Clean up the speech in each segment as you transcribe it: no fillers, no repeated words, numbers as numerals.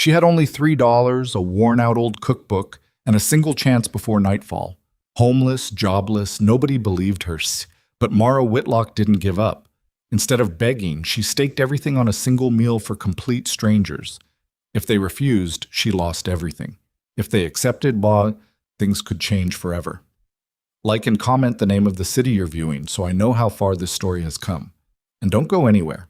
She had only $3, a worn-out old cookbook, and a single chance before nightfall. Homeless, jobless, nobody believed her. But Mara Whitlock didn't give up. Instead of begging, she staked everything on a single meal for complete strangers. If they refused, she lost everything. If they accepted, things could change forever. Like and comment the name of the city you're viewing so I know how far this story has come. And don't go anywhere,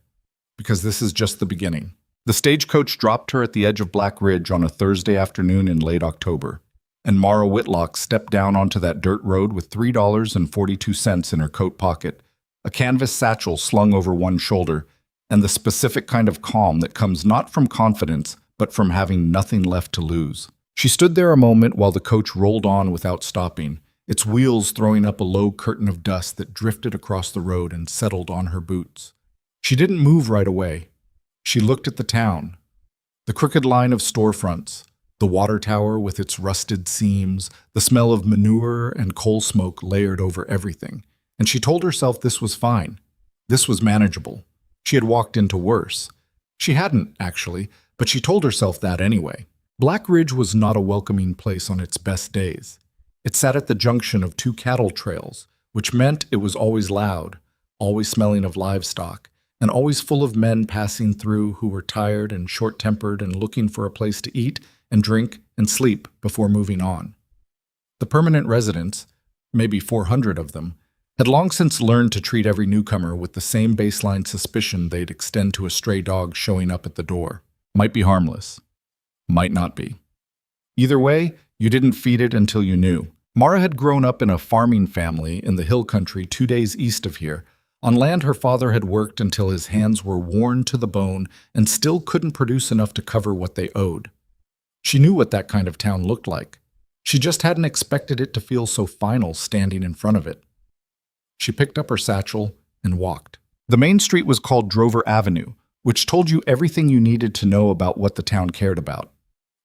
because this is just the beginning. The stagecoach dropped her at the edge of Black Ridge on a Thursday afternoon in late October, and Mara Whitlock stepped down onto that dirt road with $3.42 in her coat pocket, a canvas satchel slung over one shoulder, and the specific kind of calm that comes not from confidence, but from having nothing left to lose. She stood there a moment while the coach rolled on without stopping, its wheels throwing up a low curtain of dust that drifted across the road and settled on her boots. She didn't move right away. She looked at the town, the crooked line of storefronts, the water tower with its rusted seams, the smell of manure and coal smoke layered over everything. And she told herself this was fine. This was manageable. She had walked into worse. She hadn't, actually, but she told herself that anyway. Black Ridge was not a welcoming place on its best days. It sat at the junction of two cattle trails, which meant it was always loud, always smelling of livestock, and always full of men passing through who were tired and short-tempered and looking for a place to eat and drink and sleep before moving on. The permanent residents, maybe 400 of them, had long since learned to treat every newcomer with the same baseline suspicion they'd extend to a stray dog showing up at the door. Might be harmless. Might not be. Either way, you didn't feed it until you knew. Mara had grown up in a farming family in the hill country 2 days east of here, on land her father had worked until his hands were worn to the bone and still couldn't produce enough to cover what they owed. She knew what that kind of town looked like. She just hadn't expected it to feel so final standing in front of it. She picked up her satchel and walked. The main street was called Drover Avenue, which told you everything you needed to know about what the town cared about.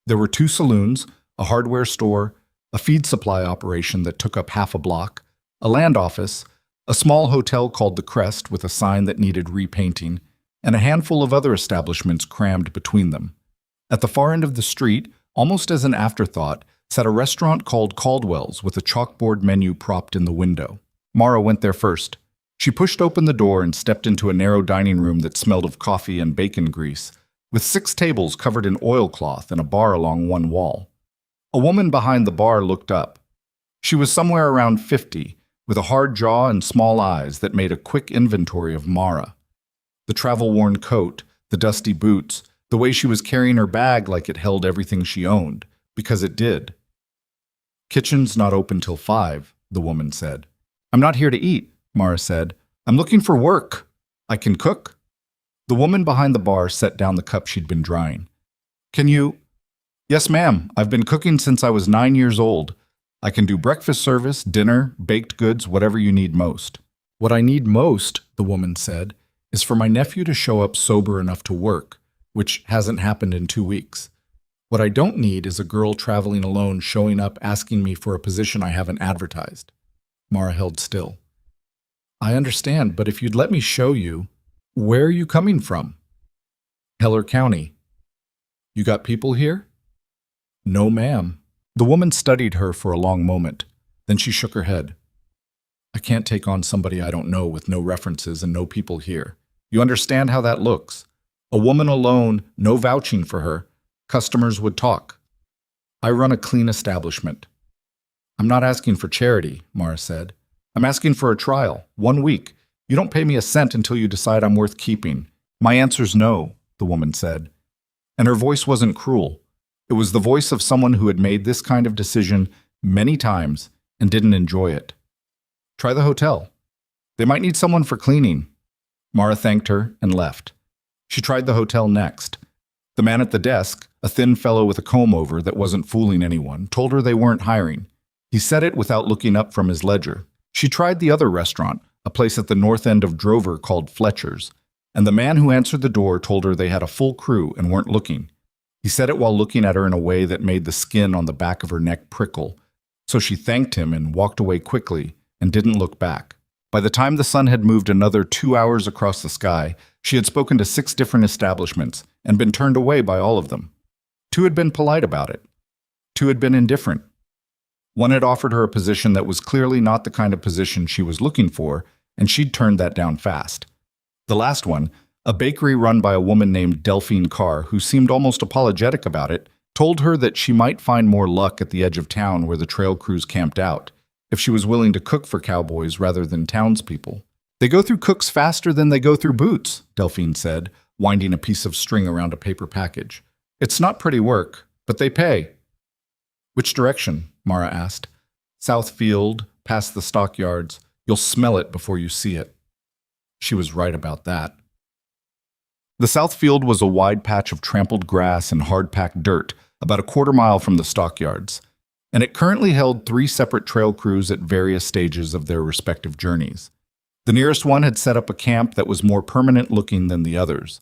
There were 2 saloons, a hardware store, a feed supply operation that took up half a block, a land office, a small hotel called the Crest with a sign that needed repainting, and a handful of other establishments crammed between them. At the far end of the street, almost as an afterthought, sat a restaurant called Caldwell's with a chalkboard menu propped in the window. Mara went there first. She pushed open the door and stepped into a narrow dining room that smelled of coffee and bacon grease, with 6 tables covered in oilcloth and a bar along one wall. A woman behind the bar looked up. She was somewhere around 50, with a hard jaw and small eyes that made a quick inventory of Mara. The travel-worn coat, the dusty boots, the way she was carrying her bag like it held everything she owned, because it did. "Kitchen's not open till 5, the woman said. "I'm not here to eat," Mara said. "I'm looking for work. I can cook." The woman behind the bar set down the cup she'd been drying. "Can you—" "Yes, ma'am. I've been cooking since I was 9 years old. I can do breakfast service, dinner, baked goods, whatever you need most." "What I need most," the woman said, "is for my nephew to show up sober enough to work, which hasn't happened in 2 weeks. What I don't need is a girl traveling alone showing up asking me for a position I haven't advertised." Mara held still. "I understand, but if you'd let me show you—" "Where are you coming from?" "Heller County." "You got people here?" "No, ma'am." The woman studied her for a long moment. Then she shook her head. "I can't take on somebody I don't know with no references and no people here. You understand how that looks? A woman alone, no vouching for her. Customers would talk. I run a clean establishment." "I'm not asking for charity," Mara said. "I'm asking for a trial, 1 week. You don't pay me a cent until you decide I'm worth keeping." "My answer's no," the woman said. And her voice wasn't cruel. It was the voice of someone who had made this kind of decision many times and didn't enjoy it. "Try the hotel. They might need someone for cleaning." Mara thanked her and left. She tried the hotel next. The man at the desk, a thin fellow with a comb-over that wasn't fooling anyone, told her they weren't hiring. He said it without looking up from his ledger. She tried the other restaurant, a place at the north end of Drover called Fletcher's, and the man who answered the door told her they had a full crew and weren't looking. He said it while looking at her in a way that made the skin on the back of her neck prickle, so she thanked him and walked away quickly and didn't look back. By the time the sun had moved another 2 hours across the sky, she had spoken to 6 different establishments and been turned away by all of them. Two had been polite about it. Two had been indifferent. One had offered her a position that was clearly not the kind of position she was looking for, and she'd turned that down fast. The last one, a bakery run by a woman named Delphine Carr, who seemed almost apologetic about it, told her that she might find more luck at the edge of town where the trail crews camped out, if she was willing to cook for cowboys rather than townspeople. "They go through cooks faster than they go through boots," Delphine said, winding a piece of string around a paper package. "It's not pretty work, but they pay." "Which direction?" Mara asked. "South field, past the stockyards. You'll smell it before you see it." She was right about that. The south field was a wide patch of trampled grass and hard-packed dirt, about a quarter-mile from the stockyards, and it currently held 3 separate trail crews at various stages of their respective journeys. The nearest one had set up a camp that was more permanent-looking than the others,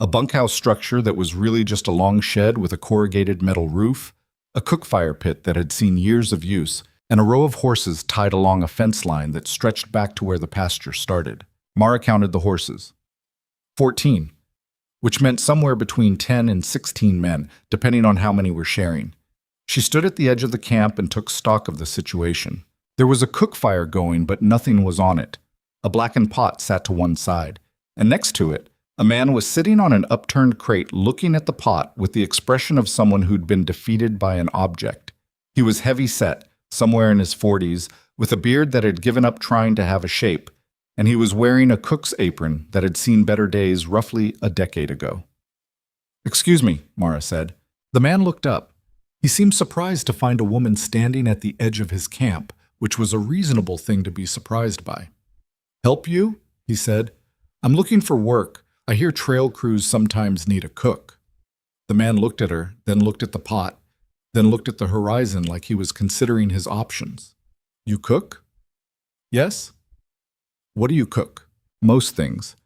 a bunkhouse structure that was really just a long shed with a corrugated metal roof, a cook fire pit that had seen years of use, and a row of horses tied along a fence line that stretched back to where the pasture started. Mara counted the horses. 14, which meant somewhere between 10 and 16 men, depending on how many were sharing. She stood at the edge of the camp and took stock of the situation. There was a cook fire going, but nothing was on it. A blackened pot sat to one side, and next to it, a man was sitting on an upturned crate looking at the pot with the expression of someone who'd been defeated by an object. He was heavy-set, somewhere in his 40s, with a beard that had given up trying to have a shape, and he was wearing a cook's apron that had seen better days roughly a decade ago. "Excuse me," Mara said. The man looked up. He seemed surprised to find a woman standing at the edge of his camp, which was a reasonable thing to be surprised by. "Help you?" he said. "I'm looking for work. I hear trail crews sometimes need a cook." The man looked at her, then looked at the pot, then looked at the horizon like he was considering his options. "You cook?" "Yes." "What do you cook?" "Most things.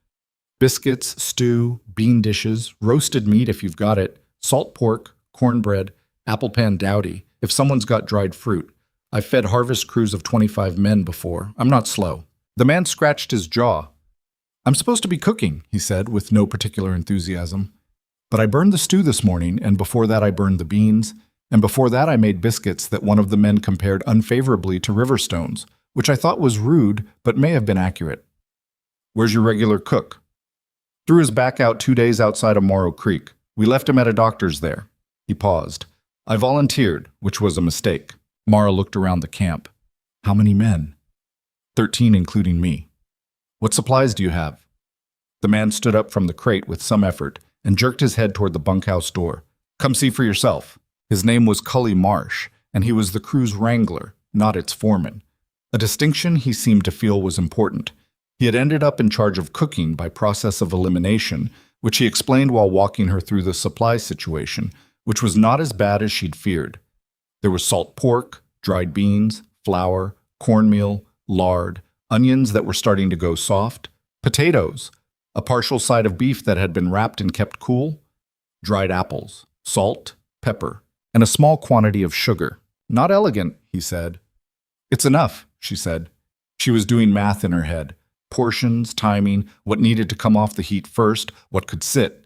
Biscuits, stew, bean dishes, roasted meat if you've got it, salt pork, cornbread, apple pan dowdy, if someone's got dried fruit. I've fed harvest crews of 25 men before. I'm not slow." The man scratched his jaw. "I'm supposed to be cooking," he said, with no particular enthusiasm. "But I burned the stew this morning, and before that I burned the beans, and before that I made biscuits that one of the men compared unfavorably to river stones, which I thought was rude, but may have been accurate." "Where's your regular cook?" "Threw his back out 2 days outside of Morrow Creek. We left him at a doctor's there." He paused. "I volunteered, which was a mistake." Mara looked around the camp. "How many men?" 13, including me." "What supplies do you have?" The man stood up from the crate with some effort and jerked his head toward the bunkhouse door. "Come see for yourself." His name was Cully Marsh, and he was the crew's wrangler, not its foreman. A distinction he seemed to feel was important. He had ended up in charge of cooking by process of elimination, which he explained while walking her through the supply situation, which was not as bad as she'd feared. There was salt pork, dried beans, flour, cornmeal, lard, onions that were starting to go soft, potatoes, a partial side of beef that had been wrapped and kept cool, dried apples, salt, pepper, and a small quantity of sugar. "Not elegant," he said. "It's enough," she said. She was doing math in her head. Portions, timing, what needed to come off the heat first, what could sit.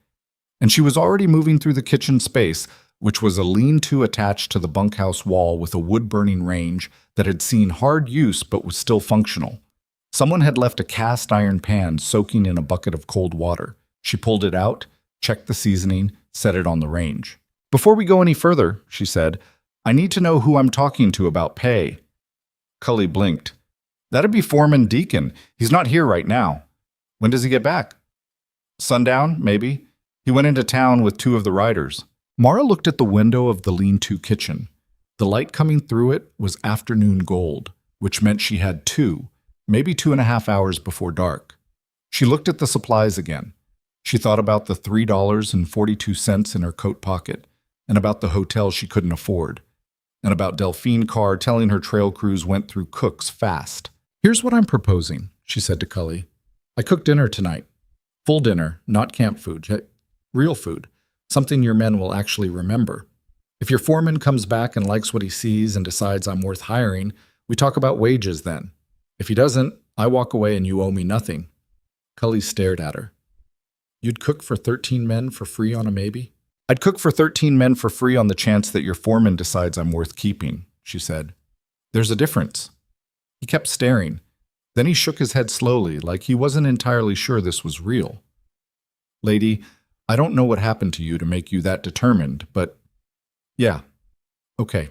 And she was already moving through the kitchen space, which was a lean-to attached to the bunkhouse wall with a wood-burning range that had seen hard use but was still functional. Someone had left a cast-iron pan soaking in a bucket of cold water. She pulled it out, checked the seasoning, set it on the range. "Before we go any further," she said, "I need to know who I'm talking to about pay." Cully blinked. "That'd be Foreman Deacon. He's not here right now." "When does he get back?" "Sundown, maybe. He went into town with 2 of the riders." Mara looked at the window of the lean-to kitchen. The light coming through it was afternoon gold, which meant she had 2, maybe 2.5 hours before dark. She looked at the supplies again. She thought about the $3.42 in her coat pocket, and about the hotel she couldn't afford, and about Delphine Carr telling her trail crews went through cooks fast. "Here's what I'm proposing," she said to Cully. "I cooked dinner tonight. Full dinner, not camp food, real food, something your men will actually remember. If your foreman comes back and likes what he sees and decides I'm worth hiring, we talk about wages then. If he doesn't, I walk away and you owe me nothing." Cully stared at her. "You'd cook for 13 men for free on a maybe?" I'd cook for 13 men for free on the chance that your foreman decides I'm worth keeping, she said. There's a difference. He kept staring. Then he shook his head slowly, like he wasn't entirely sure this was real. Lady, I don't know what happened to you to make you that determined, but yeah, okay.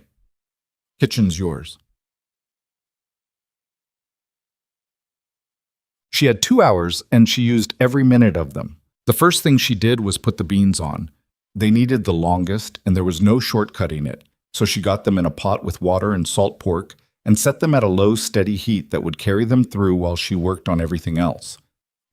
Kitchen's yours. She had 2 hours, and she used every minute of them. The first thing she did was put the beans on. They needed the longest, and there was no shortcutting it, so she got them in a pot with water and salt pork and set them at a low, steady heat that would carry them through while she worked on everything else.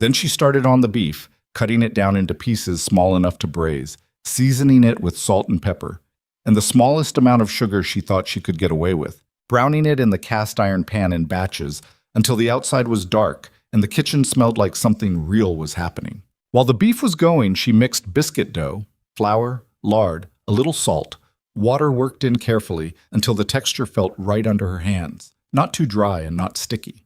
Then she started on the beef, cutting it down into pieces small enough to braise, seasoning it with salt and pepper, and the smallest amount of sugar she thought she could get away with, browning it in the cast iron pan in batches until the outside was dark and the kitchen smelled like something real was happening. While the beef was going, she mixed biscuit dough, flour, lard, a little salt, water worked in carefully until the texture felt right under her hands, not too dry and not sticky.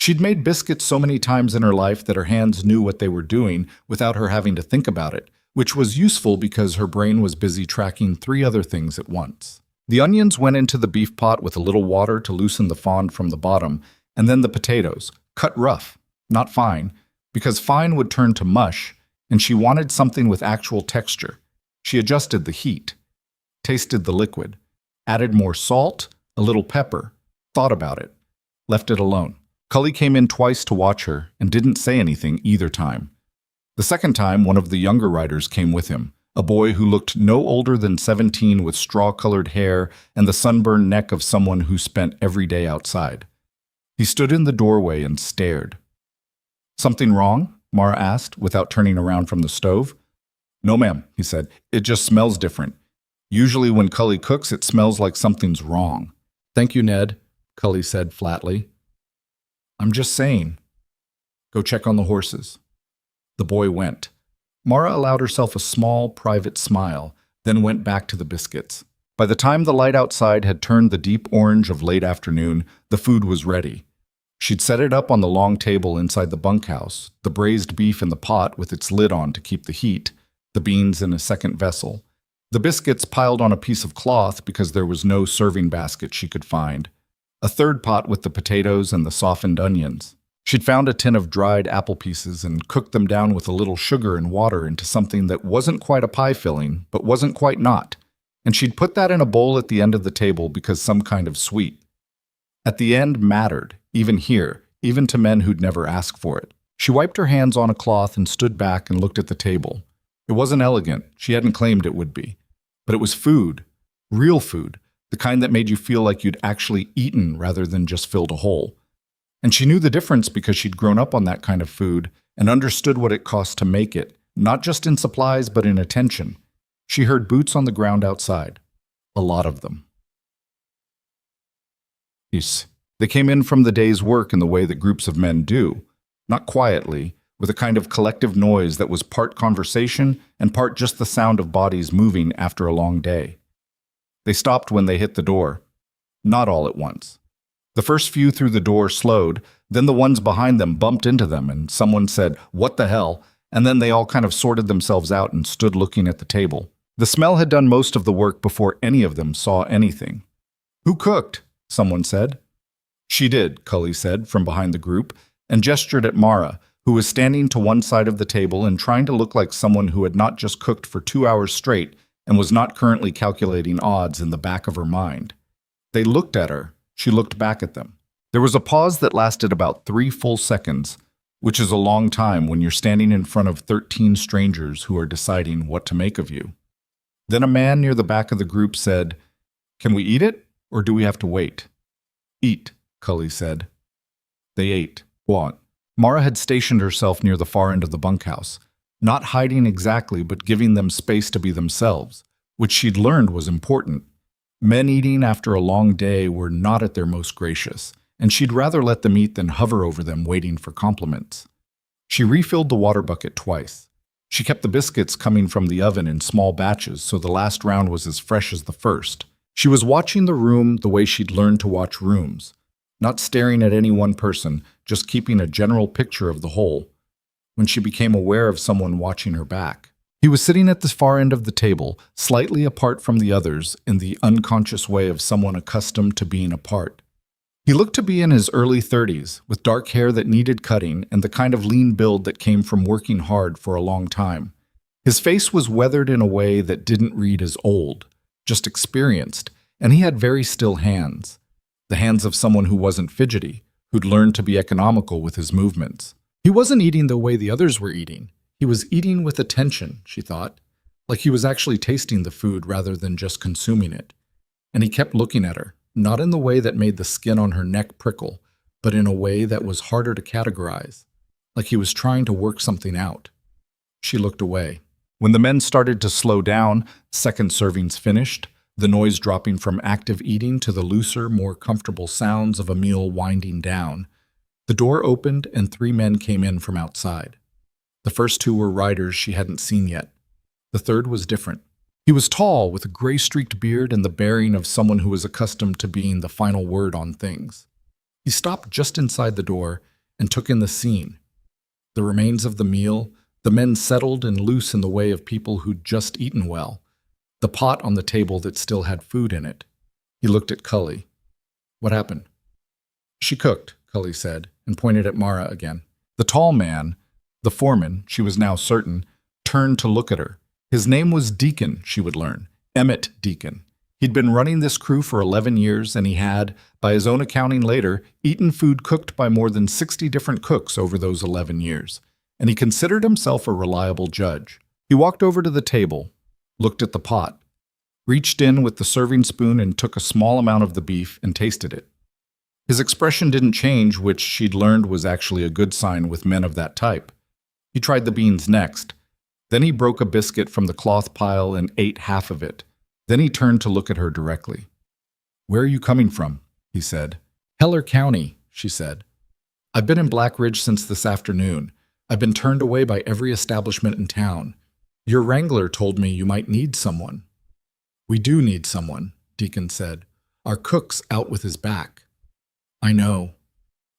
She'd made biscuits so many times in her life that her hands knew what they were doing without her having to think about it, which was useful because her brain was busy tracking 3 other things at once. The onions went into the beef pot with a little water to loosen the fond from the bottom, and then the potatoes, cut rough, not fine, because fine would turn to mush, and she wanted something with actual texture. She adjusted the heat, tasted the liquid, added more salt, a little pepper, thought about it, left it alone. Cully came in twice to watch her and didn't say anything either time. The second time, one of the younger riders came with him, a boy who looked no older than 17 with straw-colored hair and the sunburned neck of someone who spent every day outside. He stood in the doorway and stared. Something wrong? Mara asked, without turning around from the stove. No, ma'am, he said. It just smells different. Usually when Cully cooks, it smells like something's wrong. Thank you, Ned, Cully said flatly. I'm just saying. Go check on the horses. The boy went. Mara allowed herself a small, private smile, then went back to the biscuits. By the time the light outside had turned the deep orange of late afternoon, the food was ready. She'd set it up on the long table inside the bunkhouse, the braised beef in the pot with its lid on to keep the heat, the beans in a second vessel, the biscuits piled on a piece of cloth because there was no serving basket she could find, a third pot with the potatoes and the softened onions. She'd found a tin of dried apple pieces and cooked them down with a little sugar and water into something that wasn't quite a pie filling, but wasn't quite not, and she'd put that in a bowl at the end of the table because some kind of sweet. At the end mattered, even here, even to men who'd never ask for it. She wiped her hands on a cloth and stood back and looked at the table. It wasn't elegant, she hadn't claimed it would be, but it was food, real food, the kind that made you feel like you'd actually eaten rather than just filled a hole. And she knew the difference because she'd grown up on that kind of food and understood what it cost to make it, not just in supplies but in attention. She heard boots on the ground outside. A lot of them. Peace. They came in from the day's work in the way that groups of men do, not quietly, with a kind of collective noise that was part conversation and part just the sound of bodies moving after a long day. They stopped when they hit the door. Not all at once. The first few through the door slowed, then the ones behind them bumped into them and someone said, "What the hell?" And then they all kind of sorted themselves out and stood looking at the table. The smell had done most of the work before any of them saw anything. "Who cooked?" someone said. "She did," Cully said from behind the group, and gestured at Mara, who was standing to one side of the table and trying to look like someone who had not just cooked for 2 hours straight and was not currently calculating odds in the back of her mind. They looked at her. She looked back at them. There was a pause that lasted about 3 full seconds, which is a long time when you're standing in front of 13 strangers who are deciding what to make of you. Then a man near the back of the group said, "Can we eat it, or do we have to wait?" "Eat," Cully said. They ate. Go on. Mara had stationed herself near the far end of the bunkhouse, not hiding exactly but giving them space to be themselves, which she'd learned was important. Men eating after a long day were not at their most gracious, and she'd rather let them eat than hover over them waiting for compliments. She refilled the water bucket twice. She kept the biscuits coming from the oven in small batches so the last round was as fresh as the first. She was watching the room the way she'd learned to watch rooms, not staring at any one person, just keeping a general picture of the whole. When she became aware of someone watching her back, He was sitting at the far end of the table, slightly apart from the others in the unconscious way of someone accustomed to being apart. He looked to be in his early 30s, with dark hair that needed cutting and the kind of lean build that came from working hard for a long time. His face was weathered in a way that didn't read as old, just experienced, and he had very still hands. The hands of someone who wasn't fidgety, who'd learned to be economical with his movements. He wasn't eating the way the others were eating. He was eating with attention, she thought, like he was actually tasting the food rather than just consuming it. And he kept looking at her, not in the way that made the skin on her neck prickle, but in a way that was harder to categorize, like he was trying to work something out. She looked away. When the men started to slow down, second servings finished, the noise dropping from active eating to the looser, more comfortable sounds of a meal winding down. The door opened and 3 men came in from outside. The first 2 were riders she hadn't seen yet. The third was different. He was tall, with a gray-streaked beard and the bearing of someone who was accustomed to being the final word on things. He stopped just inside the door and took in the scene. The remains of the meal, the men settled and loose in the way of people who'd just eaten well, the pot on the table that still had food in it. He looked at Cully. What happened? She cooked, Cully said, and pointed at Mara again. The tall man, the foreman, she was now certain, turned to look at her. His name was Deacon, she would learn, Emmett Deacon. He'd been running this crew for 11 years, and he had, by his own accounting later, eaten food cooked by more than 60 different cooks over those 11 years, and he considered himself a reliable judge. He walked over to the table, looked at the pot, reached in with the serving spoon and took a small amount of the beef and tasted it. His expression didn't change, which she'd learned was actually a good sign with men of that type. He tried the beans next. Then he broke a biscuit from the cloth pile and ate half of it. Then he turned to look at her directly. "Where are you coming from?" he said. "Heller County," she said. "I've been in Black Ridge since this afternoon. I've been turned away by every establishment in town. Your wrangler told me you might need someone." "We do need someone," Deacon said. "Our cook's out with his back." "I know.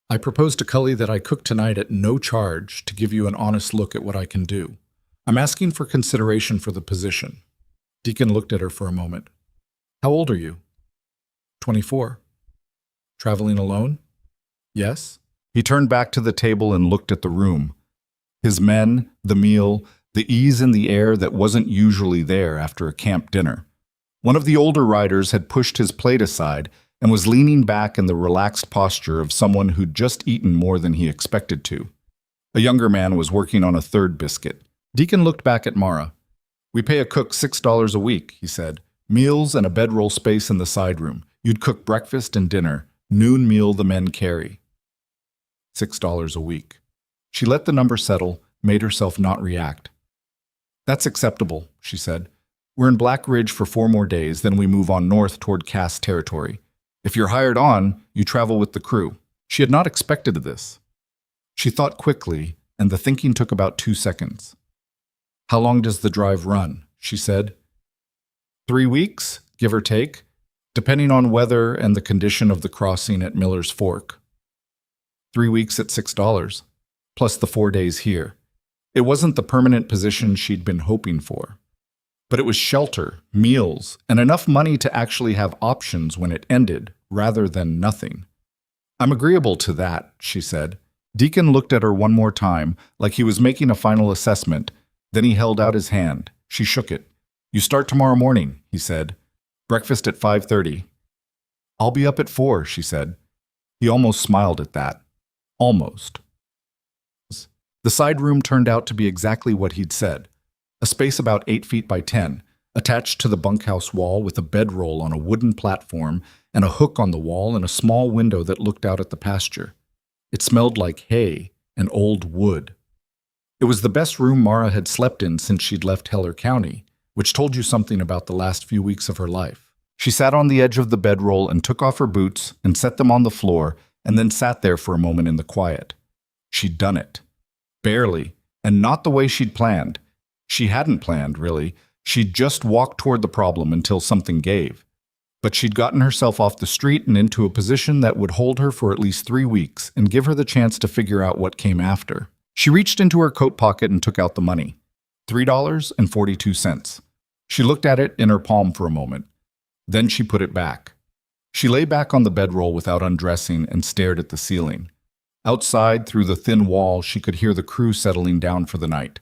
I proposed to Cully that I cook tonight at no charge to give you an honest look at what I can do. I'm asking for consideration for the position." Deacon looked at her for a moment. "How old are you?" 24. "Traveling alone?" "Yes." He turned back to the table and looked at the room. His men, the meal, the ease in the air that wasn't usually there after a camp dinner. One of the older riders had pushed his plate aside and was leaning back in the relaxed posture of someone who'd just eaten more than he expected to. A younger man was working on a third biscuit. Deacon looked back at Mara. "We pay a cook $6 a week," he said. "Meals and a bedroll space in the side room. You'd cook breakfast and dinner. Noon meal the men carry. $6 a week." She let the number settle, made herself not react. "That's acceptable," she said. "We're in Black Ridge for 4 more days, then we move on north toward Cass territory. If you're hired on, you travel with the crew." She had not expected this. She thought quickly, and the thinking took about 2 seconds. "How long does the drive run?" she said. 3 weeks, give or take, depending on weather and the condition of the crossing at Miller's Fork. 3 weeks at $6, plus the 4 days here. It wasn't the permanent position she'd been hoping for. But it was shelter, meals, and enough money to actually have options when it ended, rather than nothing. "I'm agreeable to that," she said. Deacon looked at her one more time, like he was making a final assessment. Then he held out his hand. She shook it. "You start tomorrow morning," he said. "Breakfast at 5:30. "I'll be up at 4, she said. He almost smiled at that. Almost. The side room turned out to be exactly what he'd said. A space about 8 feet by 10, attached to the bunkhouse wall with a bedroll on a wooden platform and a hook on the wall and a small window that looked out at the pasture. It smelled like hay and old wood. It was the best room Mara had slept in since she'd left Heller County, which told you something about the last few weeks of her life. She sat on the edge of the bedroll and took off her boots and set them on the floor and then sat there for a moment in the quiet. She'd done it. Barely, and not the way she'd planned. She hadn't planned, really. She'd just walked toward the problem until something gave. But she'd gotten herself off the street and into a position that would hold her for at least 3 weeks and give her the chance to figure out what came after. She reached into her coat pocket and took out the money. $3.42. She looked at it in her palm for a moment. Then she put it back. She lay back on the bedroll without undressing and stared at the ceiling. Outside, through the thin wall, she could hear the crew settling down for the night.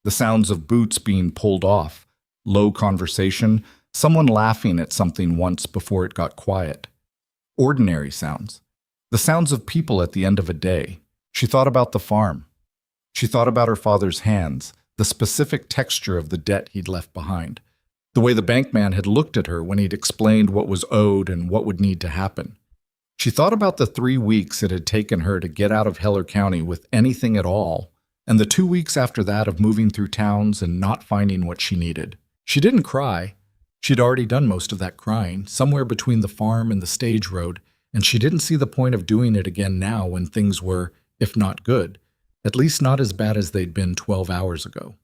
The sounds of boots being pulled off, low conversation, someone laughing at something once before it got quiet. Ordinary sounds. The sounds of people at the end of a day. She thought about the farm. She thought about her father's hands, the specific texture of the debt he'd left behind. The way the bankman had looked at her when he'd explained what was owed and what would need to happen. She thought about the 3 weeks it had taken her to get out of Heller County with anything at all, and the 2 weeks after that of moving through towns and not finding what she needed. She didn't cry. She'd already done most of that crying, somewhere between the farm and the stage road, and she didn't see the point of doing it again now when things were, if not good, at least not as bad as they'd been 12 hours ago.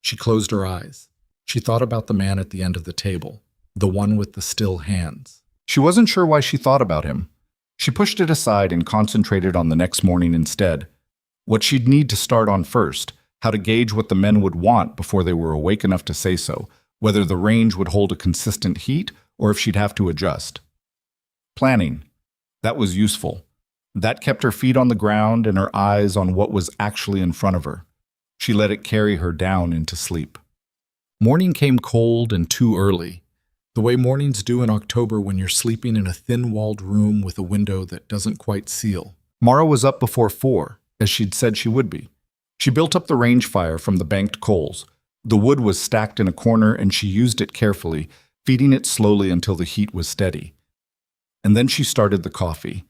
She closed her eyes. She thought about the man at the end of the table, the one with the still hands. She wasn't sure why she thought about him. She pushed it aside and concentrated on the next morning instead. What she'd need to start on first, how to gauge what the men would want before they were awake enough to say so, whether the range would hold a consistent heat or if she'd have to adjust. Planning. That was useful. That kept her feet on the ground and her eyes on what was actually in front of her. She let it carry her down into sleep. Morning came cold and too early, the way mornings do in October when you're sleeping in a thin-walled room with a window that doesn't quite seal. Mara was up before 4, as she'd said she would be. She built up the range fire from the banked coals. The wood was stacked in a corner and she used it carefully, feeding it slowly until the heat was steady. And then she started the coffee,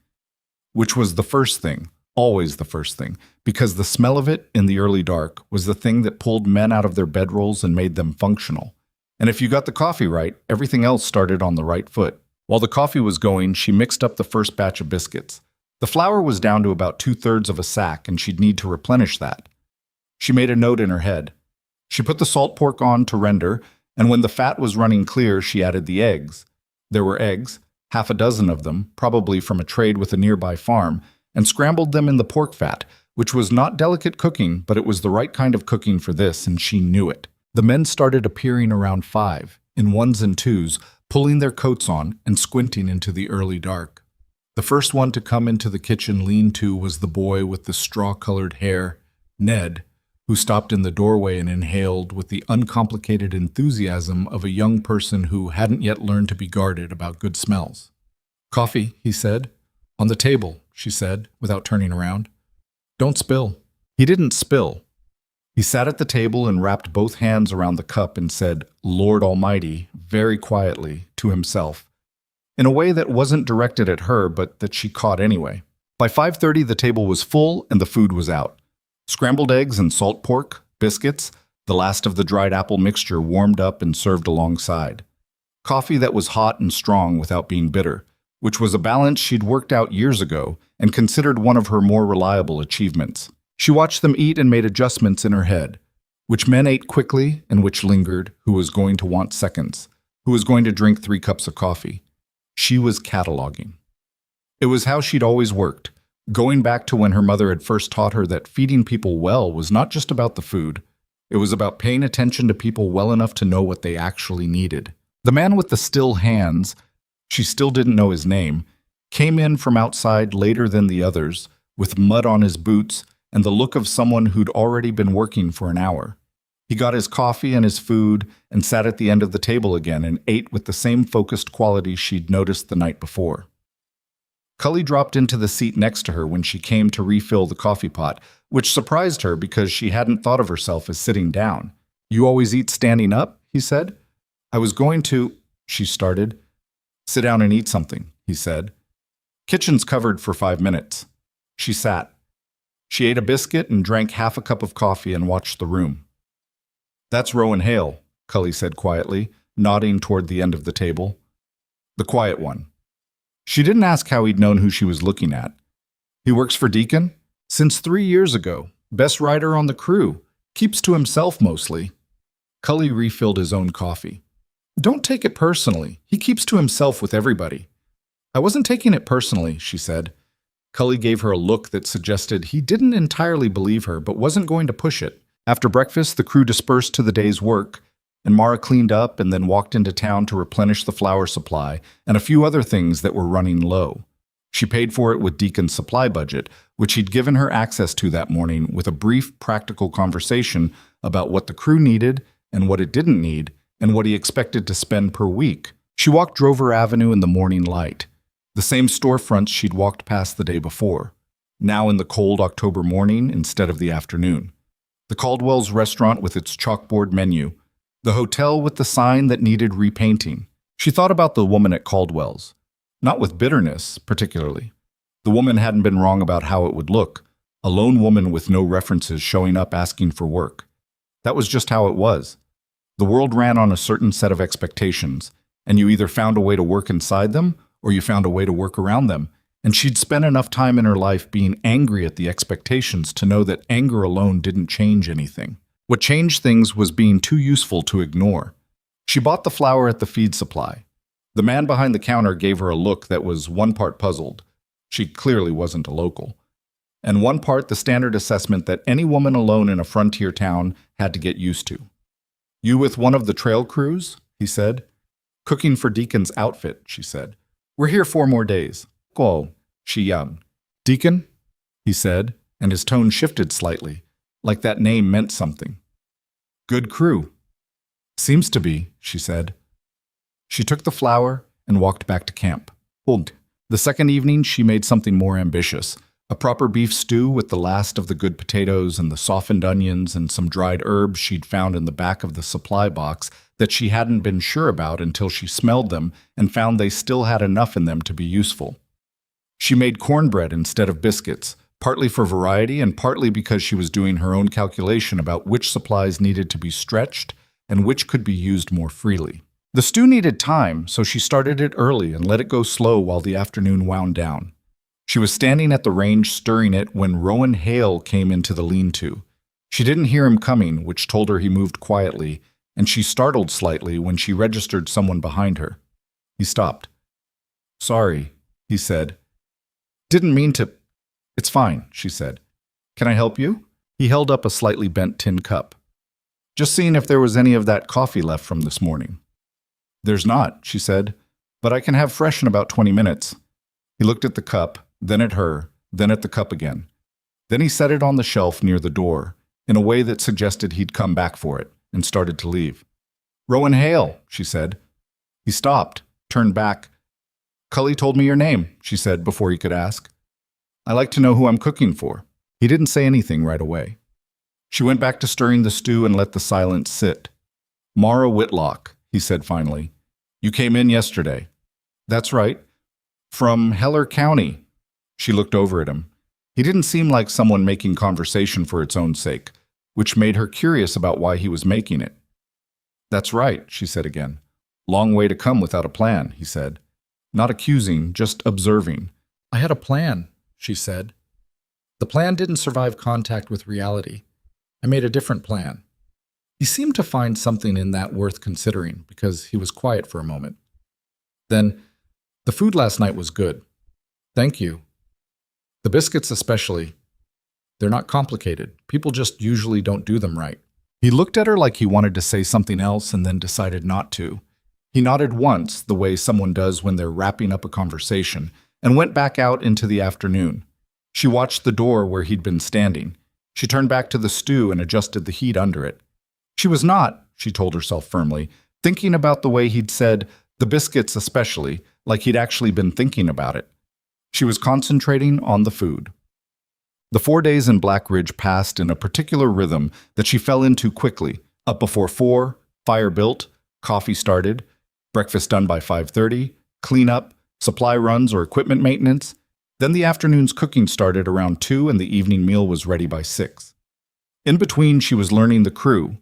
which was the first thing, always the first thing, because the smell of it in the early dark was the thing that pulled men out of their bedrolls and made them functional. And if you got the coffee right, everything else started on the right foot. While the coffee was going, she mixed up the first batch of biscuits. The flour was down to about 2/3 of a sack, and she'd need to replenish that. She made a note in her head. She put the salt pork on to render, and when the fat was running clear, she added the eggs. There were eggs, 6 of them, probably from a trade with a nearby farm, and scrambled them in the pork fat, which was not delicate cooking, but it was the right kind of cooking for this, and she knew it. The men started appearing around 5, in ones and twos, pulling their coats on and squinting into the early dark. The first one to come into the kitchen lean-to was the boy with the straw-colored hair, Ned, who stopped in the doorway and inhaled with the uncomplicated enthusiasm of a young person who hadn't yet learned to be guarded about good smells. "Coffee," he said. "On the table," she said, without turning around. "Don't spill." He didn't spill. He sat at the table and wrapped both hands around the cup and said, "Lord Almighty," very quietly, to himself, in a way that wasn't directed at her, but that she caught anyway. By 5:30, the table was full and the food was out. Scrambled eggs and salt pork, biscuits, the last of the dried apple mixture warmed up and served alongside. Coffee that was hot and strong without being bitter, which was a balance she'd worked out years ago and considered one of her more reliable achievements. She watched them eat and made adjustments in her head. Which men ate quickly and which lingered, who was going to want seconds, who was going to drink 3 cups of coffee. She was cataloging. It was how she'd always worked, going back to when her mother had first taught her that feeding people well was not just about the food. It was about paying attention to people well enough to know what they actually needed. The man with the still hands, she still didn't know his name, came in from outside later than the others, with mud on his boots and the look of someone who'd already been working for an hour. He got his coffee and his food and sat at the end of the table again and ate with the same focused quality she'd noticed the night before. Cully dropped into the seat next to her when she came to refill the coffee pot, which surprised her because she hadn't thought of herself as sitting down. "You always eat standing up?" he said. "I was going to," she started. "Sit down and eat something," he said. "Kitchen's covered for 5 minutes." She sat. She ate a biscuit and drank half a cup of coffee and watched the room. "That's Rowan Hale," Cully said quietly, nodding toward the end of the table. "The quiet one." She didn't ask how he'd known who she was looking at. "He works for Deacon? Since 3 years ago. Best rider on the crew. Keeps to himself mostly." Cully refilled his own coffee. "Don't take it personally. He keeps to himself with everybody." "I wasn't taking it personally," she said. Cully gave her a look that suggested he didn't entirely believe her but wasn't going to push it. After breakfast, the crew dispersed to the day's work, and Mara cleaned up and then walked into town to replenish the flour supply and a few other things that were running low. She paid for it with Deacon's supply budget, which he'd given her access to that morning, with a brief, practical conversation about what the crew needed and what it didn't need and what he expected to spend per week. She walked Drover Avenue in the morning light, the same storefronts she'd walked past the day before, now in the cold October morning instead of the afternoon. The Caldwell's restaurant with its chalkboard menu, the hotel with the sign that needed repainting. She thought about the woman at Caldwell's, not with bitterness, particularly. The woman hadn't been wrong about how it would look, a lone woman with no references showing up asking for work. That was just how it was. The world ran on a certain set of expectations, and you either found a way to work inside them or you found a way to work around them. And she'd spent enough time in her life being angry at the expectations to know that anger alone didn't change anything. What changed things was being too useful to ignore. She bought the flour at the feed supply. The man behind the counter gave her a look that was one part puzzled. She clearly wasn't a local. And one part the standard assessment that any woman alone in a frontier town had to get used to. "You with one of the trail crews?" he said. "Cooking for Deacon's outfit," she said. "We're here 4 more days." "Oh," she young. "Deacon?" he said, and his tone shifted slightly, like that name meant something. "Good crew." "Seems to be," she said. She took the flour and walked back to camp. Hold. The second evening, she made something more ambitious. A proper beef stew with the last of the good potatoes and the softened onions and some dried herbs she'd found in the back of the supply box that she hadn't been sure about until she smelled them and found they still had enough in them to be useful. She made cornbread instead of biscuits, partly for variety and partly because she was doing her own calculation about which supplies needed to be stretched and which could be used more freely. The stew needed time, so she started it early and let it go slow while the afternoon wound down. She was standing at the range stirring it when Rowan Hale came into the lean-to. She didn't hear him coming, which told her he moved quietly, and she startled slightly when she registered someone behind her. He stopped. "Sorry," he said. "Didn't mean to—" "It's fine," she said. "Can I help you?" He held up a slightly bent tin cup. "Just seeing if there was any of that coffee left from this morning." "There's not," she said, "but I can have fresh in about 20 minutes. He looked at the cup, then at her, then at the cup again. Then he set it on the shelf near the door, in a way that suggested he'd come back for it, and started to leave. "Rowan Hale," she said. He stopped, turned back. "Cully told me your name," she said before he could ask. "I like to know who I'm cooking for." He didn't say anything right away. She went back to stirring the stew and let the silence sit. "Mara Whitlock," he said finally. "You came in yesterday." "That's right." "From Heller County." She looked over at him. He didn't seem like someone making conversation for its own sake, which made her curious about why he was making it. "That's right," she said again. "Long way to come without a plan," he said. Not accusing, just observing. "I had a plan," she said. "The plan didn't survive contact with reality. I made a different plan." He seemed to find something in that worth considering, because he was quiet for a moment. Then, "The food last night was good. Thank you. The biscuits especially. They're not complicated. People just usually don't do them right." He looked at her like he wanted to say something else and then decided not to. He nodded once, the way someone does when they're wrapping up a conversation, and went back out into the afternoon. She watched the door where he'd been standing. She turned back to the stew and adjusted the heat under it. She was not, she told herself firmly, thinking about the way he'd said, "the biscuits especially," like he'd actually been thinking about it. She was concentrating on the food. The 4 days in Black Ridge passed in a particular rhythm that she fell into quickly. Up before 4, fire built, coffee started, breakfast done by 5:30, cleanup, supply runs or equipment maintenance. Then the afternoon's cooking started around 2 and the evening meal was ready by 6. In between, she was learning the crew,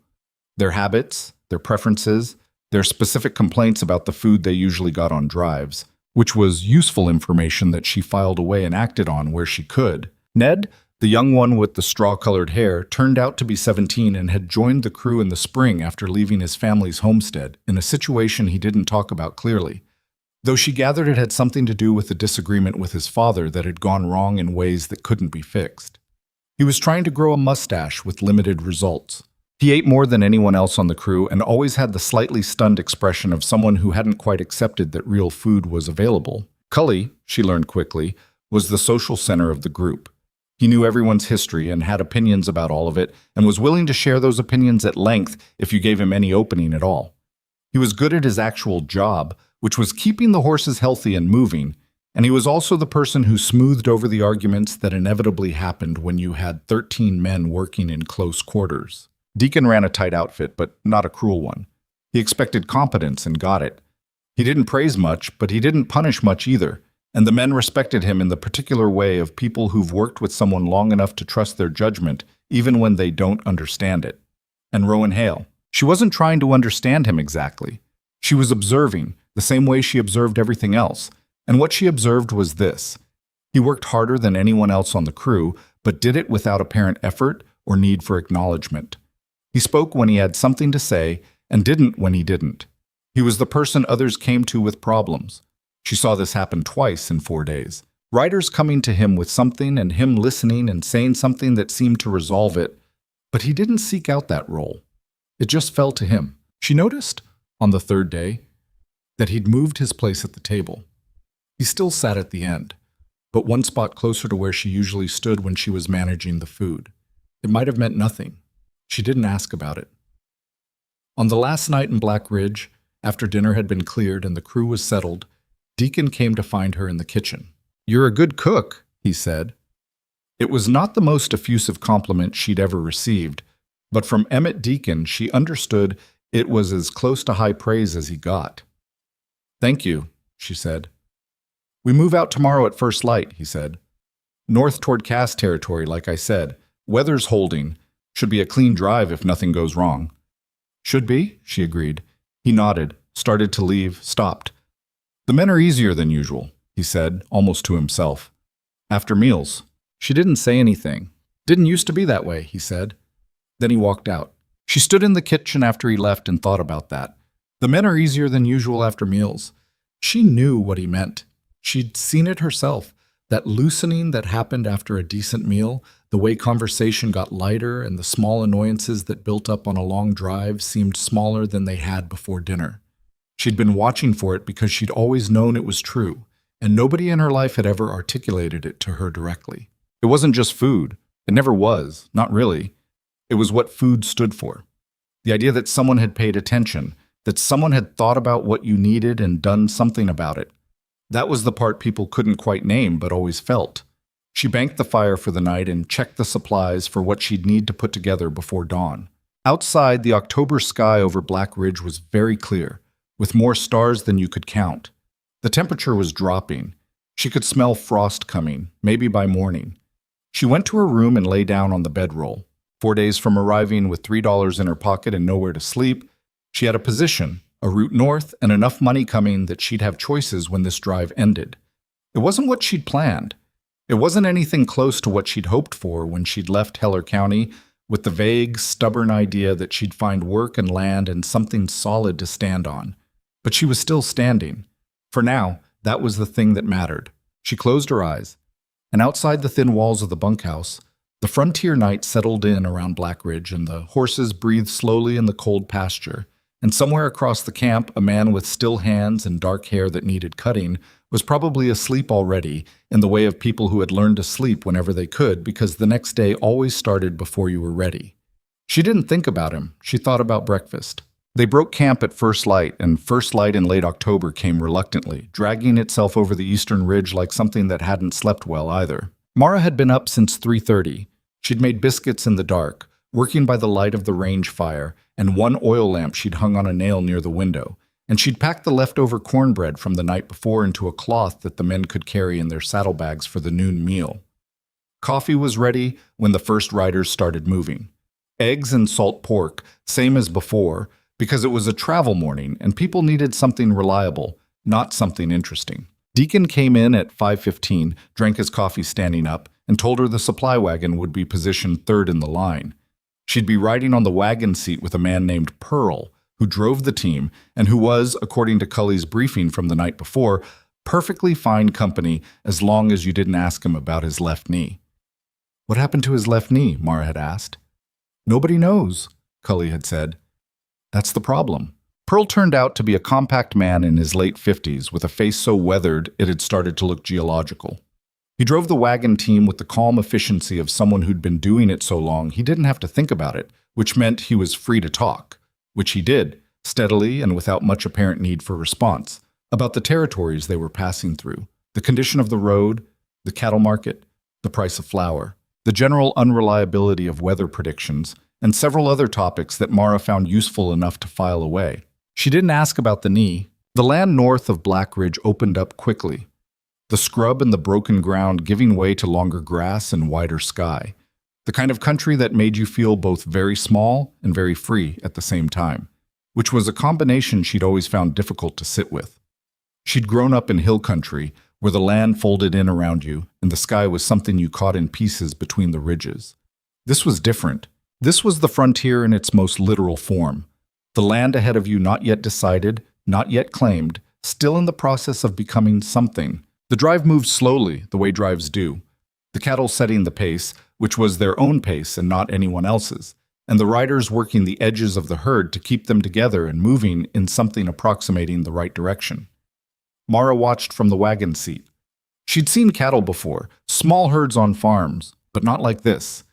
their habits, their preferences, their specific complaints about the food they usually got on drives, which was useful information that she filed away and acted on where she could. Ned, the young one with the straw-colored hair, turned out to be 17 and had joined the crew in the spring after leaving his family's homestead, in a situation he didn't talk about clearly, though she gathered it had something to do with a disagreement with his father that had gone wrong in ways that couldn't be fixed. He was trying to grow a mustache with limited results. He ate more than anyone else on the crew and always had the slightly stunned expression of someone who hadn't quite accepted that real food was available. Cully, she learned quickly, was the social center of the group. He knew everyone's history and had opinions about all of it, and was willing to share those opinions at length if you gave him any opening at all. He was good at his actual job, which was keeping the horses healthy and moving, and he was also the person who smoothed over the arguments that inevitably happened when you had 13 men working in close quarters. Deacon ran a tight outfit, but not a cruel one. He expected competence and got it. He didn't praise much, but he didn't punish much either, and the men respected him in the particular way of people who've worked with someone long enough to trust their judgment, even when they don't understand it. And Rowan Hale. She wasn't trying to understand him exactly. She was observing, the same way she observed everything else, and what she observed was this. He worked harder than anyone else on the crew, but did it without apparent effort or need for acknowledgement. He spoke when he had something to say, and didn't when he didn't. He was the person others came to with problems. She saw this happen twice in 4 days. Riders coming to him with something and him listening and saying something that seemed to resolve it, but he didn't seek out that role. It just fell to him. She noticed, on the 3rd day, that he'd moved his place at the table. He still sat at the end, but one spot closer to where she usually stood when she was managing the food. It might have meant nothing. She didn't ask about it. On the last night in Black Ridge, after dinner had been cleared and the crew was settled, Deacon came to find her in the kitchen. "You're a good cook," he said. It was not the most effusive compliment she'd ever received, but from Emmett Deacon she understood it was as close to high praise as he got. "Thank you," she said. "We move out tomorrow at first light," he said. "North toward Cass territory, like I said. Weather's holding. Should be a clean drive if nothing goes wrong." "Should be," she agreed. He nodded, started to leave, stopped. "The men are easier than usual," he said, almost to himself. "After meals." She didn't say anything. "Didn't used to be that way," he said. Then he walked out. She stood in the kitchen after he left and thought about that. The men are easier than usual after meals. She knew what he meant. She'd seen it herself, that loosening that happened after a decent meal, the way conversation got lighter and the small annoyances that built up on a long drive seemed smaller than they had before dinner. She'd been watching for it because she'd always known it was true, and nobody in her life had ever articulated it to her directly. It wasn't just food. It never was, not really. It was what food stood for. The idea that someone had paid attention, that someone had thought about what you needed and done something about it. That was the part people couldn't quite name but always felt. She banked the fire for the night and checked the supplies for what she'd need to put together before dawn. Outside, the October sky over Black Ridge was very clear, with more stars than you could count. The temperature was dropping. She could smell frost coming, maybe by morning. She went to her room and lay down on the bedroll. 4 days from arriving with $3 in her pocket and nowhere to sleep, she had a position, a route north, and enough money coming that she'd have choices when this drive ended. It wasn't what she'd planned. It wasn't anything close to what she'd hoped for when she'd left Heller County, with the vague, stubborn idea that she'd find work and land and something solid to stand on. But she was still standing. For now, that was the thing that mattered. She closed her eyes, and outside the thin walls of the bunkhouse, the frontier night settled in around Black Ridge, and the horses breathed slowly in the cold pasture. And somewhere across the camp, a man with still hands and dark hair that needed cutting was probably asleep already, in the way of people who had learned to sleep whenever they could because the next day always started before you were ready. She didn't think about him. She thought about breakfast. They broke camp at first light, and first light in late October came reluctantly, dragging itself over the eastern ridge like something that hadn't slept well either. Mara had been up since 3:30. She'd made biscuits in the dark, working by the light of the range fire, and one oil lamp she'd hung on a nail near the window, and she'd packed the leftover cornbread from the night before into a cloth that the men could carry in their saddlebags for the noon meal. Coffee was ready when the first riders started moving. Eggs and salt pork, same as before, because it was a travel morning and people needed something reliable, not something interesting. Deacon came in at 5:15, drank his coffee standing up, and told her the supply wagon would be positioned third in the line. She'd be riding on the wagon seat with a man named Pearl, who drove the team and who was, according to Cully's briefing from the night before, perfectly fine company as long as you didn't ask him about his left knee. What happened to his left knee? Mara had asked. Nobody knows, Cully had said. That's the problem. Pearl turned out to be a compact man in his late 50s with a face so weathered it had started to look geological. He drove the wagon team with the calm efficiency of someone who'd been doing it so long he didn't have to think about it, which meant he was free to talk, which he did, steadily and without much apparent need for response, about the territories they were passing through, the condition of the road, the cattle market, the price of flour, the general unreliability of weather predictions, and several other topics that Mara found useful enough to file away. She didn't ask about the knee. The land north of Black Ridge opened up quickly, the scrub and the broken ground giving way to longer grass and wider sky, the kind of country that made you feel both very small and very free at the same time, which was a combination she'd always found difficult to sit with. She'd grown up in hill country, where the land folded in around you and the sky was something you caught in pieces between the ridges. This was different. This was the frontier in its most literal form. The land ahead of you not yet decided, not yet claimed, still in the process of becoming something. The drive moved slowly, the way drives do. The cattle setting the pace, which was their own pace and not anyone else's, and the riders working the edges of the herd to keep them together and moving in something approximating the right direction. Mara watched from the wagon seat. She'd seen cattle before, small herds on farms, but not like this.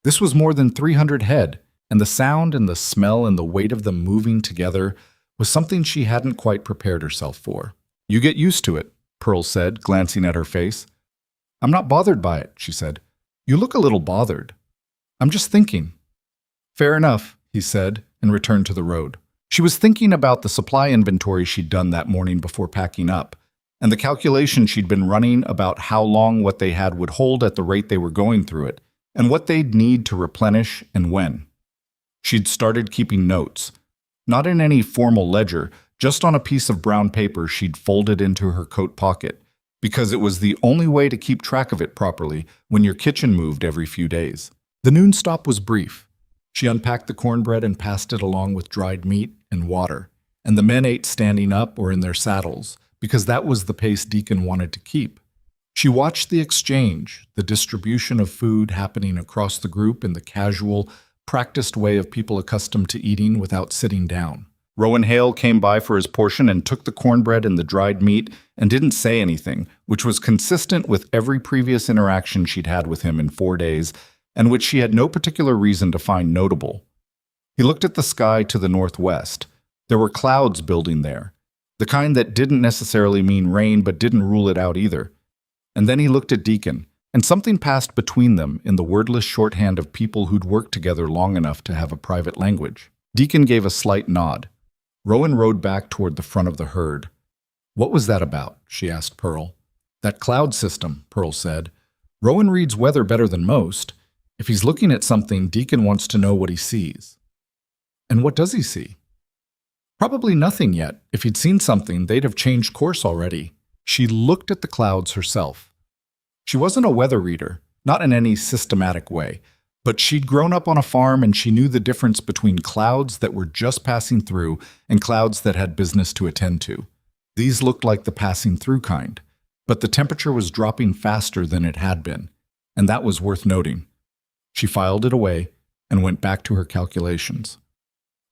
This was more than 300 head, and the sound and the smell and the weight of them moving together was something she hadn't quite prepared herself for. You get used to it, Pearl said, glancing at her face. I'm not bothered by it, she said. You look a little bothered. I'm just thinking. Fair enough, he said, and returned to the road. She was thinking about the supply inventory she'd done that morning before packing up, and the calculation she'd been running about how long what they had would hold at the rate they were going through it, and what they'd need to replenish and when. She'd started keeping notes, not in any formal ledger, just on a piece of brown paper she'd folded into her coat pocket, because it was the only way to keep track of it properly when your kitchen moved every few days. The noon stop was brief. She unpacked the cornbread and passed it along with dried meat and water, and the men ate standing up or in their saddles, because that was the pace Deacon wanted to keep. She watched the exchange, the distribution of food happening across the group in the casual, practiced way of people accustomed to eating without sitting down. Rowan Hale came by for his portion and took the cornbread and the dried meat and didn't say anything, which was consistent with every previous interaction she'd had with him in 4 days, and which she had no particular reason to find notable. He looked at the sky to the northwest. There were clouds building there, the kind that didn't necessarily mean rain but didn't rule it out either. And then he looked at Deacon, and something passed between them in the wordless shorthand of people who'd worked together long enough to have a private language. Deacon gave a slight nod. Rowan rode back toward the front of the herd. What was that about? She asked Pearl. That cloud system, Pearl said. Rowan reads weather better than most. If he's looking at something, Deacon wants to know what he sees. And what does he see? Probably nothing yet. If he'd seen something, they'd have changed course already. She looked at the clouds herself. She wasn't a weather reader, not in any systematic way, but she'd grown up on a farm and she knew the difference between clouds that were just passing through and clouds that had business to attend to. These looked like the passing through kind, but the temperature was dropping faster than it had been, and that was worth noting. She filed it away and went back to her calculations.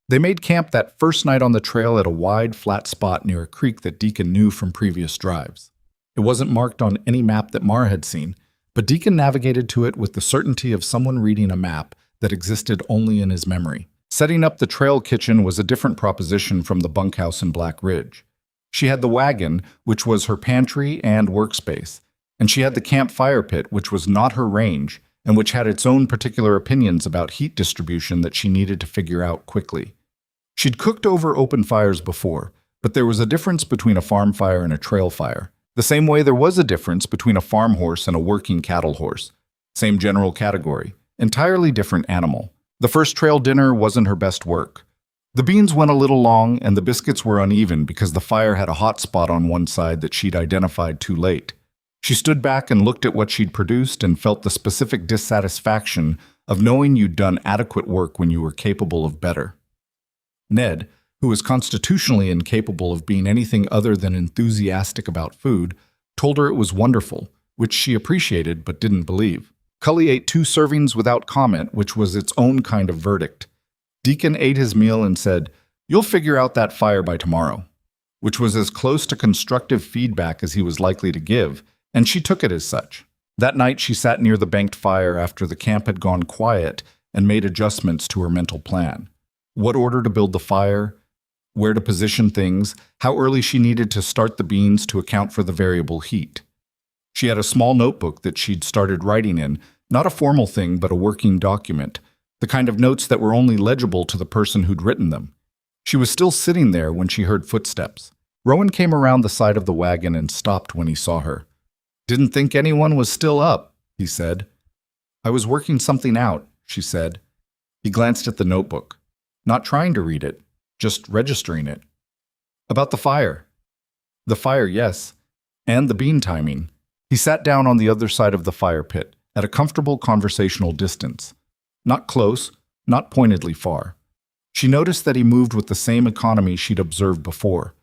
They made camp that first night on the trail at a wide, flat spot near a creek that Deacon knew from previous drives. It wasn't marked on any map that Mara had seen, but Deacon navigated to it with the certainty of someone reading a map that existed only in his memory. Setting up the trail kitchen was a different proposition from the bunkhouse in Black Ridge. She had the wagon, which was her pantry and workspace, and she had the camp fire pit, which was not her range, and which had its own particular opinions about heat distribution that she needed to figure out quickly. She'd cooked over open fires before, but there was a difference between a farm fire and a trail fire. The same way there was a difference between a farm horse and a working cattle horse. Same general category, entirely different animal. The first trail dinner wasn't her best work. The beans went a little long and the biscuits were uneven because the fire had a hot spot on one side that she'd identified too late. She stood back and looked at what she'd produced and felt the specific dissatisfaction of knowing you'd done adequate work when you were capable of better. Ned, who was constitutionally incapable of being anything other than enthusiastic about food, told her it was wonderful, which she appreciated but didn't believe. Cully ate 2 servings without comment, which was its own kind of verdict. Deacon ate his meal and said, "You'll figure out that fire by tomorrow," which was as close to constructive feedback as he was likely to give, and she took it as such. That night she sat near the banked fire after the camp had gone quiet and made adjustments to her mental plan. What order to build the fire, where to position things, how early she needed to start the beans to account for the variable heat. She had a small notebook that she'd started writing in, not a formal thing but a working document, the kind of notes that were only legible to the person who'd written them. She was still sitting there when she heard footsteps. Rowan came around the side of the wagon and stopped when he saw her. "Didn't think anyone was still up," he said. "I was working something out," she said. He glanced at the notebook, not trying to read it, just registering it. "About the fire." "The fire, yes, and the bean timing." He sat down on the other side of the fire pit, at a comfortable conversational distance. Not close, not pointedly far. She noticed that he moved with the same economy she'd observed before.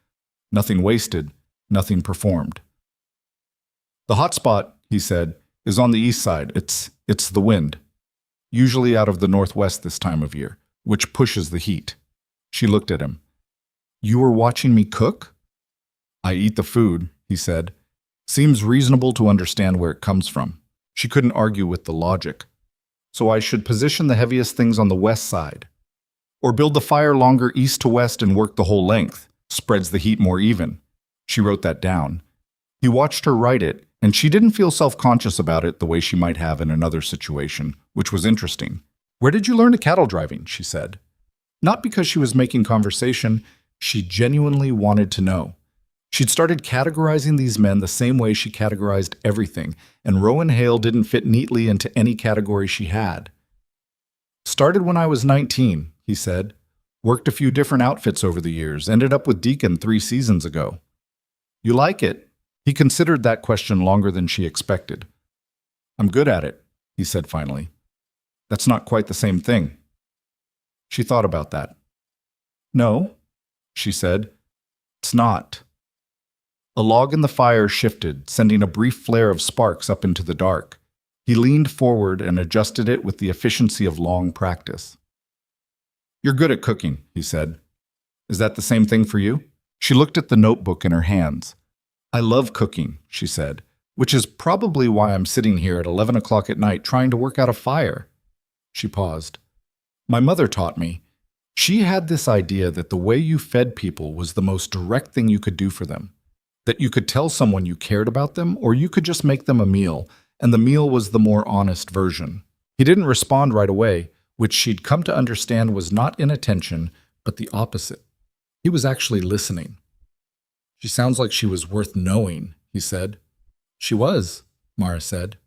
Nothing wasted, nothing performed. "The hot spot," he said, "is on the east side. It's the wind. Usually out of the northwest this time of year, which pushes the heat." She looked at him. "You were watching me cook?" "I eat the food," he said. "Seems reasonable to understand where it comes from." She couldn't argue with the logic. "So I should position the heaviest things on the west side. Or build the fire longer east to west and work the whole length. Spreads the heat more even." She wrote that down. He watched her write it, and she didn't feel self-conscious about it the way she might have in another situation, which was interesting. "Where did you learn to cattle driving?" she said. Not because she was making conversation, she genuinely wanted to know. She'd started categorizing these men the same way she categorized everything, and Rowan Hale didn't fit neatly into any category she had. "Started when I was 19, he said. "Worked a few different outfits over the years, ended up with Deacon 3 seasons ago." "You like it?" He considered that question longer than she expected. "I'm good at it," he said finally. "That's not quite the same thing." She thought about that. "No," she said. "It's not." A log in the fire shifted, sending a brief flare of sparks up into the dark. He leaned forward and adjusted it with the efficiency of long practice. "You're good at cooking," he said. "Is that the same thing for you?" She looked at the notebook in her hands. "I love cooking," she said, "which is probably why I'm sitting here at 11 o'clock at night trying to work out a fire." She paused. "My mother taught me. She had this idea that the way you fed people was the most direct thing you could do for them. That you could tell someone you cared about them, or you could just make them a meal, and the meal was the more honest version." He didn't respond right away, which she'd come to understand was not inattention, but the opposite. He was actually listening. "She sounds like she was worth knowing," he said. "She was," Mara said.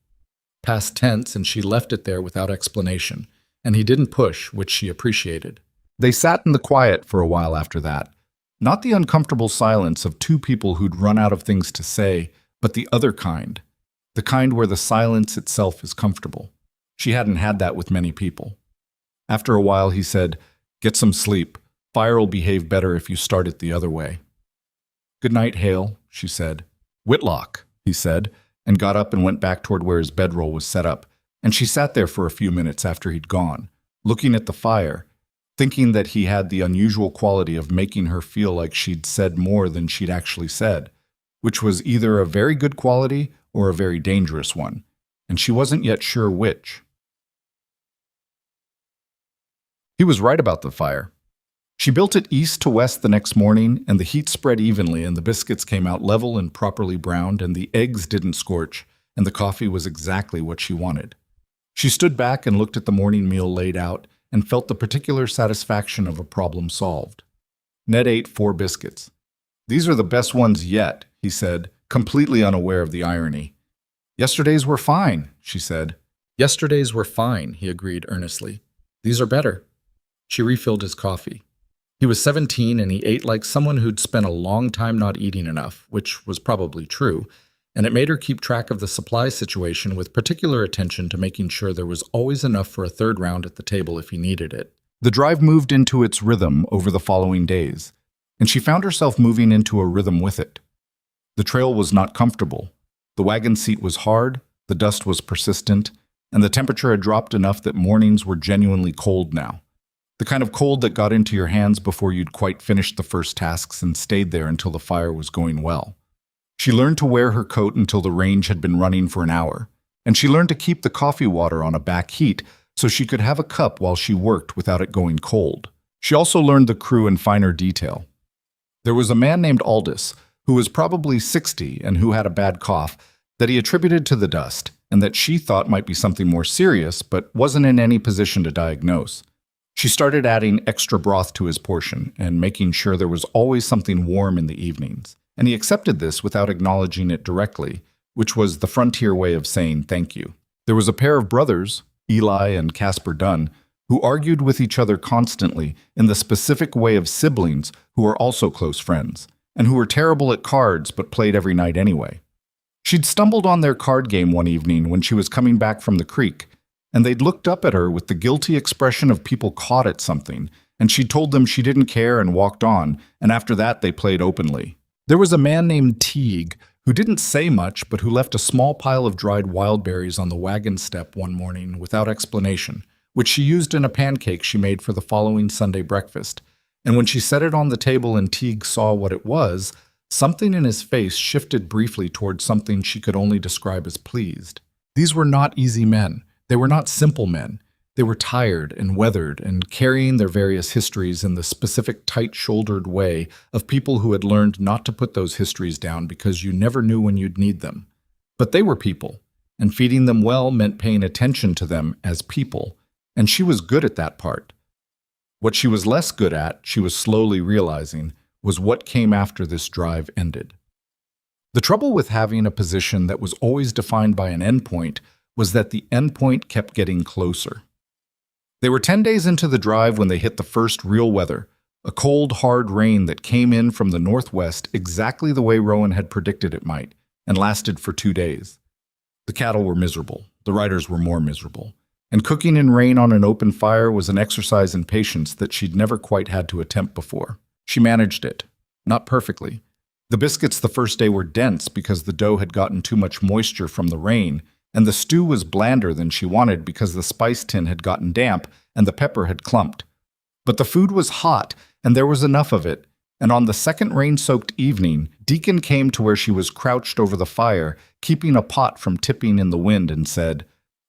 Past tense, and she left it there without explanation, and he didn't push, which she appreciated. They sat in the quiet for a while after that. Not the uncomfortable silence of two people who'd run out of things to say, but the other kind. The kind where the silence itself is comfortable. She hadn't had that with many people. After a while, he said, "Get some sleep. Fire will behave better if you start it the other way." "Good night, Hale," she said. "Whitlock," he said, and got up and went back toward where his bedroll was set up, and she sat there for a few minutes after he'd gone, looking at the fire, thinking that he had the unusual quality of making her feel like she'd said more than she'd actually said, which was either a very good quality or a very dangerous one, and she wasn't yet sure which. He was right about the fire. She built it east to west the next morning, and the heat spread evenly, and the biscuits came out level and properly browned, and the eggs didn't scorch, and the coffee was exactly what she wanted. She stood back and looked at the morning meal laid out, and felt the particular satisfaction of a problem solved. Ned ate 4 biscuits. "These are the best ones yet," he said, completely unaware of the irony. "Yesterday's were fine," she said. "Yesterday's were fine," he agreed earnestly. "These are better." She refilled his coffee. He was 17 and he ate like someone who'd spent a long time not eating enough, which was probably true, and it made her keep track of the supply situation with particular attention to making sure there was always enough for a third round at the table if he needed it. The drive moved into its rhythm over the following days, and she found herself moving into a rhythm with it. The trail was not comfortable. The wagon seat was hard, the dust was persistent, and the temperature had dropped enough that mornings were genuinely cold now. The kind of cold that got into your hands before you'd quite finished the first tasks and stayed there until the fire was going well. She learned to wear her coat until the range had been running for an hour, and she learned to keep the coffee water on a back heat so she could have a cup while she worked without it going cold. She also learned the crew in finer detail. There was a man named Aldous, who was probably 60 and who had a bad cough, that he attributed to the dust, and that she thought might be something more serious, but wasn't in any position to diagnose. She started adding extra broth to his portion and making sure there was always something warm in the evenings, and he accepted this without acknowledging it directly, which was the frontier way of saying thank you. There was a pair of brothers, Eli and Casper Dunn, who argued with each other constantly in the specific way of siblings who are also close friends, and who were terrible at cards but played every night anyway. She'd stumbled on their card game one evening when she was coming back from the creek, and they'd looked up at her with the guilty expression of people caught at something, and she'd told them she didn't care and walked on, and after that they played openly. There was a man named Teague who didn't say much but who left a small pile of dried wild berries on the wagon step one morning without explanation, which she used in a pancake she made for the following Sunday breakfast. And when she set it on the table and Teague saw what it was, something in his face shifted briefly towards something she could only describe as pleased. These were not easy men. They were not simple men. They were tired and weathered and carrying their various histories in the specific tight-shouldered way of people who had learned not to put those histories down because you never knew when you'd need them. But they were people, and feeding them well meant paying attention to them as people, and she was good at that part. What she was less good at, she was slowly realizing, was what came after this drive ended. The trouble with having a position that was always defined by an endpoint was that the endpoint kept getting closer. They were 10 days into the drive when they hit the first real weather, a cold, hard rain that came in from the northwest exactly the way Rowan had predicted it might, and lasted for 2 days. The cattle were miserable. The riders were more miserable. And cooking in rain on an open fire was an exercise in patience that she'd never quite had to attempt before. She managed it. Not perfectly. The biscuits the first day were dense because the dough had gotten too much moisture from the rain, and the stew was blander than she wanted because the spice tin had gotten damp and the pepper had clumped. But the food was hot, and there was enough of it, and on the second rain-soaked evening, Deacon came to where she was crouched over the fire, keeping a pot from tipping in the wind, and said,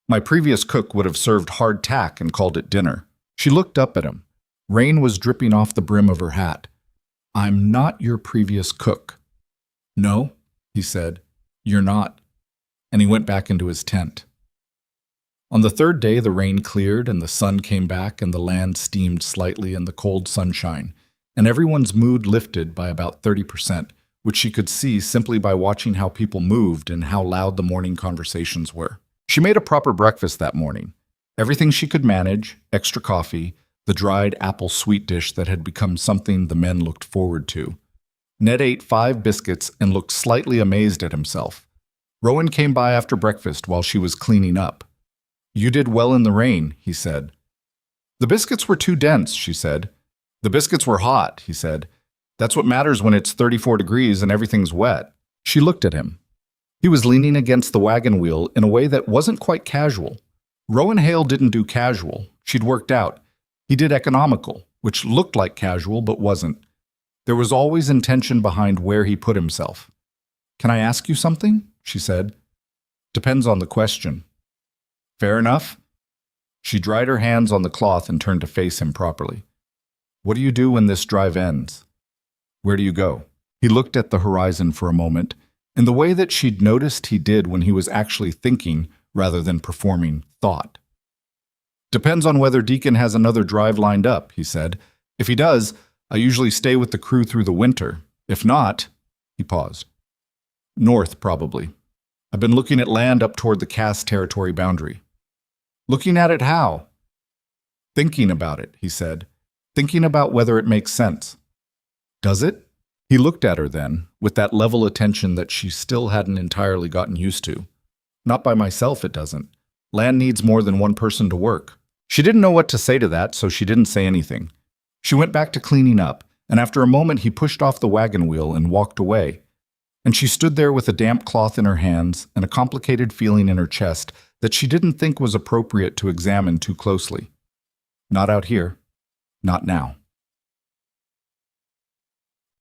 "My previous cook would have served hardtack and called it dinner." She looked up at him. Rain was dripping off the brim of her hat. "I'm not your previous cook." "No," he said, "you're not." And he went back into his tent. On the third day, the rain cleared and the sun came back and the land steamed slightly in the cold sunshine, and everyone's mood lifted by about 30%, which she could see simply by watching how people moved and how loud the morning conversations were. She made a proper breakfast that morning. Everything she could manage, extra coffee, the dried apple sweet dish that had become something the men looked forward to. Ned ate 5 biscuits and looked slightly amazed at himself. Rowan came by after breakfast while she was cleaning up. "You did well in the rain," he said. "The biscuits were too dense," she said. "The biscuits were hot," he said. "That's what matters when it's 34 degrees and everything's wet." She looked at him. He was leaning against the wagon wheel in a way that wasn't quite casual. Rowan Hale didn't do casual. She'd worked out. He did economical, which looked like casual but wasn't. There was always intention behind where he put himself. "Can I ask you something?" she said. "Depends on the question." "Fair enough." She dried her hands on the cloth and turned to face him properly. "What do you do when this drive ends? Where do you go?" He looked at the horizon for a moment, in the way that she'd noticed he did when he was actually thinking rather than performing thought. "Depends on whether Deacon has another drive lined up," he said. "If he does, I usually stay with the crew through the winter. If not," he paused. "North, probably. I've been looking at land up toward the Cass territory boundary." "Looking at it how?" "Thinking about it," he said. "Thinking about whether it makes sense." "Does it?" He looked at her then, with that level attention that she still hadn't entirely gotten used to. "Not by myself, it doesn't. Land needs more than one person to work." She didn't know what to say to that, so she didn't say anything. She went back to cleaning up, and after a moment he pushed off the wagon wheel and walked away. And she stood there with a damp cloth in her hands and a complicated feeling in her chest that she didn't think was appropriate to examine too closely. Not out here. Not now.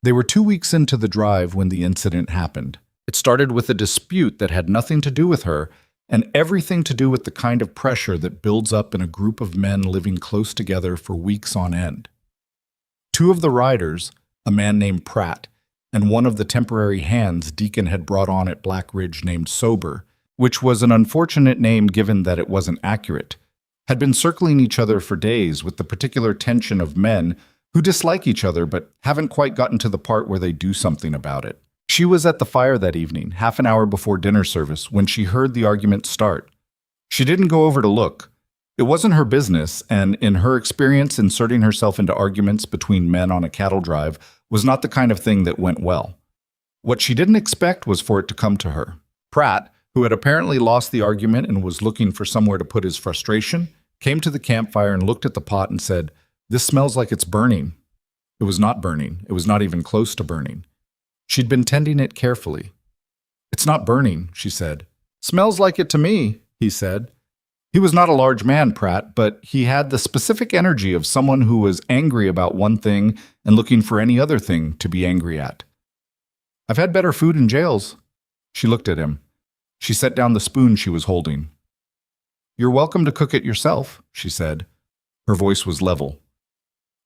They were 2 weeks into the drive when the incident happened. It started with a dispute that had nothing to do with her and everything to do with the kind of pressure that builds up in a group of men living close together for weeks on end. Two of the riders, a man named Pratt, and one of the temporary hands Deacon had brought on at Black Ridge named Sober, which was an unfortunate name given that it wasn't accurate, had been circling each other for days with the particular tension of men who dislike each other but haven't quite gotten to the part where they do something about it. She was at the fire that evening, half an hour before dinner service, when she heard the argument start. She didn't go over to look. It wasn't her business, and in her experience, inserting herself into arguments between men on a cattle drive was not the kind of thing that went well. What she didn't expect was for it to come to her. Pratt, who had apparently lost the argument and was looking for somewhere to put his frustration, came to the campfire and looked at the pot and said, "This smells like it's burning." It was not burning. It was not even close to burning. She'd been tending it carefully. "It's not burning," she said. "Smells like it to me," he said. He was not a large man, Pratt, but he had the specific energy of someone who was angry about one thing and looking for any other thing to be angry at. "I've had better food in jails." She looked at him. She set down the spoon she was holding. "You're welcome to cook it yourself," she said. Her voice was level.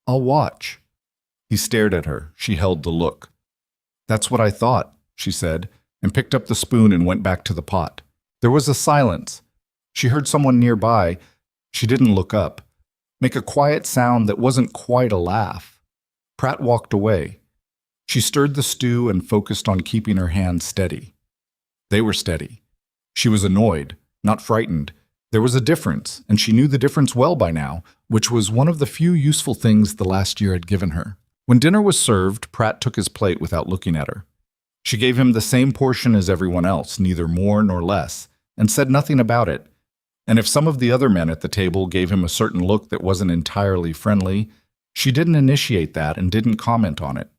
"I'll watch." He stared at her. She held the look. "That's what I thought," she said, and picked up the spoon and went back to the pot. There was a silence. She heard someone nearby. She didn't look up. Make a quiet sound that wasn't quite a laugh. Pratt walked away. She stirred the stew and focused on keeping her hands steady. They were steady. She was annoyed, not frightened. There was a difference, and she knew the difference well by now, which was one of the few useful things the last year had given her. When dinner was served, Pratt took his plate without looking at her. She gave him the same portion as everyone else, neither more nor less, and said nothing about it. And if some of the other men at the table gave him a certain look that wasn't entirely friendly, she didn't initiate that and didn't comment on it.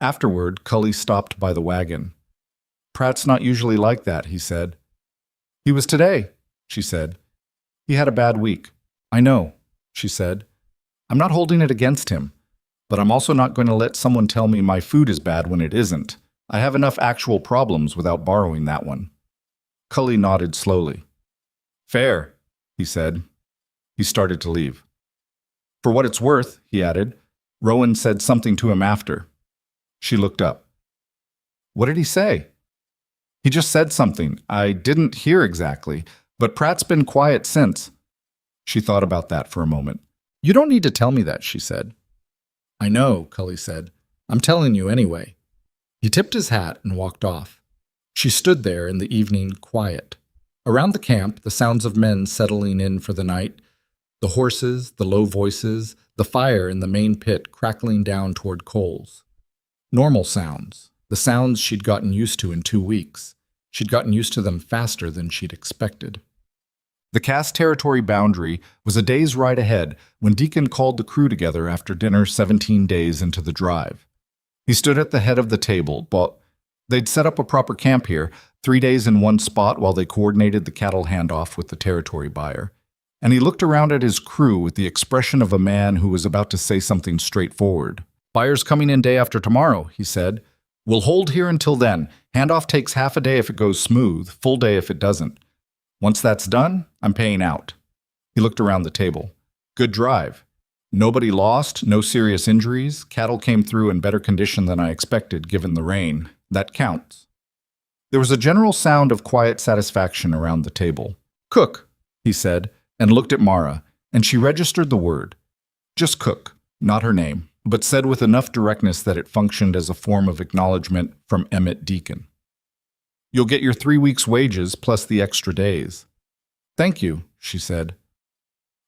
Afterward, Cully stopped by the wagon. "Pratt's not usually like that," he said. "He was today," she said. "He had a bad week." "I know," she said. "I'm not holding it against him. But I'm also not going to let someone tell me my food is bad when it isn't. I have enough actual problems without borrowing that one." Cully nodded slowly. "Fair," he said. He started to leave. "For what it's worth," he added, "Rowan said something to him after." She looked up. "What did he say?" "He just said something. I didn't hear exactly, but Pratt's been quiet since." She thought about that for a moment. "You don't need to tell me that," she said. "I know," Cully said. "I'm telling you anyway." He tipped his hat and walked off. She stood there in the evening, quiet. Around the camp, the sounds of men settling in for the night, the horses, the low voices, the fire in the main pit crackling down toward coals. Normal sounds, the sounds she'd gotten used to in 2 weeks. She'd gotten used to them faster than she'd expected. The Cass territory boundary was a day's ride ahead when Deacon called the crew together after dinner 17 days into the drive. He stood at the head of the table, but they'd set up a proper camp here, 3 days in one spot while they coordinated the cattle handoff with the territory buyer. And he looked around at his crew with the expression of a man who was about to say something straightforward. "Buyer's coming in day after tomorrow," he said. "We'll hold here until then. Handoff takes half a day if it goes smooth, full day if it doesn't. Once that's done, I'm paying out." He looked around the table. "Good drive. Nobody lost, no serious injuries. Cattle came through in better condition than I expected, given the rain. That counts." There was a general sound of quiet satisfaction around the table. "Cook," he said, and looked at Mara, and she registered the word. Just Cook, not her name, but said with enough directness that it functioned as a form of acknowledgement from Emmett Deacon. "You'll get your 3 weeks' wages plus the extra days." "Thank you," she said.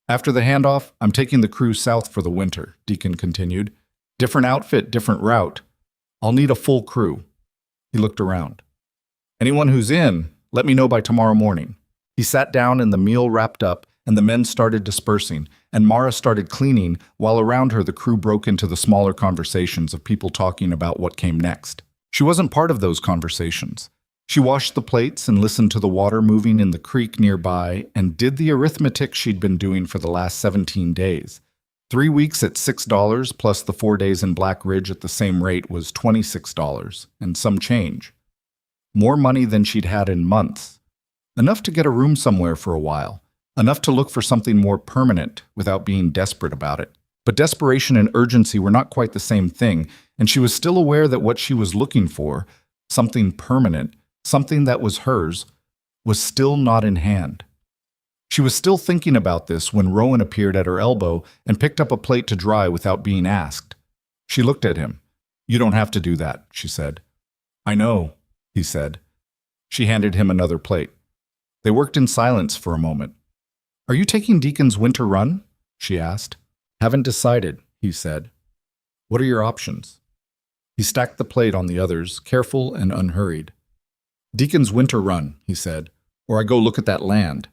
"After the handoff, I'm taking the crew south for the winter," Deacon continued. "Different outfit, different route. I'll need a full crew." He looked around. "Anyone who's in, let me know by tomorrow morning." He sat down and the meal wrapped up, and the men started dispersing, and Mara started cleaning, while around her the crew broke into the smaller conversations of people talking about what came next. She wasn't part of those conversations. She washed the plates and listened to the water moving in the creek nearby and did the arithmetic she'd been doing for the last 17 days. 3 weeks at $6 plus the 4 days in Black Ridge at the same rate was $26 and some change. More money than she'd had in months. Enough to get a room somewhere for a while. Enough to look for something more permanent without being desperate about it. But desperation and urgency were not quite the same thing, and she was still aware that what she was looking for, something permanent, something that was hers, was still not in hand. She was still thinking about this when Rowan appeared at her elbow and picked up a plate to dry without being asked. She looked at him. "You don't have to do that," she said. "I know," he said. She handed him another plate. They worked in silence for a moment. "Are you taking Deacon's winter run?" she asked. "Haven't decided," he said. "What are your options?" He stacked the plate on the others, careful and unhurried. "Deacon's winter run," he said, "or I go look at that land."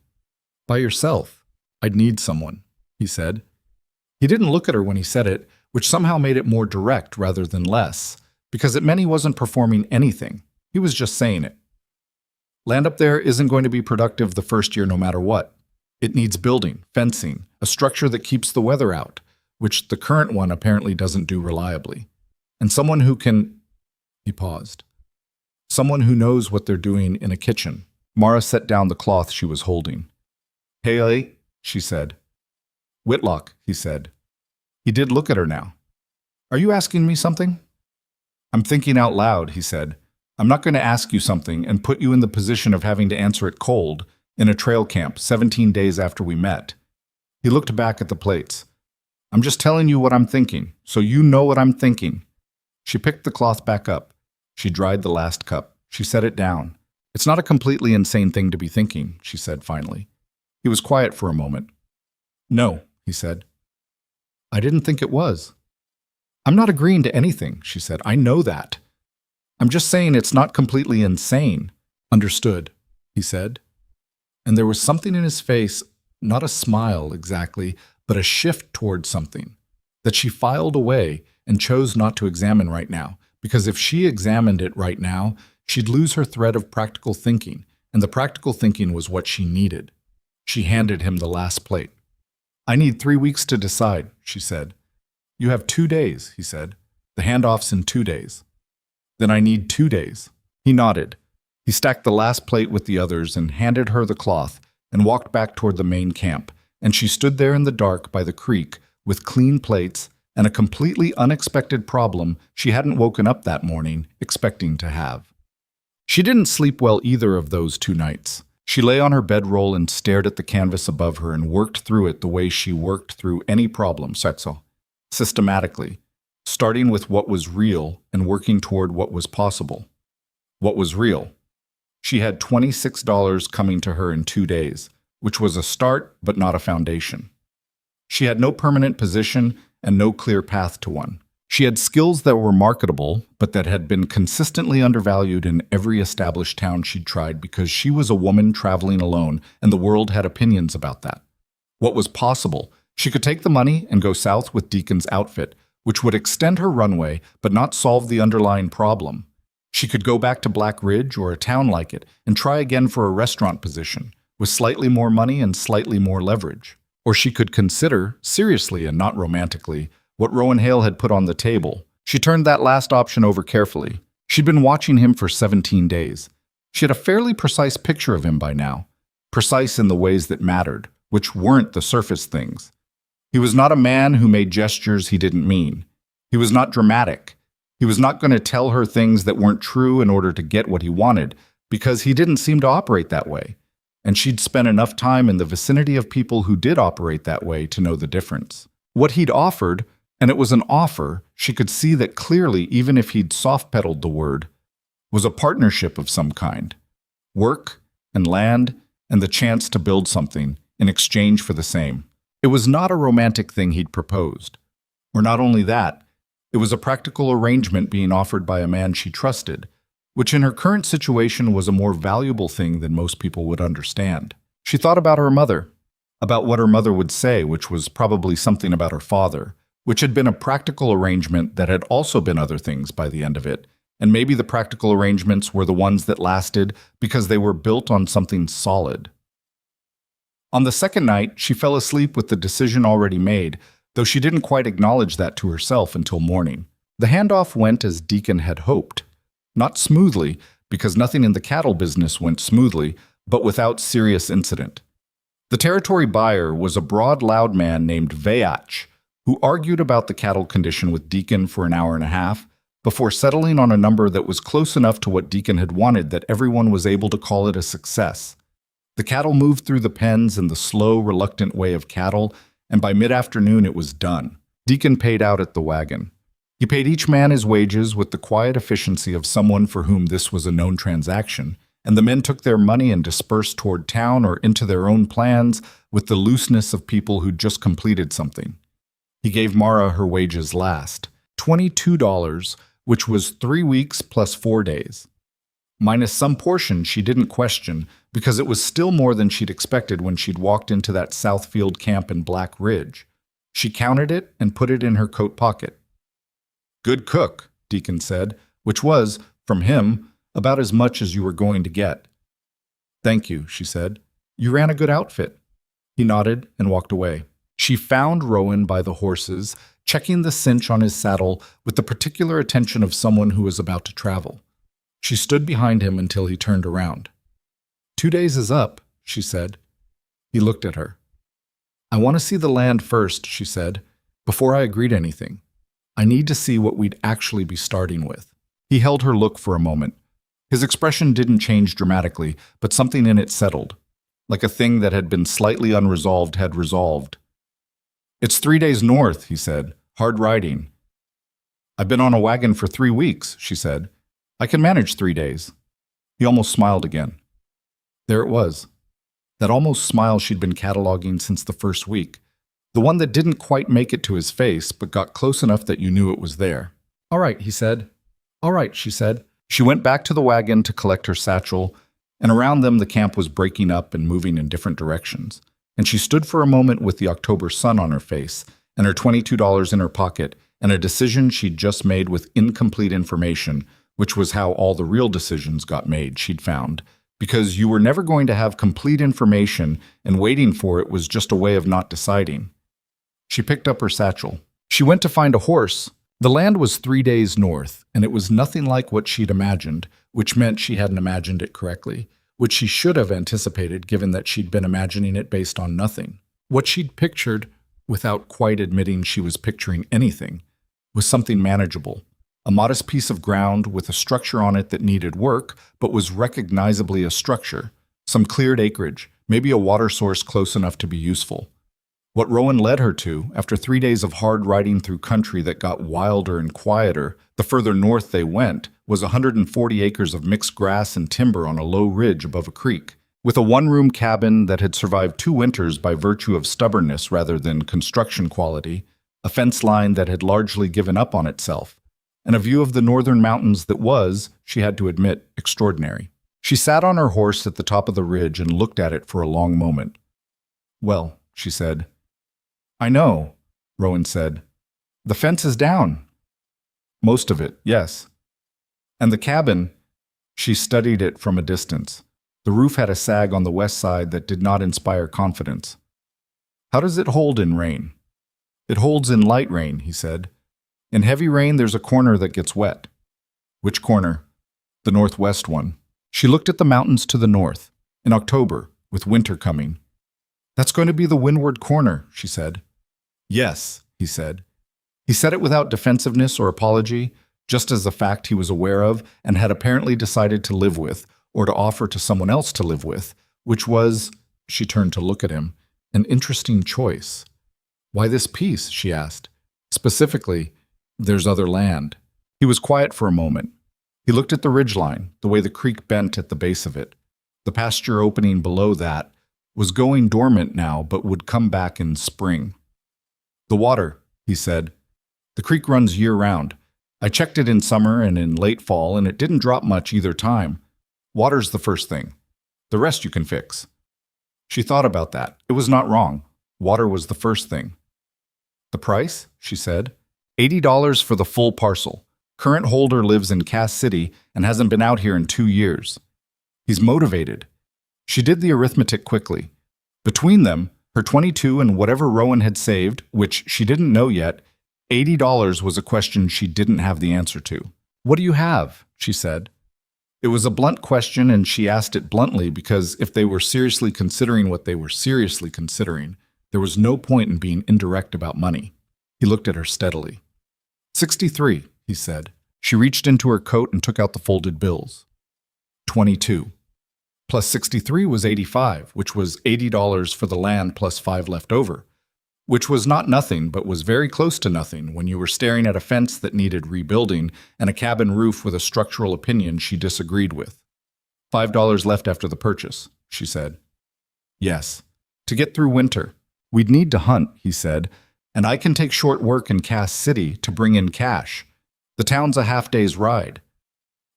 "By yourself. I'd need someone," he said. He didn't look at her when he said it, which somehow made it more direct rather than less, because it meant he wasn't performing anything. He was just saying it. Land up there isn't going to be productive the first year no matter what. It needs building, fencing, a structure that keeps the weather out, which the current one apparently doesn't do reliably. And someone who can... He paused. Someone who knows what they're doing in a kitchen. Mara set down the cloth she was holding. "Haley," she said. "Whitlock," he said. He did look at her now. "Are you asking me something?" "I'm thinking out loud," he said. "I'm not going to ask you something and put you in the position of having to answer it cold, in a trail camp 17 days after we met." He looked back at the plates. "I'm just telling you what I'm thinking, so you know what I'm thinking." She picked the cloth back up. She dried the last cup. She set it down. "It's not a completely insane thing to be thinking," she said finally. He was quiet for a moment. "No," he said. "I didn't think it was." "I'm not agreeing to anything," she said. "I know that. I'm just saying it's not completely insane." "Understood," he said. And there was something in his face, not a smile exactly, but a shift toward something, that she filed away and chose not to examine right now, because if she examined it right now, she'd lose her thread of practical thinking, and the practical thinking was what she needed. She handed him the last plate. "I need 3 weeks to decide," she said. "You have 2 days," he said. "The handoff's in 2 days." "Then I need 2 days." He nodded. He stacked the last plate with the others and handed her the cloth and walked back toward the main camp, and she stood there in the dark by the creek with clean plates and a completely unexpected problem she hadn't woken up that morning expecting to have. She didn't sleep well either of those 2 nights. She lay on her bedroll and stared at the canvas above her and worked through it the way she worked through any problem, systematically, starting with what was real and working toward what was possible. What was real? She had $26 coming to her in 2 days, which was a start but not a foundation. She had no permanent position and no clear path to one. She had skills that were marketable, but that had been consistently undervalued in every established town she'd tried because she was a woman traveling alone, and the world had opinions about that. What was possible? She could take the money and go south with Deacon's outfit, which would extend her runway but not solve the underlying problem. She could go back to Black Ridge or a town like it and try again for a restaurant position, with slightly more money and slightly more leverage. Or she could consider, seriously and not romantically, what Rowan Hale had put on the table. She turned that last option over carefully. She'd been watching him for 17 days. She had a fairly precise picture of him by now, precise in the ways that mattered, which weren't the surface things. He was not a man who made gestures he didn't mean. He was not dramatic. He was not going to tell her things that weren't true in order to get what he wanted, because he didn't seem to operate that way. And she'd spent enough time in the vicinity of people who did operate that way to know the difference. What he'd offered, and it was an offer, she could see that clearly even if he'd soft-pedaled the word, was a partnership of some kind. Work and land and the chance to build something in exchange for the same. It was not a romantic thing he'd proposed. Or not only that, it was a practical arrangement being offered by a man she trusted, which in her current situation was a more valuable thing than most people would understand. She thought about her mother, about what her mother would say, which was probably something about her father, which had been a practical arrangement that had also been other things by the end of it, And maybe the practical arrangements were the ones that lasted because they were built on something solid. On the second night, she fell asleep with the decision already made, though she didn't quite acknowledge that to herself until morning. The handoff went as Deacon had hoped. Not smoothly, because nothing in the cattle business went smoothly, but without serious incident. The territory buyer was a broad, loud man named Vayach, who argued about the cattle condition with Deacon for an hour and a half, before settling on a number that was close enough to what Deacon had wanted that everyone was able to call it a success. The cattle moved through the pens in the slow, reluctant way of cattle, and by mid-afternoon it was done. Deacon paid out at the wagon. He paid each man his wages with the quiet efficiency of someone for whom this was a known transaction, and the men took their money and dispersed toward town or into their own plans with the looseness of people who'd just completed something. He gave Mara her wages last, $22, which was 3 weeks plus 4 days. Minus some portion she didn't question, because it was still more than she'd expected when she'd walked into that Southfield camp in Black Ridge. She counted it and put it in her coat pocket. "Good cook," Deacon said, which was, from him, about as much as you were going to get. "Thank you," she said. "You ran a good outfit." He nodded and walked away. She found Rowan by the horses, checking the cinch on his saddle with the particular attention of someone who was about to travel. She stood behind him until he turned around. "2 days is up," she said. He looked at her. "I want to see the land first," she said, "before I agree to anything. I need to see what we'd actually be starting with." He held her look for a moment. His expression didn't change dramatically, but something in it settled, like a thing that had been slightly unresolved had resolved. "It's 3 days north," he said. "Hard riding." "I've been on a wagon for 3 weeks," she said. "I can manage 3 days." He almost smiled again. There it was. That almost smile she'd been cataloging since the first week. The one that didn't quite make it to his face, but got close enough that you knew it was there. "All right," he said. "All right," she said. She went back to the wagon to collect her satchel, and around them the camp was breaking up and moving in different directions. And she stood for a moment with the October sun on her face, and her $22 in her pocket, and a decision she'd just made with incomplete information, which was how all the real decisions got made, she'd found. Because you were never going to have complete information, and waiting for it was just a way of not deciding. She picked up her satchel. She went to find a horse. The land was 3 days north, and it was nothing like what she'd imagined, which meant she hadn't imagined it correctly, which she should have anticipated given that she'd been imagining it based on nothing. What she'd pictured, without quite admitting she was picturing anything, was something manageable. A modest piece of ground with a structure on it that needed work, but was recognizably a structure. Some cleared acreage, maybe a water source close enough to be useful. What Rowan led her to, after 3 days of hard riding through country that got wilder and quieter, the further north they went, was 140 acres of mixed grass and timber on a low ridge above a creek, with a one-room cabin that had survived 2 winters by virtue of stubbornness rather than construction quality, a fence line that had largely given up on itself, and a view of the northern mountains that was, she had to admit, extraordinary. She sat on her horse at the top of the ridge and looked at it for a long moment. "Well," she said. "I know," Rowan said. "The fence is down." "Most of it, yes." "And the cabin," she studied it from a distance. The roof had a sag on the west side that did not inspire confidence. "How does it hold in rain?" "It holds in light rain," he said. "In heavy rain, there's a corner that gets wet." "Which corner?" "The northwest one." She looked at the mountains to the north, in October, with winter coming. "That's going to be the windward corner," she said. "Yes," he said. He said it without defensiveness or apology, just as a fact he was aware of and had apparently decided to live with, or to offer to someone else to live with, which was, she turned to look at him, an interesting choice. "Why this piece?" she asked. Specifically, "There's other land." He was quiet for a moment. He looked at the ridgeline, the way the creek bent at the base of it. The pasture opening below that was going dormant now, but would come back in spring. "The water," he said. "The creek runs year-round. I checked it in summer and in late fall, and it didn't drop much either time. Water's the first thing. The rest you can fix." She thought about that. It was not wrong. Water was the first thing. "The price?" she said. $80 for the full parcel. Current holder lives in Cass City and hasn't been out here in 2 years. He's motivated. She did the arithmetic quickly. Between them, her 22 and whatever Rowan had saved, which she didn't know yet, $80 was a question she didn't have the answer to. "What do you have?" she said. It was a blunt question, and she asked it bluntly because if they were seriously considering what they were seriously considering, there was no point in being indirect about money. He looked at her steadily. 63, he said. She reached into her coat and took out the folded bills. 22. Plus 63 was 85, which was $80 for the land plus 5 left over, which was not nothing but was very close to nothing when you were staring at a fence that needed rebuilding and a cabin roof with a structural opinion she disagreed with. $5 left after the purchase, she said. Yes. To get through winter. We'd need to hunt, he said, and I can take short work in Cass City to bring in cash. The town's a half-day's ride.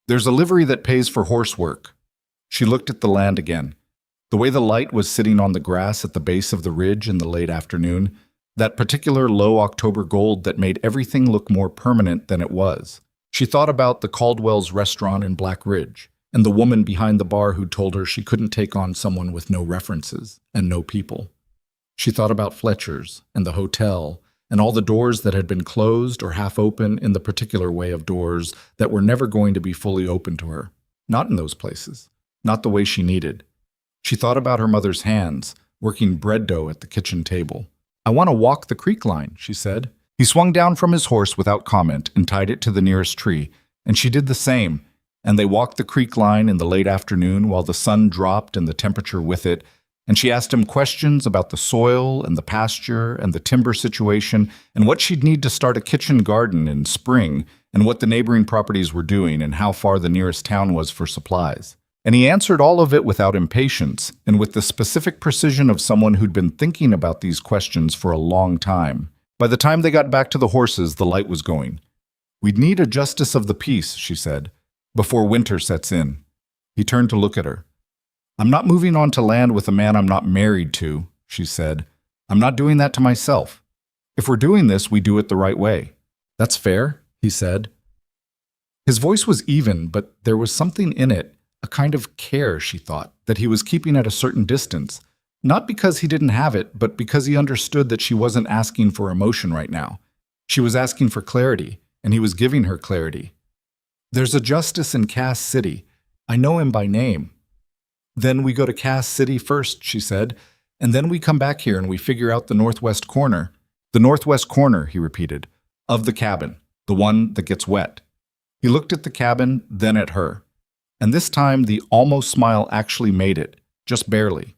There's a livery that pays for horse work. She looked at the land again. The way the light was sitting on the grass at the base of the ridge in the late afternoon, that particular low October gold that made everything look more permanent than it was. She thought about the Caldwell's restaurant in Black Ridge, and the woman behind the bar who told her she couldn't take on someone with no references and no people. She thought about Fletcher's and the hotel and all the doors that had been closed or half open in the particular way of doors that were never going to be fully open to her. Not in those places. Not the way she needed. She thought about her mother's hands, working bread dough at the kitchen table. I want to walk the creek line, she said. He swung down from his horse without comment and tied it to the nearest tree, and she did the same, and they walked the creek line in the late afternoon while the sun dropped and the temperature with it, and she asked him questions about the soil and the pasture and the timber situation and what she'd need to start a kitchen garden in spring and what the neighboring properties were doing and how far the nearest town was for supplies. And he answered all of it without impatience and with the specific precision of someone who'd been thinking about these questions for a long time. By the time they got back to the horses, the light was going. We'd need a justice of the peace, she said, before winter sets in. He turned to look at her. I'm not moving on to land with a man I'm not married to, she said. I'm not doing that to myself. If we're doing this, we do it the right way. That's fair, he said. His voice was even, but there was something in it, a kind of care, she thought, that he was keeping at a certain distance, not because he didn't have it, but because he understood that she wasn't asking for emotion right now. She was asking for clarity, and he was giving her clarity. There's a justice in Cass City. I know him by name. Then we go to Cass City first, she said, and then we come back here and we figure out the northwest corner. The northwest corner, he repeated, of the cabin, the one that gets wet. He looked at the cabin, then at her. And this time the almost smile actually made it, just barely.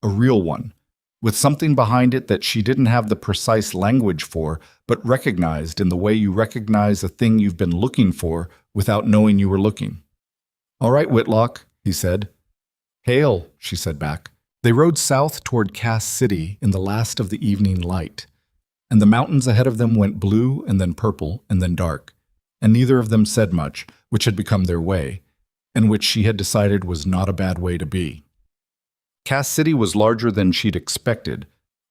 A real one, with something behind it that she didn't have the precise language for, but recognized in the way you recognize a thing you've been looking for without knowing you were looking. All right, Whitlock, he said. Hail, she said back. They rode south toward Cass City in the last of the evening light, and the mountains ahead of them went blue and then purple and then dark, and neither of them said much, which had become their way, and which she had decided was not a bad way to be. Cass City was larger than she'd expected,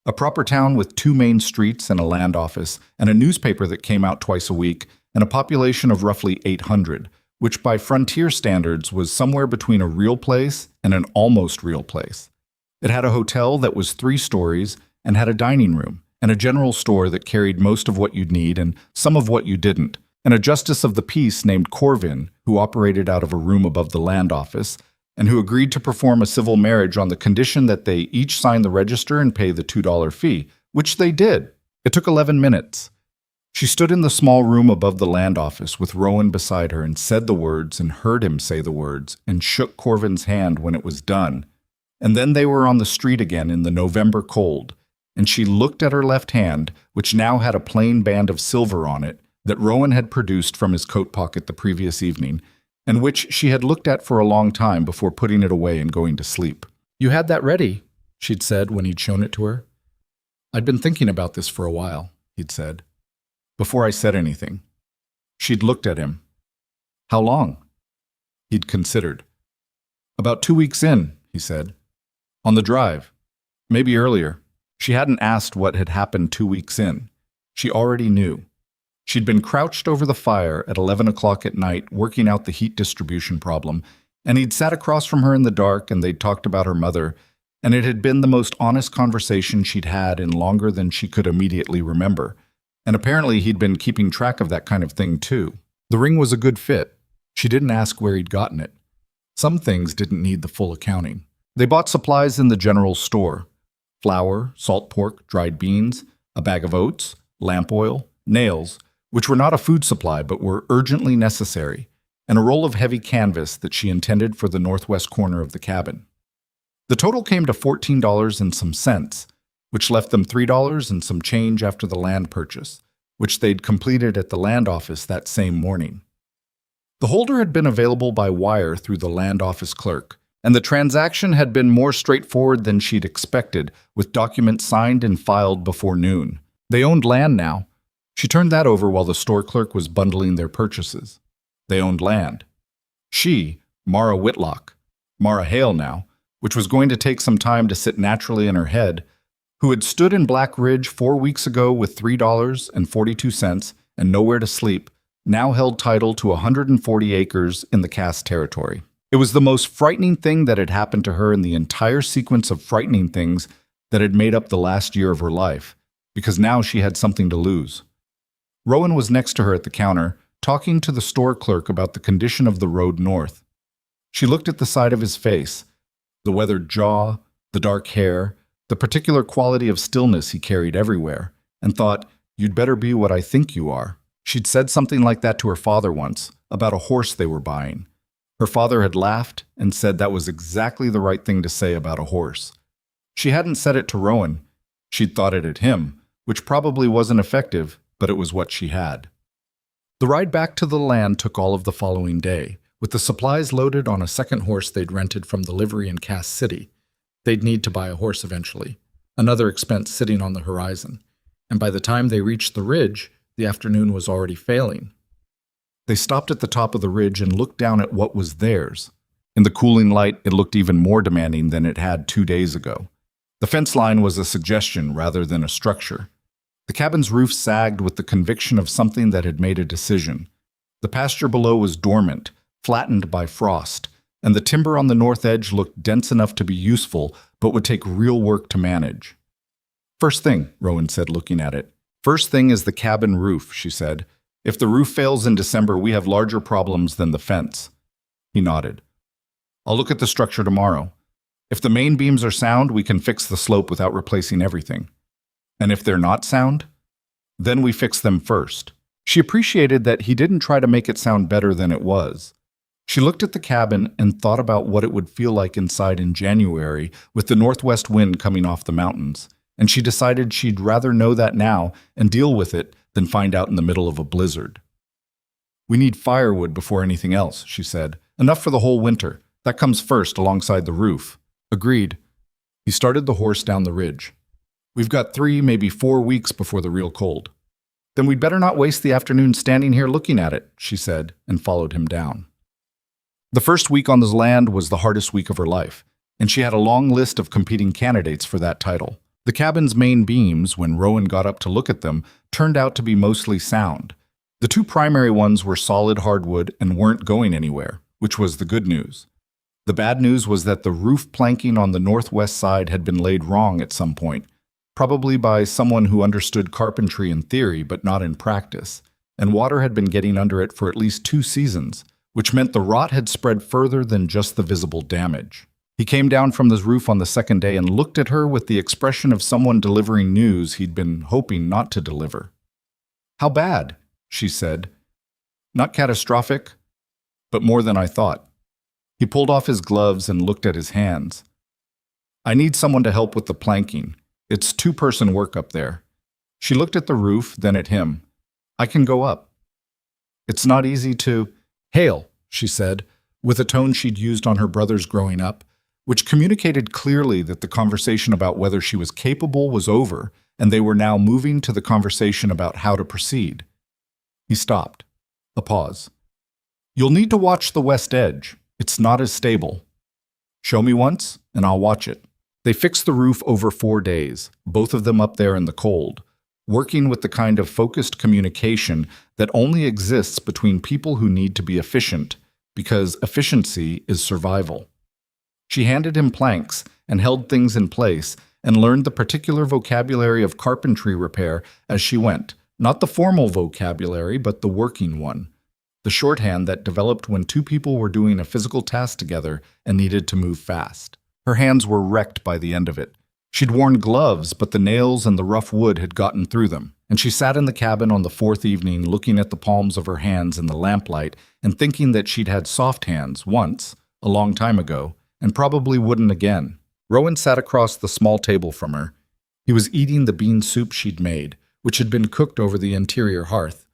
a proper town with 2 main streets and a land office, and a newspaper that came out twice a week, and a population of roughly 800, which by frontier standards was somewhere between a real place and an almost real place. It had a hotel that was 3 stories and had a dining room, and a general store that carried most of what you'd need and some of what you didn't, and a justice of the peace named Corvin, who operated out of a room above the land office, and who agreed to perform a civil marriage on the condition that they each sign the register and pay the $2 fee, which they did. It took 11 minutes. She stood in the small room above the land office with Rowan beside her and said the words and heard him say the words and shook Corvin's hand when it was done. And then they were on the street again in the November cold, and she looked at her left hand, which now had a plain band of silver on it that Rowan had produced from his coat pocket the previous evening, and which she had looked at for a long time before putting it away and going to sleep. You had that ready, she'd said when he'd shown it to her. I'd been thinking about this for a while, he'd said. Before I said anything. She'd looked at him. How long? He'd considered. About 2 weeks in, he said. On the drive. Maybe earlier. She hadn't asked what had happened 2 weeks in. She already knew. She'd been crouched over the fire at 11 o'clock at night working out the heat distribution problem, and he'd sat across from her in the dark and they'd talked about her mother, and it had been the most honest conversation she'd had in longer than she could immediately remember. And apparently he'd been keeping track of that kind of thing too. The ring was a good fit. She didn't ask where he'd gotten it. Some things didn't need the full accounting. They bought supplies in the general store: flour, salt pork, dried beans, a bag of oats, lamp oil, nails, which were not a food supply but were urgently necessary, and a roll of heavy canvas that she intended for the northwest corner of the cabin. The total came to $14 and some cents, which left them $3 and some change after the land purchase, which they'd completed at the land office that same morning. The holder had been available by wire through the land office clerk, and the transaction had been more straightforward than she'd expected, with documents signed and filed before noon. They owned land now. She turned that over while the store clerk was bundling their purchases. They owned land. She, Mara Whitlock, Mara Hale now, which was going to take some time to sit naturally in her head, who had stood in Black Ridge 4 weeks ago with $3.42 and nowhere to sleep, now held title to 140 acres in the Cass territory. It was the most frightening thing that had happened to her in the entire sequence of frightening things that had made up the last year of her life, because now she had something to lose. Rowan was next to her at the counter, talking to the store clerk about the condition of the road north. She looked at the side of his face, the weathered jaw, the dark hair, the particular quality of stillness he carried everywhere, and thought, "You'd better be what I think you are." She'd said something like that to her father once, about a horse they were buying. Her father had laughed and said that was exactly the right thing to say about a horse. She hadn't said it to Rowan. She'd thought it at him, which probably wasn't effective, but it was what she had. The ride back to the land took all of the following day, with the supplies loaded on a second horse they'd rented from the livery in Cass City. They'd need to buy a horse eventually, another expense sitting on the horizon, and by the time they reached the ridge, the afternoon was already failing. They stopped at the top of the ridge and looked down at what was theirs. In the cooling light, it looked even more demanding than it had 2 days ago. The fence line was a suggestion rather than a structure. The cabin's roof sagged with the conviction of something that had made a decision. The pasture below was dormant, flattened by frost, and the timber on the north edge looked dense enough to be useful, but would take real work to manage. "First thing," Rowan said, looking at it. "First thing is the cabin roof," she said. "If the roof fails in December, we have larger problems than the fence." He nodded. "I'll look at the structure tomorrow. If the main beams are sound, we can fix the slope without replacing everything. And if they're not sound, then we fix them first." She appreciated that he didn't try to make it sound better than it was. She looked at the cabin and thought about what it would feel like inside in January with the northwest wind coming off the mountains, and she decided she'd rather know that now and deal with it than find out in the middle of a blizzard. "We need firewood before anything else," she said. "Enough for the whole winter. That comes first alongside the roof." "Agreed." He started the horse down the ridge. "We've got 3, maybe 4 weeks before the real cold." "Then we'd better not waste the afternoon standing here looking at it," she said, and followed him down. The first week on the land was the hardest week of her life, and she had a long list of competing candidates for that title. The cabin's main beams, when Rowan got up to look at them, turned out to be mostly sound. The 2 primary ones were solid hardwood and weren't going anywhere, which was the good news. The bad news was that the roof planking on the northwest side had been laid wrong at some point, probably by someone who understood carpentry in theory but not in practice, and water had been getting under it for at least 2 seasons, which meant the rot had spread further than just the visible damage. He came down from the roof on the second day and looked at her with the expression of someone delivering news he'd been hoping not to deliver. "How bad?" she said. "Not catastrophic, but more than I thought." He pulled off his gloves and looked at his hands. "I need someone to help with the planking. It's 2-person work up there." She looked at the roof, then at him. "I can go up." "It's not easy to—" "Hale," she said, with a tone she'd used on her brothers growing up, which communicated clearly that the conversation about whether she was capable was over, and they were now moving to the conversation about how to proceed. He stopped. A pause. "You'll need to watch the west edge. It's not as stable. Show me once, and I'll watch it." They fixed the roof over 4 days, both of them up there in the cold. working with the kind of focused communication that only exists between people who need to be efficient, because efficiency is survival. She handed him planks and held things in place and learned the particular vocabulary of carpentry repair as she went, not the formal vocabulary, but the working one, the shorthand that developed when two people were doing a physical task together and needed to move fast. Her hands were wrecked by the end of it. She'd worn gloves, but the nails and the rough wood had gotten through them, and she sat in the cabin on the fourth evening looking at the palms of her hands in the lamplight and thinking that she'd had soft hands once, a long time ago, and probably wouldn't again. Rowan sat across the small table from her. He was eating the bean soup she'd made, which had been cooked over the interior hearth.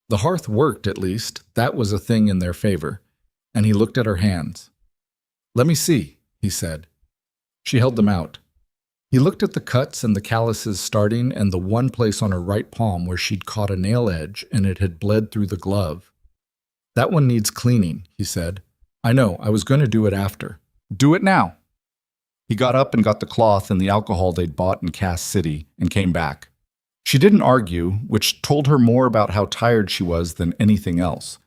The hearth worked, at least. That was a thing in their favor. And he looked at her hands. "Let me see," he said. She held them out. He looked at the cuts and the calluses starting and the one place on her right palm where she'd caught a nail edge and it had bled through the glove. "That one needs cleaning," he said. "I know, I was going to do it after." "Do it now." He got up and got the cloth and the alcohol they'd bought in Cass City and came back. She didn't argue, which told her more about how tired she was than anything else.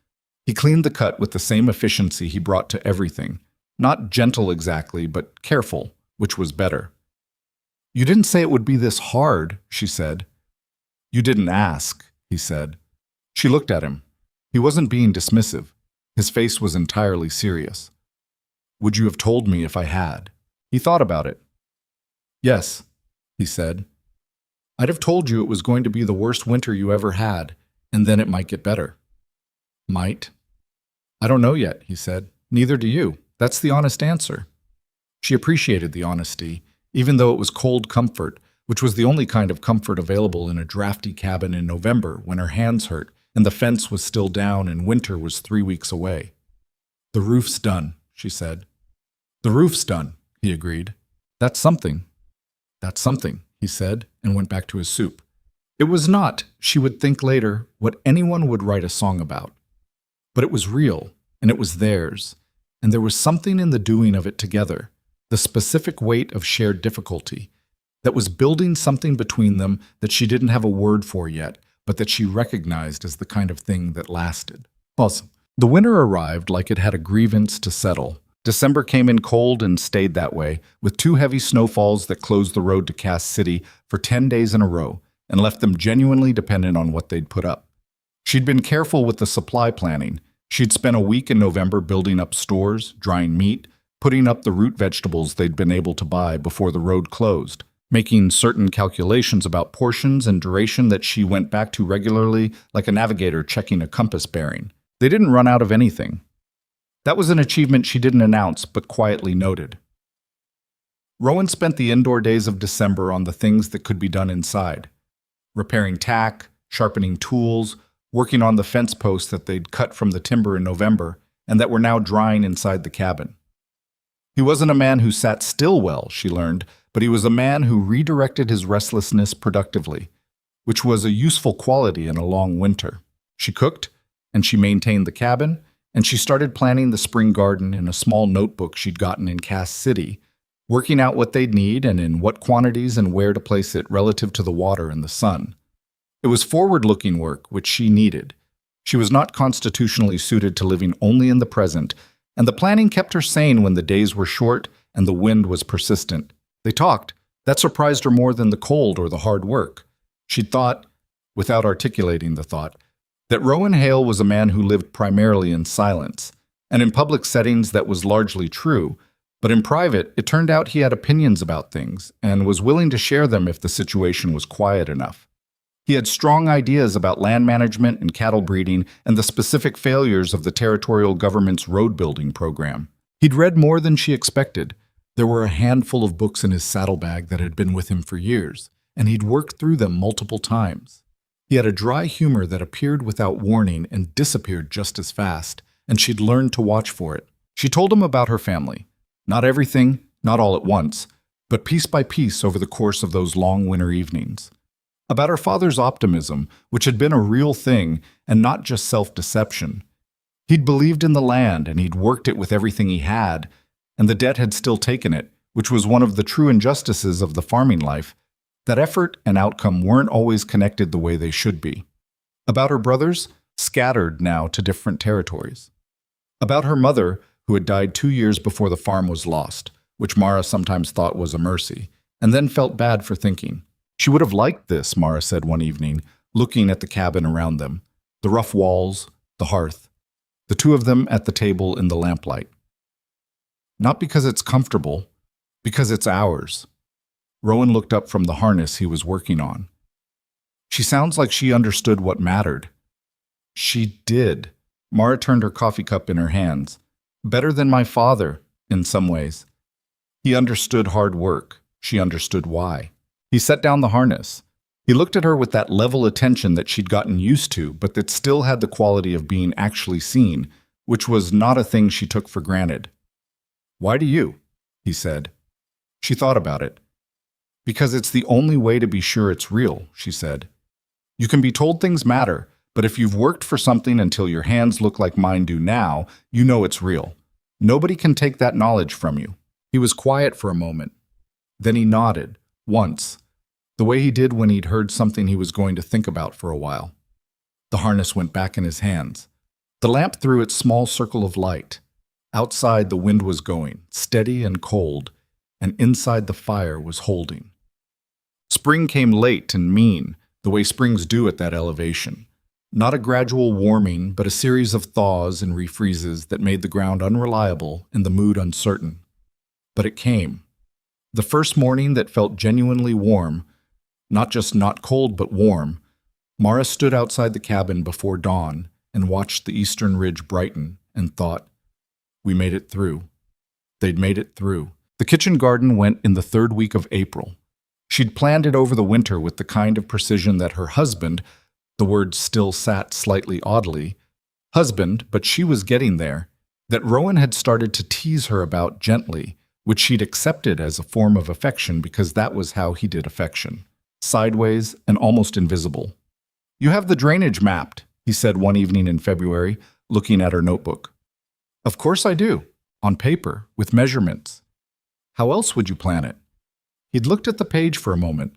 He cleaned the cut with the same efficiency he brought to everything. Not gentle exactly, but careful, which was better. "You didn't say it would be this hard," she said. "You didn't ask," he said. She looked at him. He wasn't being dismissive. His face was entirely serious. "Would you have told me if I had?" He thought about it. "Yes," he said. "I'd have told you it was going to be the worst winter you ever had, and then it might get better." "Might?" "I don't know yet," he said. "Neither do you. That's the honest answer." She appreciated the honesty, even though it was cold comfort, which was the only kind of comfort available in a drafty cabin in November when her hands hurt and the fence was still down and winter was 3 weeks away. "The roof's done," she said. "The roof's done," he agreed. "That's something." "That's something," he said, and went back to his soup. It was not, she would think later, what anyone would write a song about. But it was real, and it was theirs, and there was something in the doing of it together, the specific weight of shared difficulty, that was building something between them that she didn't have a word for yet, but that she recognized as the kind of thing that lasted. Awesome. The winter arrived like it had a grievance to settle. December came in cold and stayed that way, with 2 heavy snowfalls that closed the road to Cass City for 10 days in a row and left them genuinely dependent on what they'd put up. She'd been careful with the supply planning. She'd spent a week in November building up stores, drying meat, putting up the root vegetables they'd been able to buy before the road closed, making certain calculations about portions and duration that she went back to regularly like a navigator checking a compass bearing. They didn't run out of anything. That was an achievement she didn't announce, but quietly noted. Rowan spent the indoor days of December on the things that could be done inside. Repairing tack, sharpening tools, working on the fence posts that they'd cut from the timber in November and that were now drying inside the cabin. He wasn't a man who sat still well, she learned, but he was a man who redirected his restlessness productively, which was a useful quality in a long winter. She cooked, and she maintained the cabin, and she started planning the spring garden in a small notebook she'd gotten in Cass City, working out what they'd need and in what quantities and where to place it relative to the water and the sun. It was forward-looking work, which she needed. She was not constitutionally suited to living only in the present, and the planning kept her sane when the days were short and the wind was persistent. They talked. That surprised her more than the cold or the hard work. She'd thought, without articulating the thought, that Rowan Hale was a man who lived primarily in silence, and in public settings that was largely true, but in private it turned out he had opinions about things and was willing to share them if the situation was quiet enough. He had strong ideas about land management and cattle breeding and the specific failures of the territorial government's road building program. He'd read more than she expected. There were a handful of books in his saddlebag that had been with him for years, and he'd worked through them multiple times. He had a dry humor that appeared without warning and disappeared just as fast, and she'd learned to watch for it. She told him about her family. Not everything, not all at once, but piece by piece over the course of those long winter evenings. About her father's optimism, which had been a real thing and not just self-deception. He'd believed in the land and he'd worked it with everything he had, and the debt had still taken it, which was one of the true injustices of the farming life, that effort and outcome weren't always connected the way they should be. About her brothers, scattered now to different territories. About her mother, who had died 2 years before the farm was lost, which Mara sometimes thought was a mercy, and then felt bad for thinking. She would have liked this, Mara said one evening, looking at the cabin around them, the rough walls, the hearth, the two of them at the table in the lamplight. Not because it's comfortable, because it's ours. Rowan looked up from the harness he was working on. She sounds like she understood what mattered. She did. Mara turned her coffee cup in her hands. Better than my father, in some ways. He understood hard work. She understood why. He set down the harness. He looked at her with that level attention that she'd gotten used to, but that still had the quality of being actually seen, which was not a thing she took for granted. "Why do you?" he said. She thought about it. "Because it's the only way to be sure it's real," she said. "You can be told things matter, but if you've worked for something until your hands look like mine do now, you know it's real. Nobody can take that knowledge from you." He was quiet for a moment. Then he nodded, once, the way he did when he'd heard something he was going to think about for a while. The harness went back in his hands. The lamp threw its small circle of light. Outside the wind was going, steady and cold, and inside the fire was holding. Spring came late and mean, the way springs do at that elevation. Not a gradual warming, but a series of thaws and refreezes that made the ground unreliable and the mood uncertain. But it came. The first morning that felt genuinely warm, not just not cold but warm. Mara stood outside the cabin before dawn and watched the eastern ridge brighten and thought, "We made it through." They'd made it through. The kitchen garden went in the 3rd week of April. She'd planned it over the winter with the kind of precision that her husband, the word still sat slightly oddly, husband, but she was getting there, that Rowan had started to tease her about gently, which she'd accepted as a form of affection because that was how he did affection. Sideways and almost invisible. "You have the drainage mapped," he said one evening in February, looking at her notebook. "Of course I do. On paper, with measurements. How else would you plan it?" He'd looked at the page for a moment.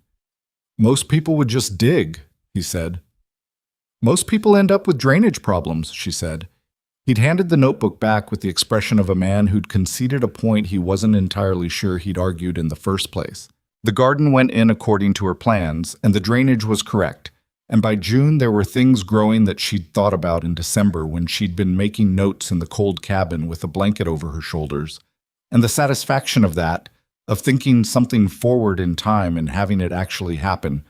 "Most people would just dig," he said. "Most people end up with drainage problems," she said. He'd handed the notebook back with the expression of a man who'd conceded a point he wasn't entirely sure he'd argued in the first place. The garden went in according to her plans, and the drainage was correct. And by June, there were things growing that she'd thought about in December when she'd been making notes in the cold cabin with a blanket over her shoulders. And the satisfaction of that, of thinking something forward in time and having it actually happen,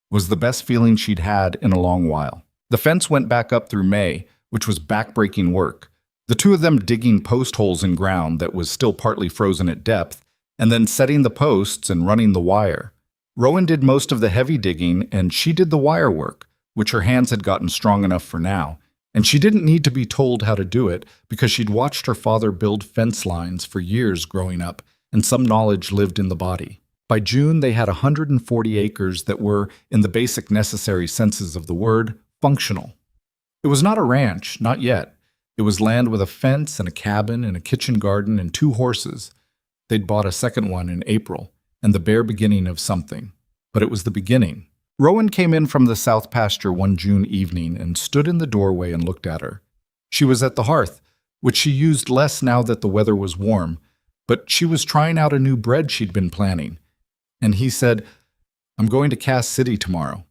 was the best feeling she'd had in a long while. The fence went back up through May, which was back-breaking work. The two of them digging post holes in ground that was still partly frozen at depth, and then setting the posts and running the wire. Rowan did most of the heavy digging, and she did the wire work, which her hands had gotten strong enough for now, and she didn't need to be told how to do it because she'd watched her father build fence lines for years growing up, and some knowledge lived in the body. By June, they had 140 acres that were, in the basic necessary senses of the word, functional. It was not a ranch, not yet. It was land with a fence and a cabin and a kitchen garden and 2 horses. They'd bought a second one in April, and the bare beginning of something. But it was the beginning. Rowan came in from the south pasture one June evening and stood in the doorway and looked at her. She was at the hearth, which she used less now that the weather was warm, but she was trying out a new bread she'd been planning. And he said, "I'm going to Cass City tomorrow.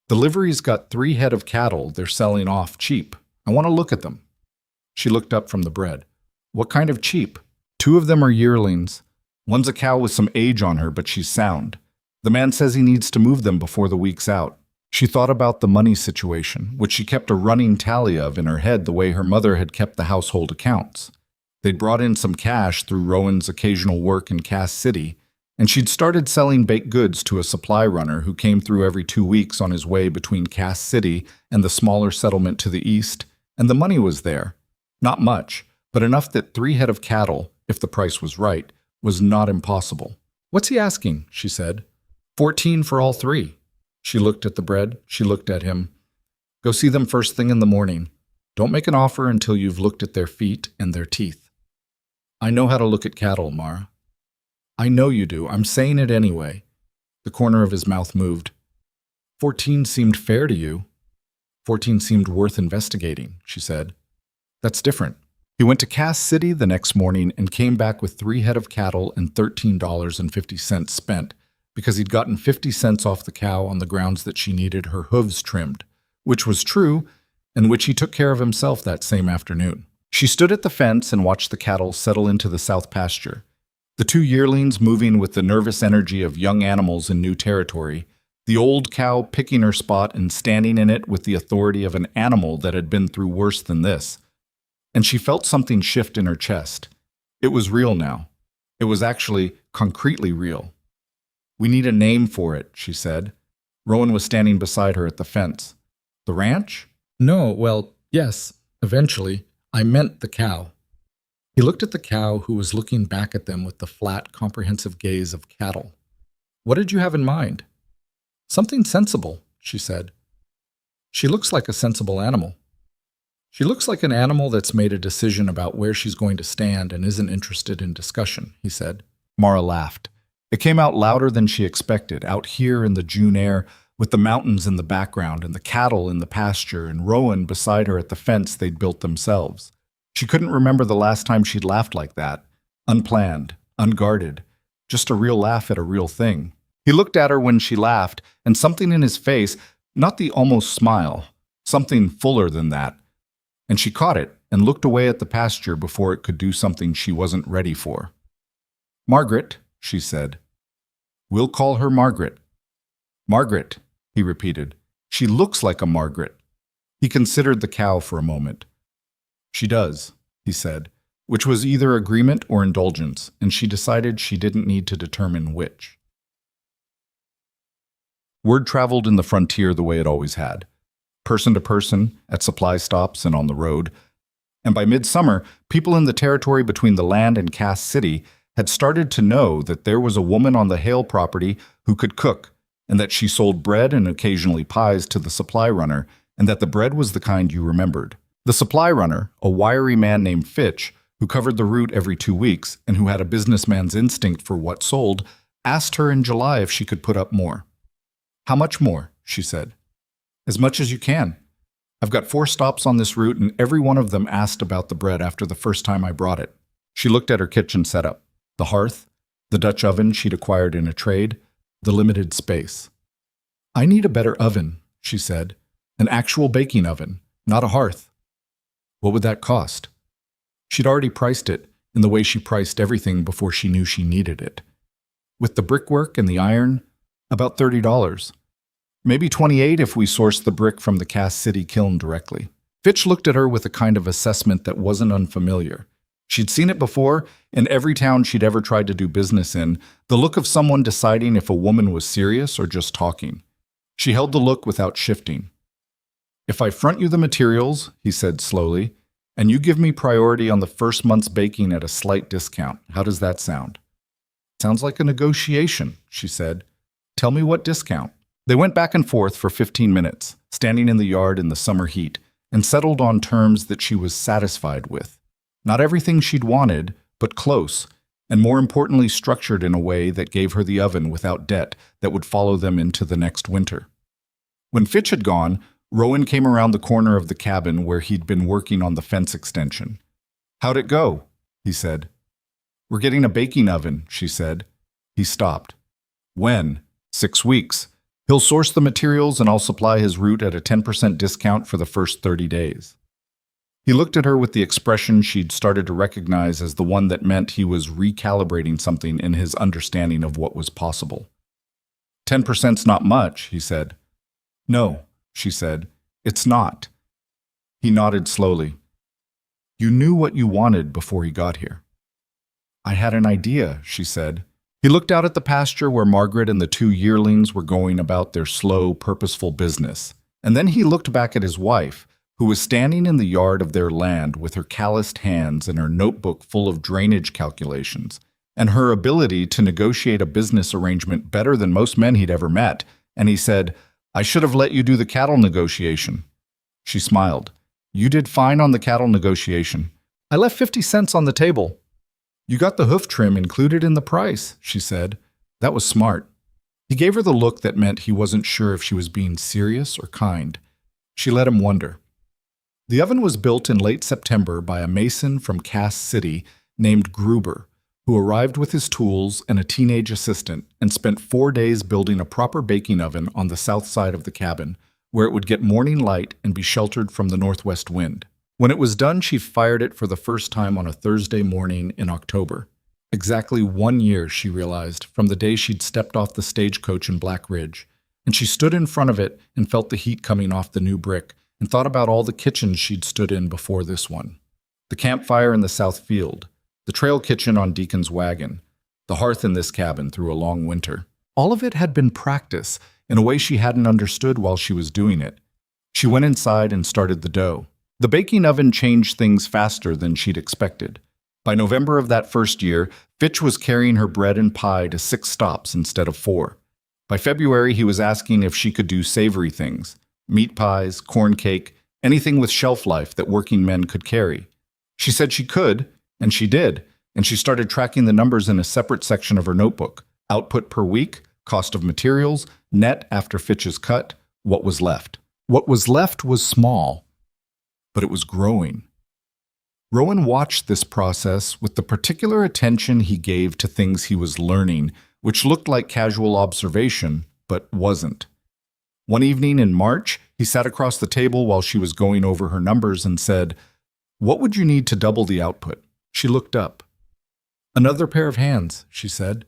The livery's got 3 head of cattle they're selling off cheap. I want to look at them." She looked up from the bread. "What kind of cheap?" "2 of them are yearlings. One's a cow with some age on her, but she's sound. The man says he needs to move them before the week's out." She thought about the money situation, which she kept a running tally of in her head the way her mother had kept the household accounts. They'd brought in some cash through Rowan's occasional work in Cass City, and she'd started selling baked goods to a supply runner who came through every 2 weeks on his way between Cass City and the smaller settlement to the east, and the money was there. Not much, but enough that 3 head of cattle, if the price was right, was not impossible. "What's he asking?" she said. 14 for all 3. She looked at the bread. She looked at him. "Go see them first thing in the morning. Don't make an offer until you've looked at their feet and their teeth." "I know how to look at cattle, Mara." "I know you do. I'm saying it anyway. The corner of his mouth moved. 14 seemed fair to you. 14 seemed worth investigating, she said. That's different. He went to Cass City the next morning and came back with 3 head of cattle and $13.50 spent because he'd gotten 50 cents off the cow on the grounds that she needed her hooves trimmed, which was true, and which he took care of himself that same afternoon. She stood at the fence and watched the cattle settle into the south pasture, the 2 yearlings moving with the nervous energy of young animals in new territory, the old cow picking her spot and standing in it with the authority of an animal that had been through worse than this. And she felt something shift in her chest. It was real now. It was actually concretely real. We need a name for it, she said. Rowan was standing beside her at the fence. The ranch? No, well, yes, eventually. I meant the cow. He looked at the cow, who was looking back at them with the flat, comprehensive gaze of cattle. What did you have in mind? Something sensible, she said. She looks like a sensible animal. She looks like an animal that's made a decision about where she's going to stand and isn't interested in discussion, he said. Mara laughed. It came out louder than she expected, out here in the June air, with the mountains in the background and the cattle in the pasture and Rowan beside her at the fence they'd built themselves. She couldn't remember the last time she'd laughed like that, unplanned, unguarded, just a real laugh at a real thing. He looked at her when she laughed, and something in his face, not the almost smile, something fuller than that, and she caught it and looked away at the pasture before it could do something she wasn't ready for. Margaret, she said. We'll call her Margaret. Margaret, he repeated. She looks like a Margaret. He considered the cow for a moment. She does, he said, which was either agreement or indulgence, and she decided she didn't need to determine which. Word traveled in the frontier the way it always had. Person to person, at supply stops and on the road. And by midsummer, people in the territory between the land and Cass City had started to know that there was a woman on the Hale property who could cook, and that she sold bread and occasionally pies to the supply runner, and that the bread was the kind you remembered. The supply runner, a wiry man named Fitch, who covered the route every 2 weeks and who had a businessman's instinct for what sold, asked her in July if she could put up more. How much more? She said. As much as you can. I've got 4 stops on this route, and every one of them asked about the bread after the first time I brought it. She looked at her kitchen setup, the hearth, the Dutch oven she'd acquired in a trade, the limited space. I need a better oven, she said. An actual baking oven, not a hearth. What would that cost? She'd already priced it in the way she priced everything before she knew she needed it. With the brickwork and the iron, about $30. Maybe $28 if we sourced the brick from the Cass City kiln directly. Fitch looked at her with a kind of assessment that wasn't unfamiliar. She'd seen it before in every town she'd ever tried to do business in, the look of someone deciding if a woman was serious or just talking. She held the look without shifting. If I front you the materials, he said slowly, and you give me priority on the first month's baking at a slight discount, how does that sound? Sounds like a negotiation, she said. Tell me what discount. They went back and forth for 15 minutes, standing in the yard in the summer heat, and settled on terms that she was satisfied with. Not everything she'd wanted, but close, and more importantly structured in a way that gave her the oven without debt that would follow them into the next winter. When Fitch had gone, Rowan came around the corner of the cabin where he'd been working on the fence extension. How'd it go? He said. We're getting a baking oven, she said. He stopped. When? 6 weeks. He'll source the materials and I'll supply his route at a 10% discount for the first 30 days. He looked at her with the expression she'd started to recognize as the one that meant he was recalibrating something in his understanding of what was possible. 10%'s not much, he said. No, she said. It's not. He nodded slowly. You knew what you wanted before he got here. I had an idea, she said. He looked out at the pasture where Margaret and the 2 yearlings were going about their slow, purposeful business. And then he looked back at his wife, who was standing in the yard of their land with her calloused hands and her notebook full of drainage calculations, and her ability to negotiate a business arrangement better than most men he'd ever met. And he said, I should have let you do the cattle negotiation. She smiled. You did fine on the cattle negotiation. I left 50 cents on the table. You got the hoof trim included in the price, she said. That was smart. He gave her the look that meant he wasn't sure if she was being serious or kind. She let him wonder. The oven was built in late September by a mason from Cass City named Gruber, who arrived with his tools and a teenage assistant and spent 4 days building a proper baking oven on the south side of the cabin, where it would get morning light and be sheltered from the northwest wind. When it was done, she fired it for the first time on a Thursday morning in October. Exactly 1 year, she realized, from the day she'd stepped off the stagecoach in Black Ridge, and she stood in front of it and felt the heat coming off the new brick and thought about all the kitchens she'd stood in before this one. The campfire in the south field, the trail kitchen on Deacon's wagon, the hearth in this cabin through a long winter. All of it had been practice in a way she hadn't understood while she was doing it. She went inside and started the dough. The baking oven changed things faster than she'd expected. By November of that first year, Fitch was carrying her bread and pie to 6 stops instead of 4. By February, he was asking if she could do savory things, meat pies, corn cake, anything with shelf life that working men could carry. She said she could, and she did, and she started tracking the numbers in a separate section of her notebook: output per week, cost of materials, net after Fitch's cut, what was left. What was left was small, but it was growing. Rowan watched this process with the particular attention he gave to things he was learning, which looked like casual observation, but wasn't. One evening in March, he sat across the table while she was going over her numbers and said, "What would you need to double the output?" She looked up. "Another pair of hands," she said.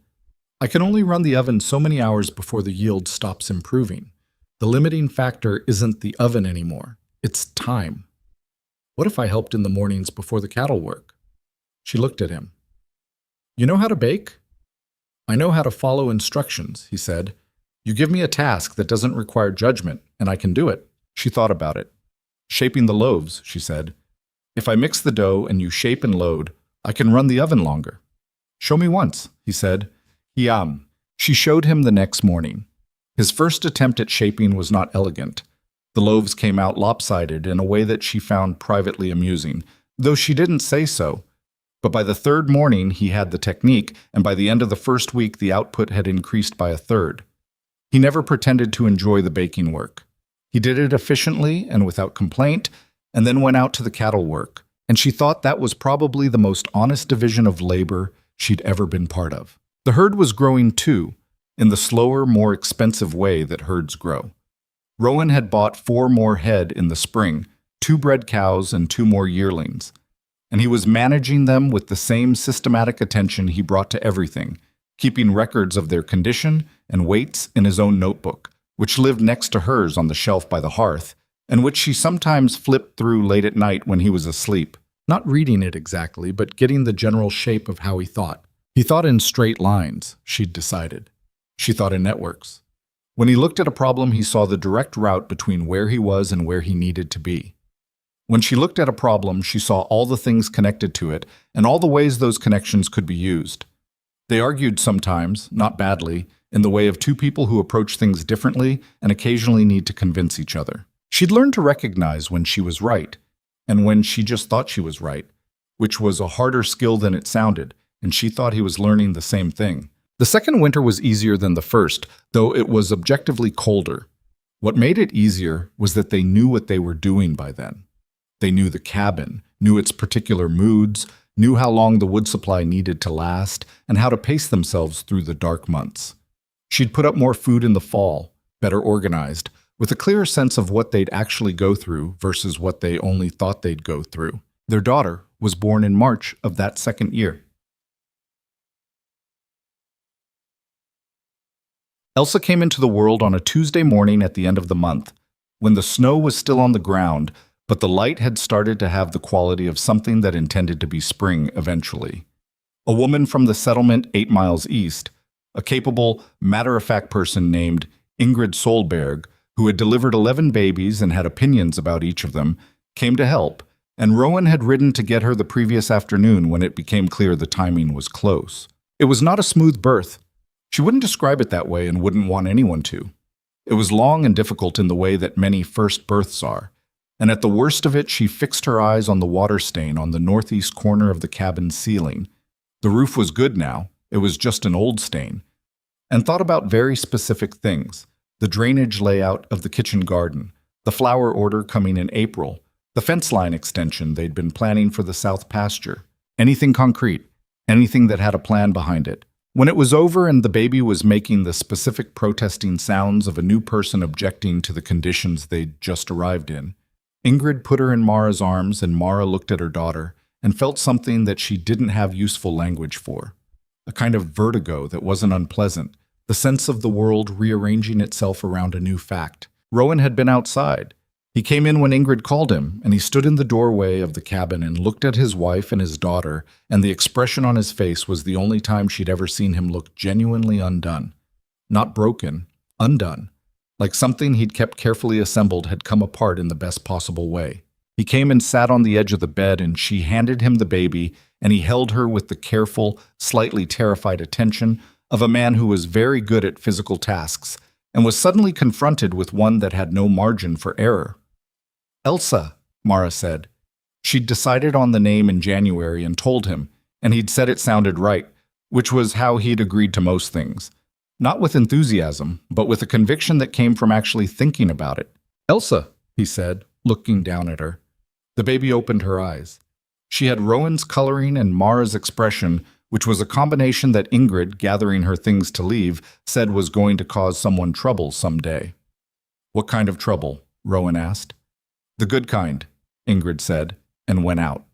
"I can only run the oven so many hours before the yield stops improving. The limiting factor isn't the oven anymore. It's time. What if I helped in the mornings before the cattle work?" She looked at him. "You know how to bake?" "I know how to follow instructions," he said. "You give me a task that doesn't require judgment, and I can do it." She thought about it. "Shaping the loaves," she said. "If I mix the dough and you shape and load, I can run the oven longer." "Show me once," he said. "Yum." She showed him the next morning. His first attempt at shaping was not elegant. The loaves came out lopsided in a way that she found privately amusing, though she didn't say so. But by the third morning, he had the technique, and by the end of the first week, the output had increased by a third. He never pretended to enjoy the baking work. He did it efficiently and without complaint, and then went out to the cattle work, and she thought that was probably the most honest division of labor she'd ever been part of. The herd was growing too, in the slower, more expensive way that herds grow. Rowan had bought 4 more head in the spring, 2 bred cows and 2 more yearlings, and he was managing them with the same systematic attention he brought to everything, keeping records of their condition and weights in his own notebook, which lived next to hers on the shelf by the hearth, and which she sometimes flipped through late at night when he was asleep, not reading it exactly, but getting the general shape of how he thought. He thought in straight lines, she'd decided. She thought in networks. When he looked at a problem, he saw the direct route between where he was and where he needed to be. When she looked at a problem, she saw all the things connected to it and all the ways those connections could be used. They argued sometimes, not badly, in the way of 2 people who approach things differently and occasionally need to convince each other. She'd learned to recognize when she was right and when she just thought she was right, which was a harder skill than it sounded, and she thought he was learning the same thing. The second winter was easier than the first, though it was objectively colder. What made it easier was that they knew what they were doing by then. They knew the cabin, knew its particular moods, knew how long the wood supply needed to last, and how to pace themselves through the dark months. She'd put up more food in the fall, better organized, with a clearer sense of what they'd actually go through versus what they only thought they'd go through. Their daughter was born in March of that second year. Elsa came into the world on a Tuesday morning at the end of the month, when the snow was still on the ground, but the light had started to have the quality of something that intended to be spring eventually. A woman from the settlement 8 miles east, a capable, matter-of-fact person named Ingrid Solberg, who had delivered 11 babies and had opinions about each of them, came to help, and Rowan had ridden to get her the previous afternoon when it became clear the timing was close. It was not a smooth birth. She wouldn't describe it that way and wouldn't want anyone to. It was long and difficult in the way that many first births are, and at the worst of it, she fixed her eyes on the water stain on the northeast corner of the cabin ceiling. The roof was good now, it was just an old stain. and thought about very specific things: the drainage layout of the kitchen garden, the flower order coming in April, the fence line extension they'd been planning for the south pasture. Anything concrete, anything that had a plan behind it. When it was over and the baby was making the specific protesting sounds of a new person objecting to the conditions they'd just arrived in, Ingrid put her in Mara's arms and Mara looked at her daughter and felt something that she didn't have useful language for. A kind of vertigo that wasn't unpleasant, the sense of the world rearranging itself around a new fact. Rowan had been outside. He came in when Ingrid called him, and he stood in the doorway of the cabin and looked at his wife and his daughter, and the expression on his face was the only time she'd ever seen him look genuinely undone. Not broken, undone. Like something he'd kept carefully assembled had come apart in the best possible way. He came and sat on the edge of the bed, and she handed him the baby, and he held her with the careful, slightly terrified attention of a man who was very good at physical tasks, and was suddenly confronted with one that had no margin for error. "Elsa," Mara said. She'd decided on the name in January and told him, and he'd said it sounded right, which was how he'd agreed to most things. Not with enthusiasm, but with a conviction that came from actually thinking about it. "Elsa," he said, looking down at her. The baby opened her eyes. She had Rowan's coloring and Mara's expression, which was a combination that Ingrid, gathering her things to leave, said was going to cause someone trouble someday. "What kind of trouble?" Rowan asked. "The good kind," Ingrid said, and went out.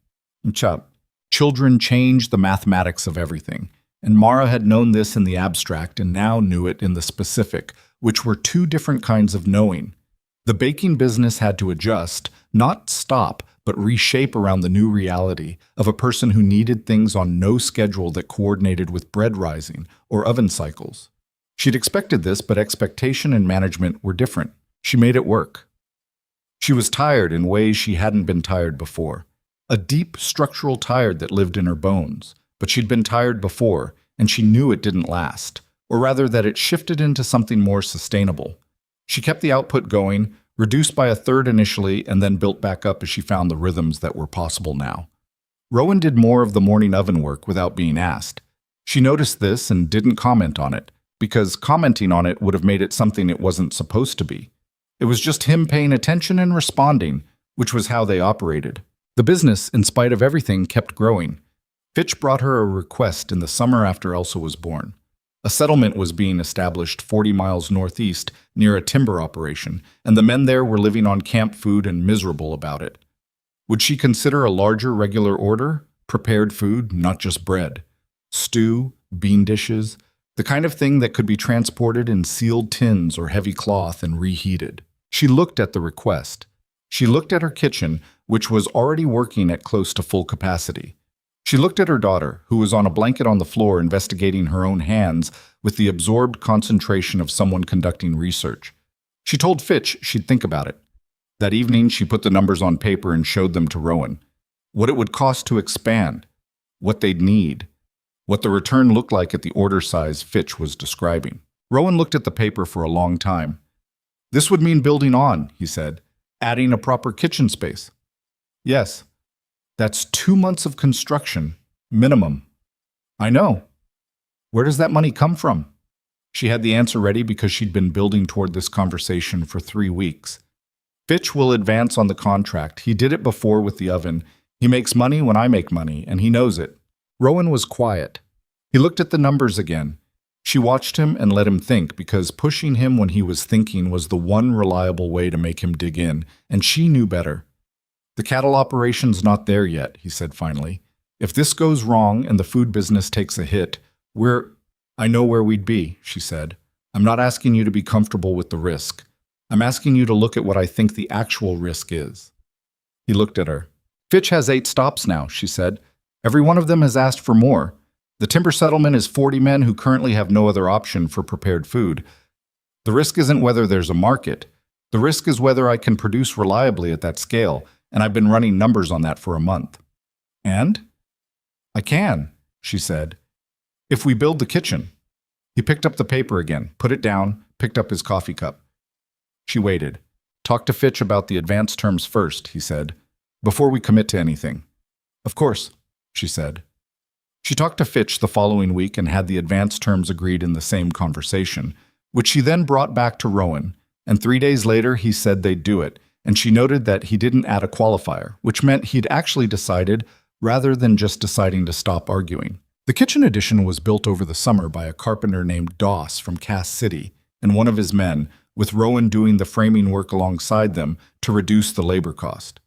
Children change the mathematics of everything, and Mara had known this in the abstract and now knew it in the specific, which were two different kinds of knowing. The baking business had to adjust, not stop, but reshape around the new reality of a person who needed things on no schedule that coordinated with bread rising or oven cycles. She'd expected this, but expectation and management were different. She made it work. She was tired in ways she hadn't been tired before. A deep structural tired that lived in her bones. But she'd been tired before, and she knew it didn't last, or rather that it shifted into something more sustainable. She kept the output going, reduced by a third initially, and then built back up as she found the rhythms that were possible now. Rowan did more of the morning oven work without being asked. She noticed this and didn't comment on it, because commenting on it would have made it something it wasn't supposed to be. It was just him paying attention and responding, which was how they operated. The business, in spite of everything, kept growing. Fitch brought her a request in the summer after Elsa was born. A settlement was being established 40 miles northeast near a timber operation, and the men there were living on camp food and miserable about it. Would she consider a larger regular order? Prepared food, not just bread. Stew, bean dishes, the kind of thing that could be transported in sealed tins or heavy cloth and reheated. She looked at the request. She looked at her kitchen, which was already working at close to full capacity. She looked at her daughter, who was on a blanket on the floor investigating her own hands with the absorbed concentration of someone conducting research. She told Fitch she'd think about it. That evening, she put the numbers on paper and showed them to Rowan. What it would cost to expand, what they'd need, what the return looked like at the order size Fitch was describing. Rowan looked at the paper for a long time. "This would mean building on," he said, "adding a proper kitchen space." "Yes. That's 2 months of construction, minimum." "I know. Where does that money come from?" She had the answer ready because she'd been building toward this conversation for 3 weeks. "Fitch will advance on the contract. He did it before with the oven. He makes money when I make money, and he knows it." Rowan was quiet. He looked at the numbers again. She watched him and let him think, because pushing him when he was thinking was the one reliable way to make him dig in, and she knew better. "The cattle operation's not there yet," he said finally. "If this goes wrong and the food business takes a hit, I know where we'd be," she said. "I'm not asking you to be comfortable with the risk. I'm asking you to look at what I think the actual risk is." He looked at her. "Fitch has 8 stops now," she said. "Every one of them has asked for more. The timber settlement is 40 men who currently have no other option for prepared food. The risk isn't whether there's a market. The risk is whether I can produce reliably at that scale, and I've been running numbers on that for a month." "And?" "I can," she said, "if we build the kitchen." He picked up the paper again, put it down, picked up his coffee cup. She waited. "Talk to Fitch about the advance terms first," he said, "before we commit to anything." "Of course," she said. She talked to Fitch the following week and had the advance terms agreed in the same conversation, which she then brought back to Rowan, and 3 days later he said they'd do it, and she noted that he didn't add a qualifier, which meant he'd actually decided rather than just deciding to stop arguing. The kitchen addition was built over the summer by a carpenter named Doss from Cass City and one of his men, with Rowan doing the framing work alongside them to reduce the labor cost.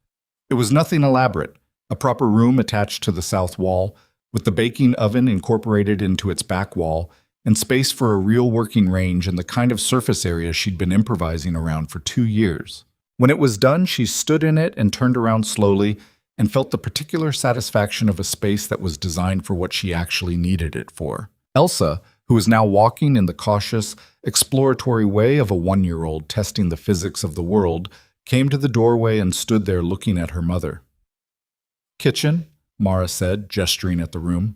It was nothing elaborate, a proper room attached to the south wall, with the baking oven incorporated into its back wall, and space for a real working range and the kind of surface area she'd been improvising around for 2 years. When it was done, she stood in it and turned around slowly and felt the particular satisfaction of a space that was designed for what she actually needed it for. Elsa, who was now walking in the cautious, exploratory way of a 1-year-old testing the physics of the world, came to the doorway and stood there looking at her mother. "Kitchen?" Mara said, gesturing at the room.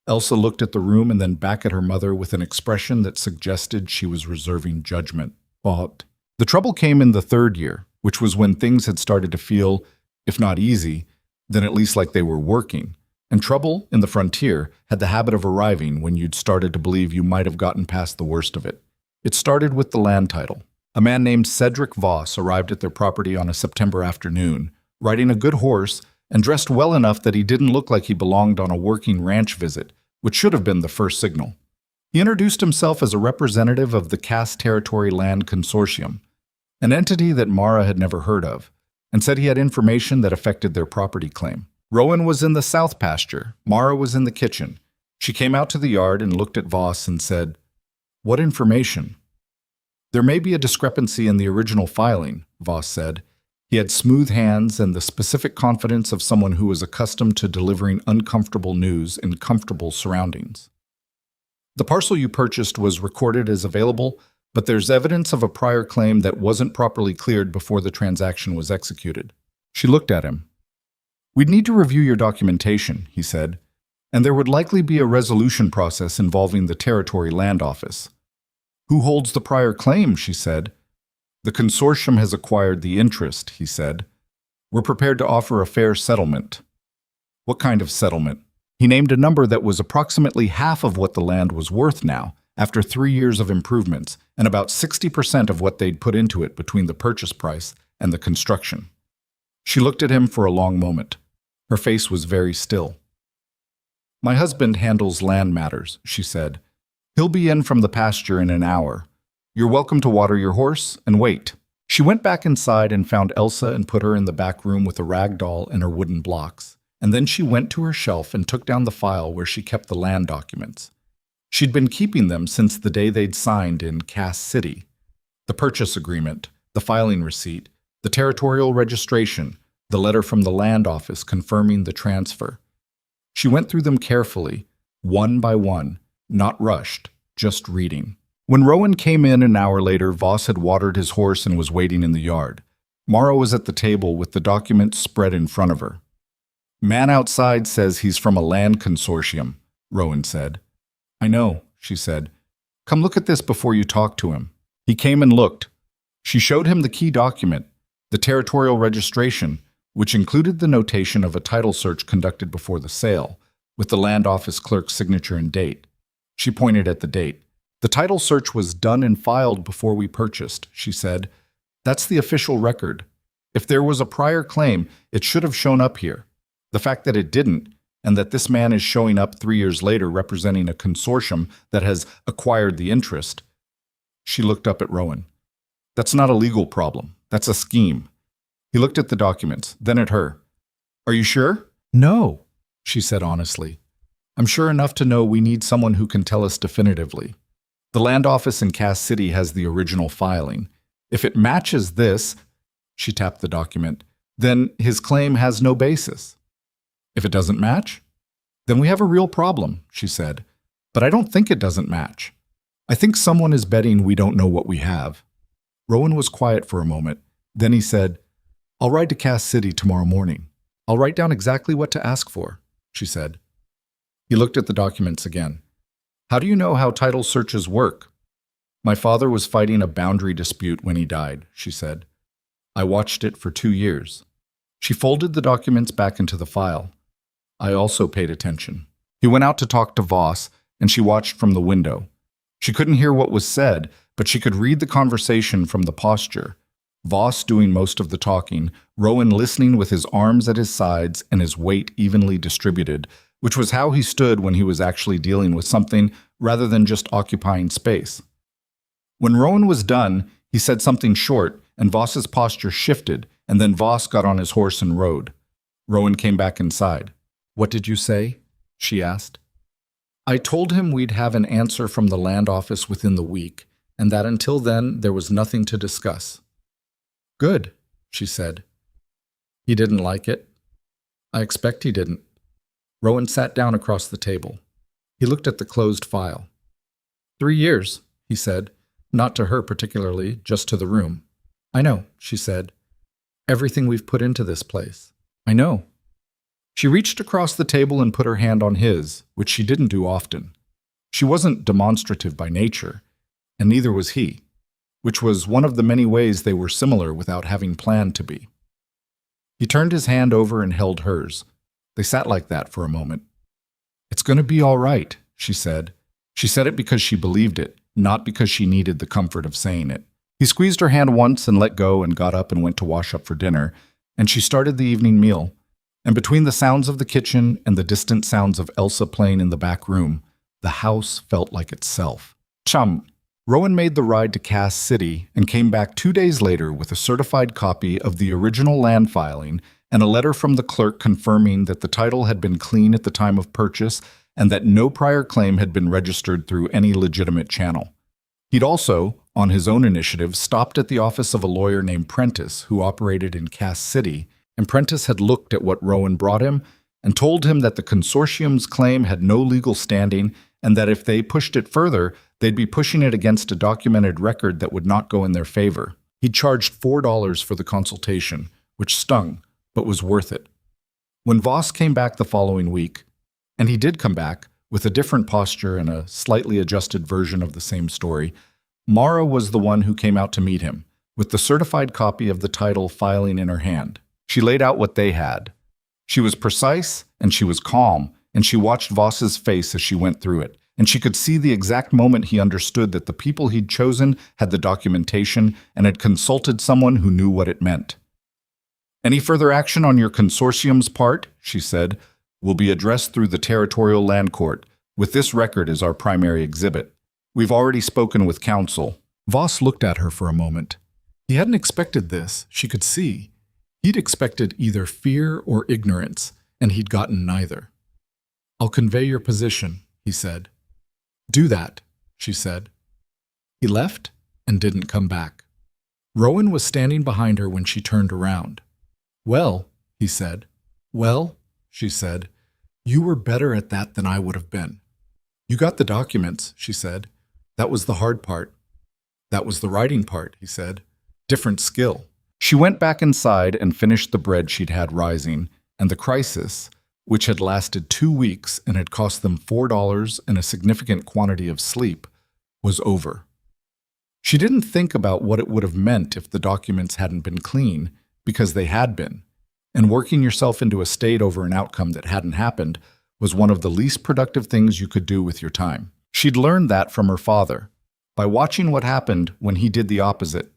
Elsa looked at the room and then back at her mother with an expression that suggested she was reserving judgment. But the trouble came in the 3rd year, which was when things had started to feel, if not easy, then at least like they were working. And trouble in the frontier had the habit of arriving when you'd started to believe you might have gotten past the worst of it. It started with the land title. A man named Cedric Voss arrived at their property on a September afternoon, riding a good horse and dressed well enough that he didn't look like he belonged on a working ranch visit, which should have been the first signal. He introduced himself as a representative of the Cass Territory Land Consortium, an entity that Mara had never heard of, and said he had information that affected their property claim. Rowan was in the south pasture. Mara was in the kitchen. She came out to the yard and looked at Voss and said, "What information?" "There may be a discrepancy in the original filing," Voss said. He had smooth hands and the specific confidence of someone who was accustomed to delivering uncomfortable news in comfortable surroundings. "The parcel you purchased was recorded as available, but there's evidence of a prior claim that wasn't properly cleared before the transaction was executed." She looked at him. "We'd need to review your documentation," he said, "and there would likely be a resolution process involving the Territory Land Office." "Who holds the prior claim?" she said. "The consortium has acquired the interest," he said. "We're prepared to offer a fair settlement." "What kind of settlement?" He named a number that was approximately half of what the land was worth now, after 3 years of improvements, and about 60% of what they'd put into it between the purchase price and the construction. She looked at him for a long moment. Her face was very still. "My husband handles land matters," she said. "He'll be in from the pasture in an hour. You're welcome to water your horse and wait." She went back inside and found Elsa and put her in the back room with a rag doll and her wooden blocks. And then she went to her shelf and took down the file where she kept the land documents. She'd been keeping them since the day they'd signed in Cass City. The purchase agreement, the filing receipt, the territorial registration, the letter from the land office confirming the transfer. She went through them carefully, one by one, not rushed, just reading. When Rowan came in an hour later, Voss had watered his horse and was waiting in the yard. Mara was at the table with the documents spread in front of her. "Man outside says he's from a land consortium," Rowan said. "I know," she said. "Come look at this before you talk to him." He came and looked. She showed him the key document, the territorial registration, which included the notation of a title search conducted before the sale, with the land office clerk's signature and date. She pointed at the date. "The title search was done and filed before we purchased," she said. "That's the official record. If there was a prior claim, it should have shown up here. The fact that it didn't, and that this man is showing up 3 years later representing a consortium that has acquired the interest." She looked up at Rowan. "That's not a legal problem. That's a scheme." He looked at the documents, then at her. "Are you sure?" "No," she said honestly. "I'm sure enough to know we need someone who can tell us definitively. The land office in Cass City has the original filing. If it matches this," she tapped the document, "then his claim has no basis. If it doesn't match, then we have a real problem," she said. "But I don't think it doesn't match. I think someone is betting we don't know what we have." Rowan was quiet for a moment. Then he said, "I'll ride to Cass City tomorrow morning. I'll write down exactly what to ask for," she said. He looked at the documents again. "How do you know how title searches work?" "My father was fighting a boundary dispute when he died," she said. "I watched it for 2 years." She folded the documents back into the file. "I also paid attention." He He went out to talk to Voss, and she watched from the window. She couldn't hear what was said, but she could read the conversation from the posture. Voss doing most of the talking, Rowan listening with his arms at his sides and his weight evenly distributed, which was how he stood when he was actually dealing with something rather than just occupying space. When Rowan was done, he said something short, and Voss's posture shifted, and then Voss got on his horse and rode. Rowan came back inside. "What did you say?" she asked. "I told him we'd have an answer from the land office within the week, and that until then there was nothing to discuss." "Good," she said. "He didn't like it?" "I expect he didn't." Rowan sat down across the table. He looked at the closed file. 3 years, he said, not to her particularly, just to the room. "I know," she said. "Everything we've put into this place. I know." She reached across the table and put her hand on his, which she didn't do often. She wasn't demonstrative by nature, and neither was he, which was one of the many ways they were similar without having planned to be. He turned his hand over and held hers. They sat like that for a moment. "It's going to be all right," she said. She said it because she believed it, not because she needed the comfort of saying it. He squeezed her hand once and let go and got up and went to wash up for dinner, and she started the evening meal. And between the sounds of the kitchen and the distant sounds of Elsa playing in the back room, the house felt like itself. Chum. Rowan made the ride to Cass City and came back 2 days later with a certified copy of the original land filing and a letter from the clerk confirming that the title had been clean at the time of purchase and that no prior claim had been registered through any legitimate channel. He'd also, on his own initiative, stopped at the office of a lawyer named Prentice who operated in Cass City, and Prentice had looked at what Rowan brought him and told him that the consortium's claim had no legal standing and that if they pushed it further, they'd be pushing it against a documented record that would not go in their favor. He charged $4 for the consultation, which stung, but was worth it. When Voss came back the following week, and he did come back with a different posture and a slightly adjusted version of the same story, Mara was the one who came out to meet him, with the certified copy of the title filing in her hand. She laid out what they had. She was precise, and she was calm, and she watched Voss's face as she went through it, and she could see the exact moment he understood that the people he'd chosen had the documentation and had consulted someone who knew what it meant. "Any further action on your consortium's part," she said, "will be addressed through the Territorial Land Court, with this record as our primary exhibit. We've already spoken with counsel." Voss looked at her for a moment. He hadn't expected this, she could see. He'd expected either fear or ignorance, and he'd gotten neither. "I'll convey your position," he said. "Do that," she said. He left and didn't come back. Rowan was standing behind her when she turned around. "Well," he said. "Well," she said, "you were better at that than I would have been." "You got the documents," she said. "That was the hard part." "That was the writing part," he said. "Different skill." She went back inside and finished the bread she'd had rising, and the crisis, which had lasted 2 weeks and had cost them $4 and a significant quantity of sleep, was over. She didn't think about what it would have meant if the documents hadn't been clean, because they had been, and working yourself into a state over an outcome that hadn't happened was one of the least productive things you could do with your time. She'd learned that from her father, by watching what happened when he did the opposite.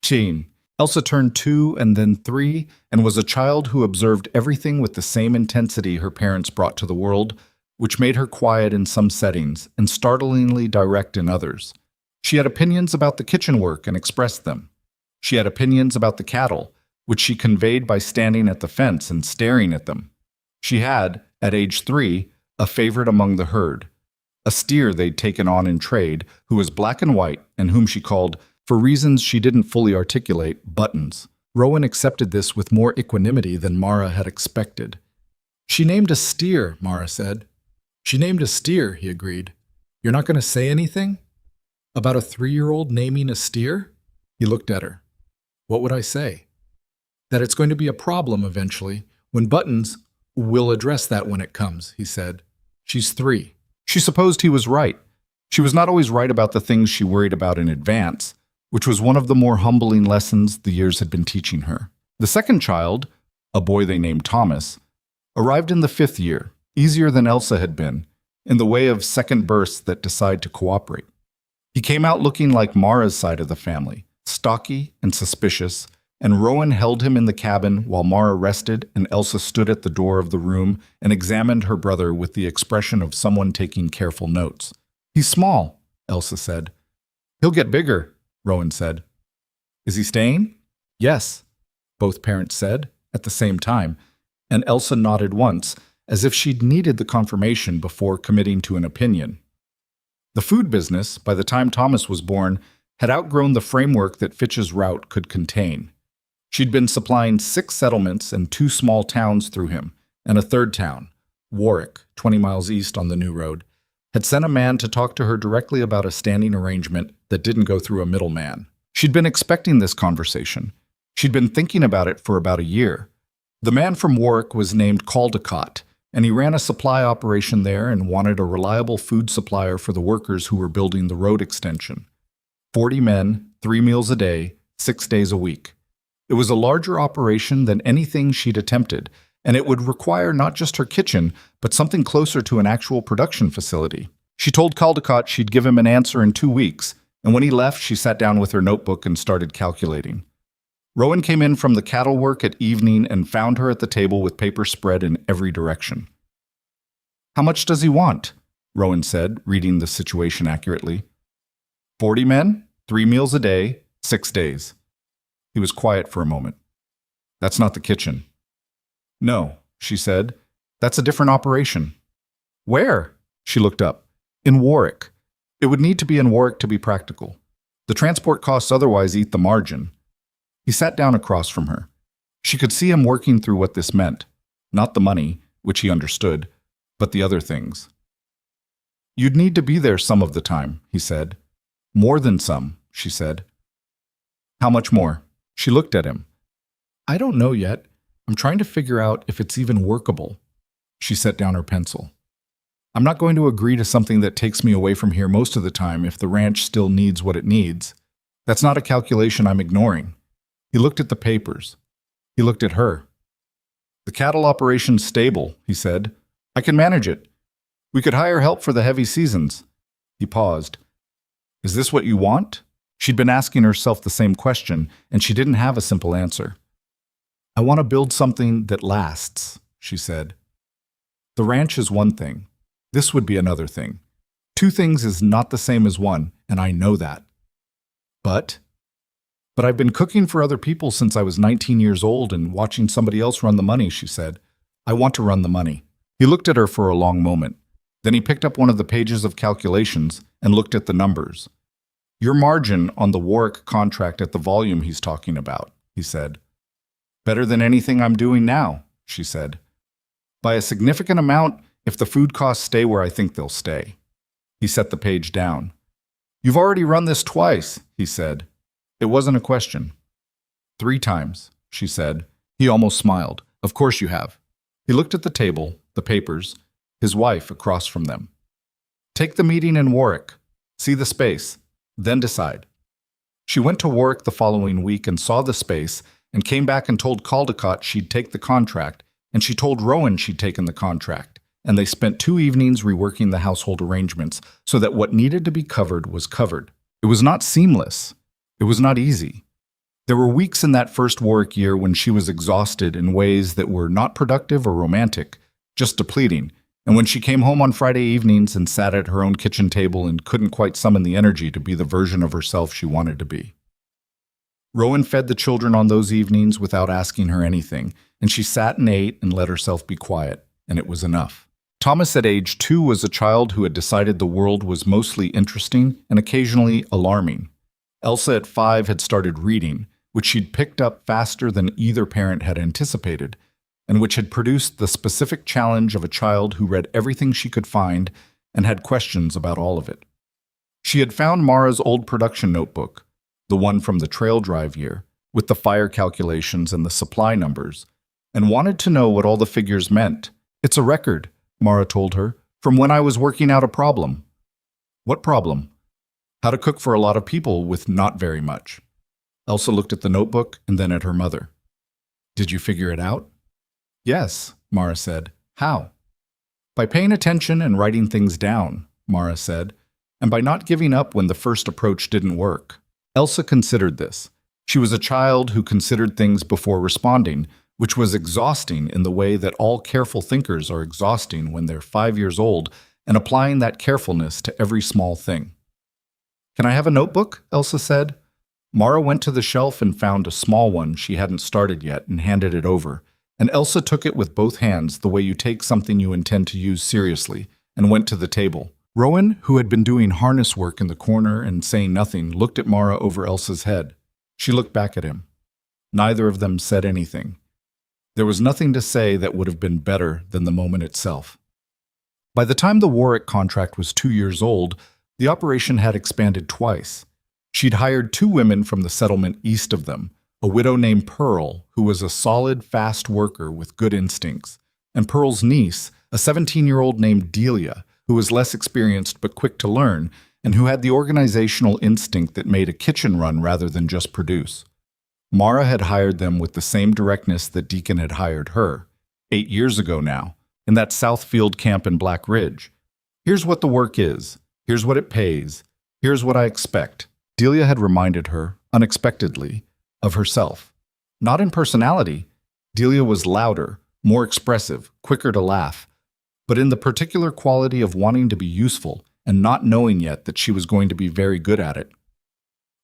Teen. Elsa turned 2 and then 3 and was a child who observed everything with the same intensity her parents brought to the world, which made her quiet in some settings and startlingly direct in others. She had opinions about the kitchen work and expressed them. She had opinions about the cattle, which she conveyed by standing at the fence and staring at them. She had, at age 3, a favorite among the herd, a steer they'd taken on in trade who was black and white and whom she called, for reasons she didn't fully articulate, Buttons. Rowan accepted this with more equanimity than Mara had expected. "She named a steer," Mara said. "She named a steer," he agreed. "You're not going to say anything? About a 3-year-old naming a steer?" He looked at her. "What would I say?" "That it's going to be a problem eventually, when Buttons will address that when it comes," he said. "She's 3. She supposed he was right. She was not always right about the things she worried about in advance, which was one of the more humbling lessons the years had been teaching her. The second child, a boy they named Thomas, arrived in the 5th year, easier than Elsa had been, in the way of second bursts that decide to cooperate. He came out looking like Mara's side of the family, stocky and suspicious, and Rowan held him in the cabin while Mara rested and Elsa stood at the door of the room and examined her brother with the expression of someone taking careful notes. "He's small," Elsa said. "He'll get bigger," Rowan said. "Is he staying?" "Yes," both parents said at the same time, and Elsa nodded once, as if she'd needed the confirmation before committing to an opinion. The food business, by the time Thomas was born, had outgrown the framework that Fitch's route could contain. She'd been supplying 6 settlements and 2 small towns through him, and a third town, Warwick, 20 miles east on the new road, had sent a man to talk to her directly about a standing arrangement that didn't go through a middleman. She'd been expecting this conversation. She'd been thinking about it for about a year. The man from Warwick was named Caldecott, and he ran a supply operation there and wanted a reliable food supplier for the workers who were building the road extension. 40 men, 3 meals a day, 6 days a week. It was a larger operation than anything she'd attempted, and it would require not just her kitchen, but something closer to an actual production facility. She told Caldecott she'd give him an answer in 2 weeks, and when he left, she sat down with her notebook and started calculating. Rowan came in from the cattle work at evening and found her at the table with paper spread in every direction. "How much does he want?" Rowan said, reading the situation accurately. 40 men, 3 meals a day, 6 days. He was quiet for a moment. "That's not the kitchen." "No," she said. "That's a different operation." "Where?" She looked up. "In Warwick. It would need to be in Warwick to be practical. The transport costs otherwise eat the margin." He sat down across from her. She could see him working through what this meant. Not the money, which he understood, but the other things. "You'd need to be there some of the time," he said. "More than some," she said. "How much more?" She looked at him. "I don't know yet. I'm trying to figure out if it's even workable." She set down her pencil. "I'm not going to agree to something that takes me away from here most of the time if the ranch still needs what it needs. That's not a calculation I'm ignoring." He looked at the papers. He looked at her. "The cattle operation's stable," he said. "I can manage it. We could hire help for the heavy seasons." He paused. "Is this what you want?" She'd been asking herself the same question, and she didn't have a simple answer. "I want to build something that lasts," she said. "The ranch is one thing. This would be another thing. 2 things is not the same as 1, and I know that. But I've been cooking for other people since I was 19 years old and watching somebody else run the money," she said. "I want to run the money." He looked at her for a long moment. Then he picked up one of the pages of calculations and looked at the numbers. "Your margin on the Warwick contract at the volume he's talking about," he said. "Better than anything I'm doing now," she said. "By a significant amount if the food costs stay where I think they'll stay." He set the page down. "You've already run this twice," he said. It wasn't a question. 3 times, she said. He almost smiled. "Of course you have." He looked at the table, the papers, his wife across from them. "Take the meeting in Warwick. See the space. Then decide." She went to Warwick the following week and saw the space and came back and told Caldecott she'd take the contract, and she told Rowan she'd taken the contract, and they spent 2 evenings reworking the household arrangements so that what needed to be covered was covered. It was not seamless. It was not easy. There were weeks in that first Warwick year when she was exhausted in ways that were not productive or romantic, just depleting, and when she came home on Friday evenings and sat at her own kitchen table and couldn't quite summon the energy to be the version of herself she wanted to be. Rowan fed the children on those evenings without asking her anything, and she sat and ate and let herself be quiet, and it was enough. Thomas at age 2 was a child who had decided the world was mostly interesting and occasionally alarming. Elsa at 5 had started reading, which she'd picked up faster than either parent had anticipated, and which had produced the specific challenge of a child who read everything she could find and had questions about all of it. She had found Mara's old production notebook, the one from the trail drive year, with the fire calculations and the supply numbers, and wanted to know what all the figures meant. "It's a record," Mara told her, "from when I was working out a problem." "What problem?" "How to cook for a lot of people with not very much." Elsa looked at the notebook and then at her mother. "Did you figure it out?" "Yes," Mara said. "How?" By paying attention and writing things down, Mara said, and by not giving up when the first approach didn't work. Elsa considered this. She was a child who considered things before responding, which was exhausting in the way that all careful thinkers are exhausting when they're 5 years old and applying that carefulness to every small thing. "Can I have a notebook?" Elsa said. Mara went to the shelf and found a small one she hadn't started yet and handed it over, and Elsa took it with both hands the way you take something you intend to use seriously, and went to the table. Rowan, who had been doing harness work in the corner and saying nothing, looked at Mara over Elsa's head. She looked back at him. Neither of them said anything. There was nothing to say that would have been better than the moment itself. By the time the Warwick contract was 2 years old, the operation had expanded twice. She'd hired 2 women from the settlement east of them, a widow named Pearl, who was a solid, fast worker with good instincts, and Pearl's niece, a 17-year-old named Delia, who was less experienced but quick to learn, and who had the organizational instinct that made a kitchen run rather than just produce. Mara had hired them with the same directness that Deacon had hired her, 8 years ago now, in that Southfield camp in Black Ridge. "Here's what the work is. Here's what it pays. Here's what I expect." Delia had reminded her, unexpectedly, of herself. Not in personality. Delia was louder, more expressive, quicker to laugh, but in the particular quality of wanting to be useful and not knowing yet that she was going to be very good at it.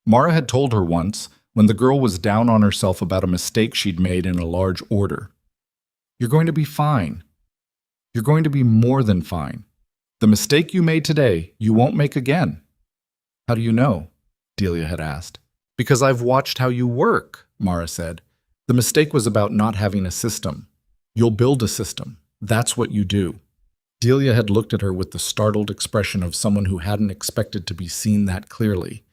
Mara had told her once, when the girl was down on herself about a mistake she'd made in a large order, "You're going to be fine. You're going to be more than fine. The mistake you made today, you won't make again." "How do you know?" Delia had asked. "Because I've watched how you work," Mara said. "The mistake was about not having a system. You'll build a system. That's what you do." Delia had looked at her with the startled expression of someone who hadn't expected to be seen that clearly.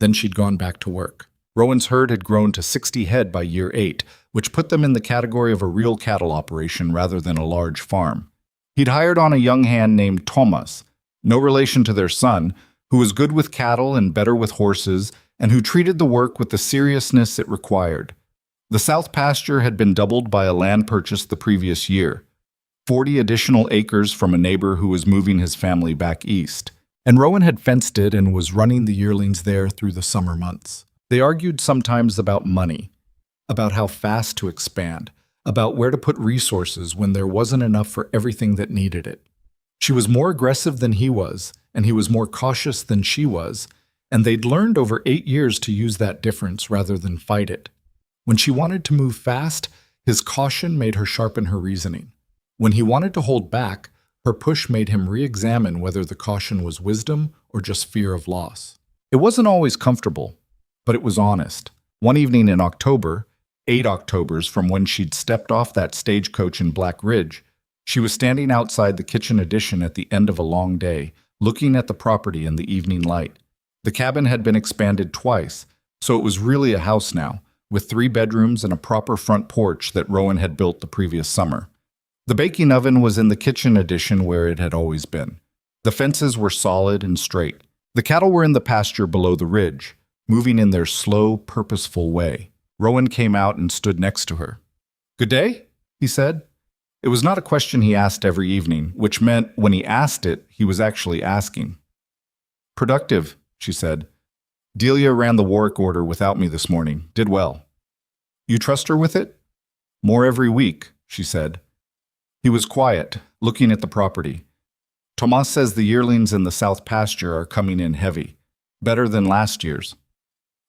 Then she'd gone back to work. Rowan's herd had grown to 60 head by year 8, which put them in the category of a real cattle operation rather than a large farm. He'd hired on a young hand named Thomas, no relation to their son, who was good with cattle and better with horses, and who treated the work with the seriousness it required. The south pasture had been doubled by a land purchase the previous year, 40 additional acres from a neighbor who was moving his family back east, and Rowan had fenced it and was running the yearlings there through the summer months. They argued sometimes about money, about how fast to expand, about where to put resources when there wasn't enough for everything that needed it. She was more aggressive than he was, and he was more cautious than she was, and they'd learned over 8 years to use that difference rather than fight it. When she wanted to move fast, his caution made her sharpen her reasoning. When he wanted to hold back, her push made him re-examine whether the caution was wisdom or just fear of loss. It wasn't always comfortable, but it was honest. One evening in October, 8 Octobers from when she'd stepped off that stagecoach in Black Ridge, she was standing outside the kitchen addition at the end of a long day, looking at the property in the evening light. The cabin had been expanded twice, so it was really a house now, with 3 bedrooms and a proper front porch that Rowan had built the previous summer. The baking oven was in the kitchen addition where it had always been. The fences were solid and straight. The cattle were in the pasture below the ridge, moving in their slow, purposeful way. Rowan came out and stood next to her. "Good day?" he said. It was not a question he asked every evening, which meant when he asked it, he was actually asking. "Productive," she said. "Delia ran the Warwick order without me this morning. Did well." "You trust her with it?" "More every week," she said. He was quiet, looking at the property. "Tomas says the yearlings in the south pasture are coming in heavy. Better than last year's."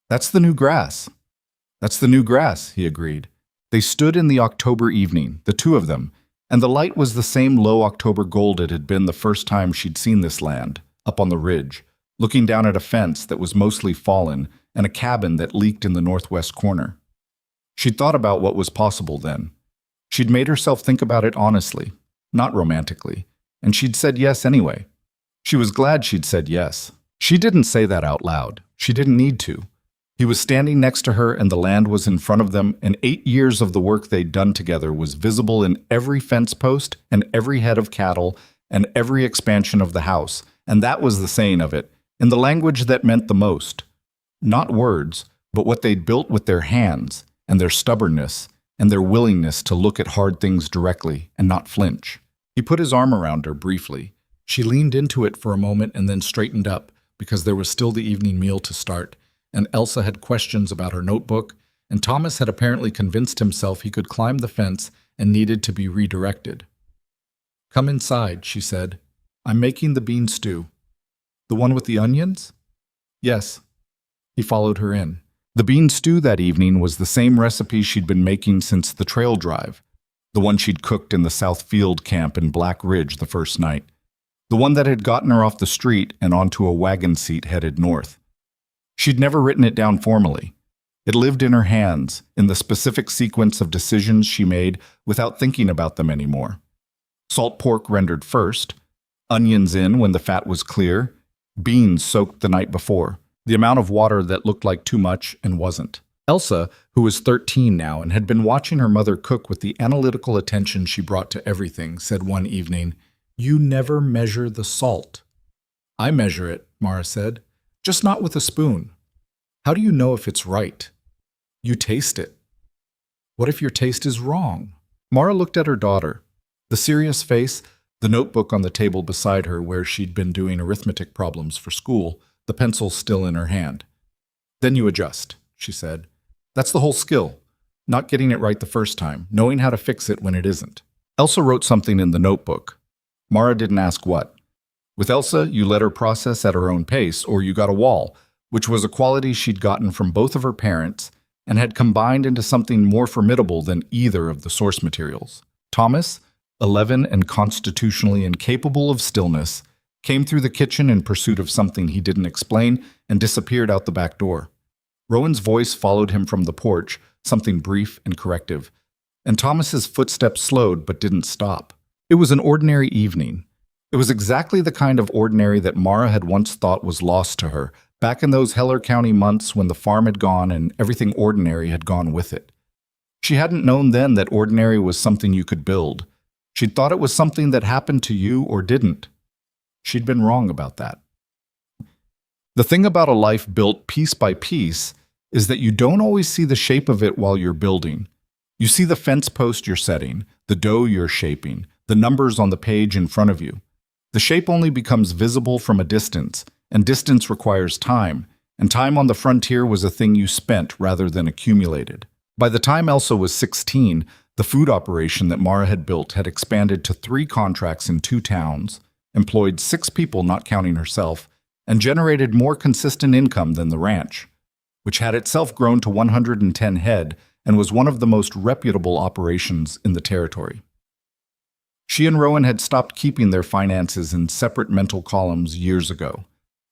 "That's the new grass." "That's the new grass," he agreed. They stood in the October evening, the 2 of them, and the light was the same low October gold it had been the first time she'd seen this land, up on the ridge, looking down at a fence that was mostly fallen and a cabin that leaked in the northwest corner. She'd thought about what was possible then. She'd made herself think about it honestly, not romantically, and she'd said yes anyway. She was glad she'd said yes. She didn't say that out loud. She didn't need to. He was standing next to her and the land was in front of them, and 8 years of the work they'd done together was visible in every fence post and every head of cattle and every expansion of the house, and that was the saying of it, in the language that meant the most. Not words, but what they'd built with their hands and their stubbornness and their willingness to look at hard things directly and not flinch. He put his arm around her briefly. She leaned into it for a moment and then straightened up because there was still the evening meal to start, and Elsa had questions about her notebook, and Thomas had apparently convinced himself he could climb the fence and needed to be redirected. "Come inside," she said. "I'm making the bean stew." "The one with the onions?" "Yes." He followed her in. The bean stew that evening was the same recipe she'd been making since the trail drive, the one she'd cooked in the South Field camp in Black Ridge the first night, the one that had gotten her off the street and onto a wagon seat headed north. She'd never written it down formally. It lived in her hands, in the specific sequence of decisions she made without thinking about them anymore. Salt pork rendered first, onions in when the fat was clear, beans soaked the night before, the amount of water that looked like too much and wasn't. Elsa, who was 13 now and had been watching her mother cook with the analytical attention she brought to everything, said one evening, "You never measure the salt." "I measure it," Mara said, "just not with a spoon." "How do you know if it's right?" "You taste it." "What if your taste is wrong?" Mara looked at her daughter. The serious face, the notebook on the table beside her where she'd been doing arithmetic problems for school, the pencil still in her hand. "Then you adjust," she said. "That's the whole skill. Not getting it right the first time, knowing how to fix it when it isn't." Elsa wrote something in the notebook. Mara didn't ask what. With Elsa, you let her process at her own pace, or you got a wall, which was a quality she'd gotten from both of her parents and had combined into something more formidable than either of the source materials. Thomas, 11 and constitutionally incapable of stillness, came through the kitchen in pursuit of something he didn't explain and disappeared out the back door. Rowan's voice followed him from the porch, something brief and corrective, and Thomas's footsteps slowed but didn't stop. It was an ordinary evening. It was exactly the kind of ordinary that Mara had once thought was lost to her, back in those Heller County months when the farm had gone and everything ordinary had gone with it. She hadn't known then that ordinary was something you could build. She'd thought it was something that happened to you or didn't. She'd been wrong about that. The thing about a life built piece by piece is that you don't always see the shape of it while you're building. You see the fence post you're setting, the dough you're shaping, the numbers on the page in front of you. The shape only becomes visible from a distance, and distance requires time, and time on the frontier was a thing you spent rather than accumulated. By the time Elsa was 16, the food operation that Mara had built had expanded to 3 contracts in 2 towns, employed 6 people not counting herself, and generated more consistent income than the ranch, which had itself grown to 110 head and was one of the most reputable operations in the territory. She and Rowan had stopped keeping their finances in separate mental columns years ago.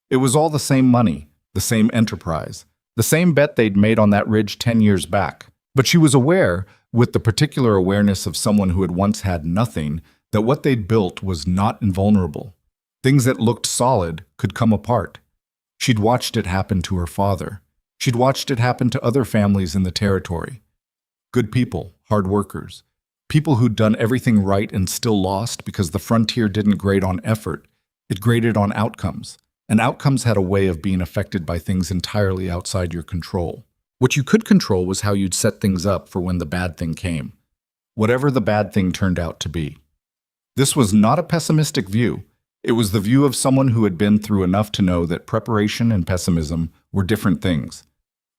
It was all the same money, the same enterprise, the same bet they'd made on that ridge 10 years back. But she was aware, with the particular awareness of someone who had once had nothing, that what they'd built was not invulnerable. Things that looked solid could come apart. She'd watched it happen to her father. She'd watched it happen to other families in the territory. Good people, hard workers, people who'd done everything right and still lost because the frontier didn't grade on effort, it graded on outcomes. And outcomes had a way of being affected by things entirely outside your control. What you could control was how you'd set things up for when the bad thing came, whatever the bad thing turned out to be. This was not a pessimistic view. It was the view of someone who had been through enough to know that preparation and pessimism were different things.